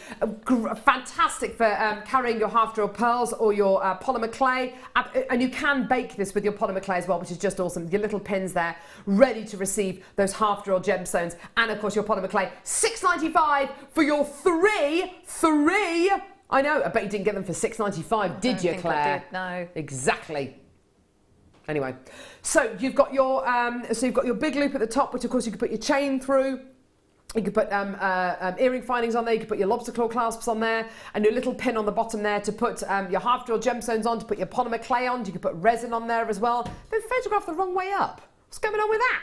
Fantastic for carrying your half drilled pearls or your polymer clay, and you can bake this with your polymer clay as well, which is just awesome. Your little pins there, ready to receive those half drilled gemstones, and of course your polymer clay. $6.95 for your three. I know, I bet you didn't get them for $6.95, did you, Claire? I did, no. Exactly. Anyway, so you've got your big loop at the top, which of course you could put your chain through. You could put earring findings on there. You could put your lobster claw clasps on there, and your little pin on the bottom there to put your half drilled gemstones on. To put your polymer clay on. You could put resin on there as well. Been photographed the wrong way up. What's going on with that?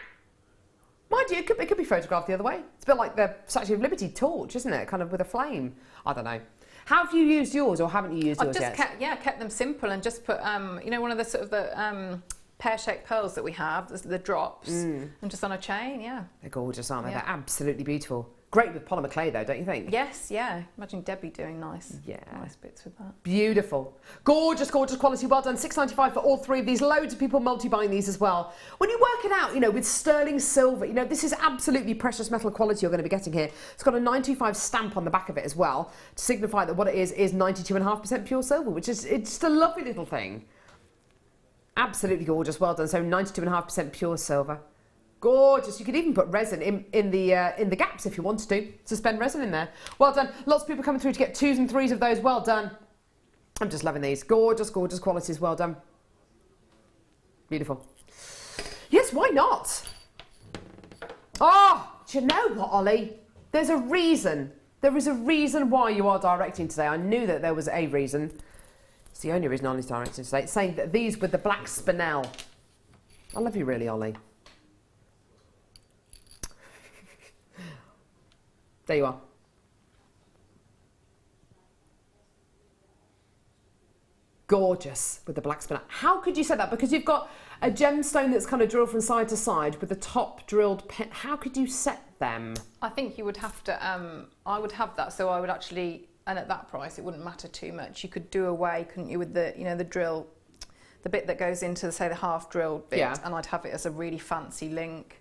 Mind you, it could be photographed the other way. It's a bit like the Statue of Liberty torch, isn't it? Kind of with a flame. I don't know. How have you used yours, or haven't you used yours yet? I've just kept them simple and just put, you know, one of the sort of the pear-shaped pearls that we have, the drops, and just on a chain, yeah. They're gorgeous, aren't they? Yeah. They're absolutely beautiful. Great with polymer clay though, don't you think? Yes, yeah. Imagine Debbie doing nice bits with that. Beautiful. Gorgeous, gorgeous quality. Well done. $6.95 for all three of these. Loads of people multi-buying these as well. When you work it out, you know, with sterling silver, you know, this is absolutely precious metal quality you're going to be getting here. It's got a 925 stamp on the back of it as well, to signify that what it is 92.5% pure silver, which is, it's just a lovely little thing. Absolutely gorgeous. Well done. So 92.5% pure silver. Gorgeous. You could even put resin in the gaps if you wanted to. Suspend resin in there. Well done. Lots of people coming through to get 2s and 3s of those. Well done. I'm just loving these. Gorgeous, gorgeous qualities. Well done. Beautiful. Yes, why not? Oh, do you know what, Ollie? There's a reason. There is a reason why you are directing today. I knew that there was a reason. It's the only reason Ollie's directing today. It's saying that these with the black spinel. I love you really, Ollie. There you are. Gorgeous with the black spinel. How could you say that? Because you've got a gemstone that's kind of drilled from side to side with the top drilled pin. How could you set them? I think you would have to, I would have that, so I would actually, and at that price it wouldn't matter too much. You could do away, couldn't you, with the, you know, the drill, the bit that goes into, say, the half drilled bit, and I'd have it as a really fancy link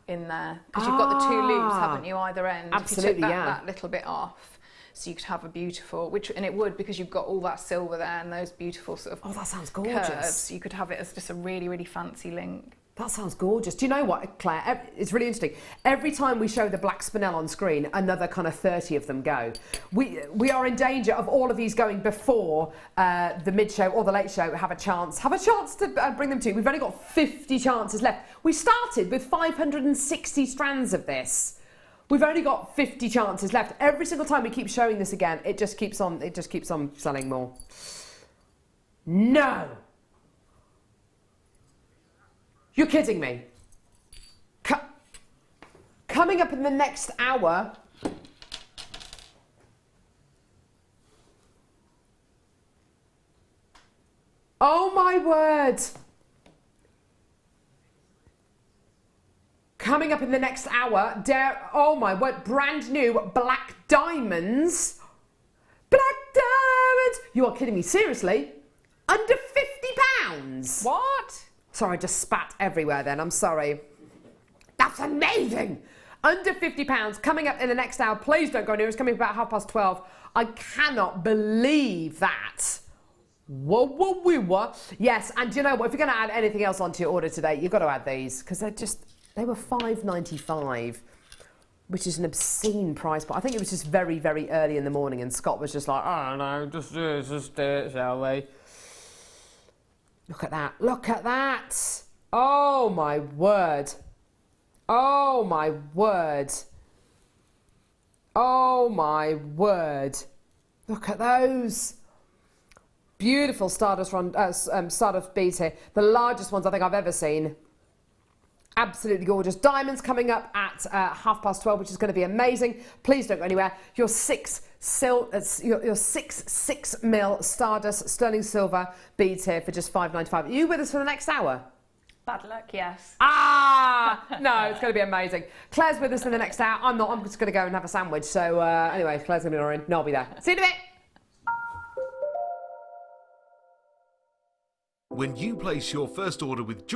in there, because you've got the 2 loops, haven't you, either end? Absolutely, if you took that little bit off, so you could have a beautiful, and it would, because you've got all that silver there and those beautiful sort of that sounds gorgeous. curves, you could have it as just a really, really fancy link. That sounds gorgeous. Do you know what, Claire? It's really interesting. Every time we show the black spinel on screen, another kind of 30 of them go. We are in danger of all of these going before the mid-show or the late show have a chance to bring them to you. We've only got 50 chances left. We started with 560 strands of this. We've only got 50 chances left. Every single time we keep showing this again, it just keeps on selling more. No! You're kidding me. Coming up in the next hour, oh my word. Coming up in the next hour, oh my word, brand new black diamonds. Black diamonds. You are kidding me, seriously? Under £50? What? Sorry, I just spat everywhere then, I'm sorry. That's amazing! Under £50 coming up in the next hour. Please don't go near, it's coming about 12:30. I cannot believe that. Whoa. Yes, and do you know what? If you're going to add anything else onto your order today, you've got to add these, because they were $5.95, which is an obscene price. But I think it was just very, very early in the morning, and Scott was just like, oh no, just do it, shall we? Look at that. Look at that. Oh, my word. Oh, my word. Oh, my word. Look at those. Beautiful Stardust beads here. The largest ones I think I've ever seen. Absolutely gorgeous. Diamonds coming up at 12:30, which is going to be amazing. Please don't go anywhere. Your 6 mil Stardust sterling silver beads here for just $5.95. Are you with us for the next hour? Bad luck, yes. No, it's going to be amazing. Claire's with us in the next hour. I'm not. I'm just going to go and have a sandwich. So anyway, Claire's going to be on. No, I'll be there. See you in a bit. When you place your first order with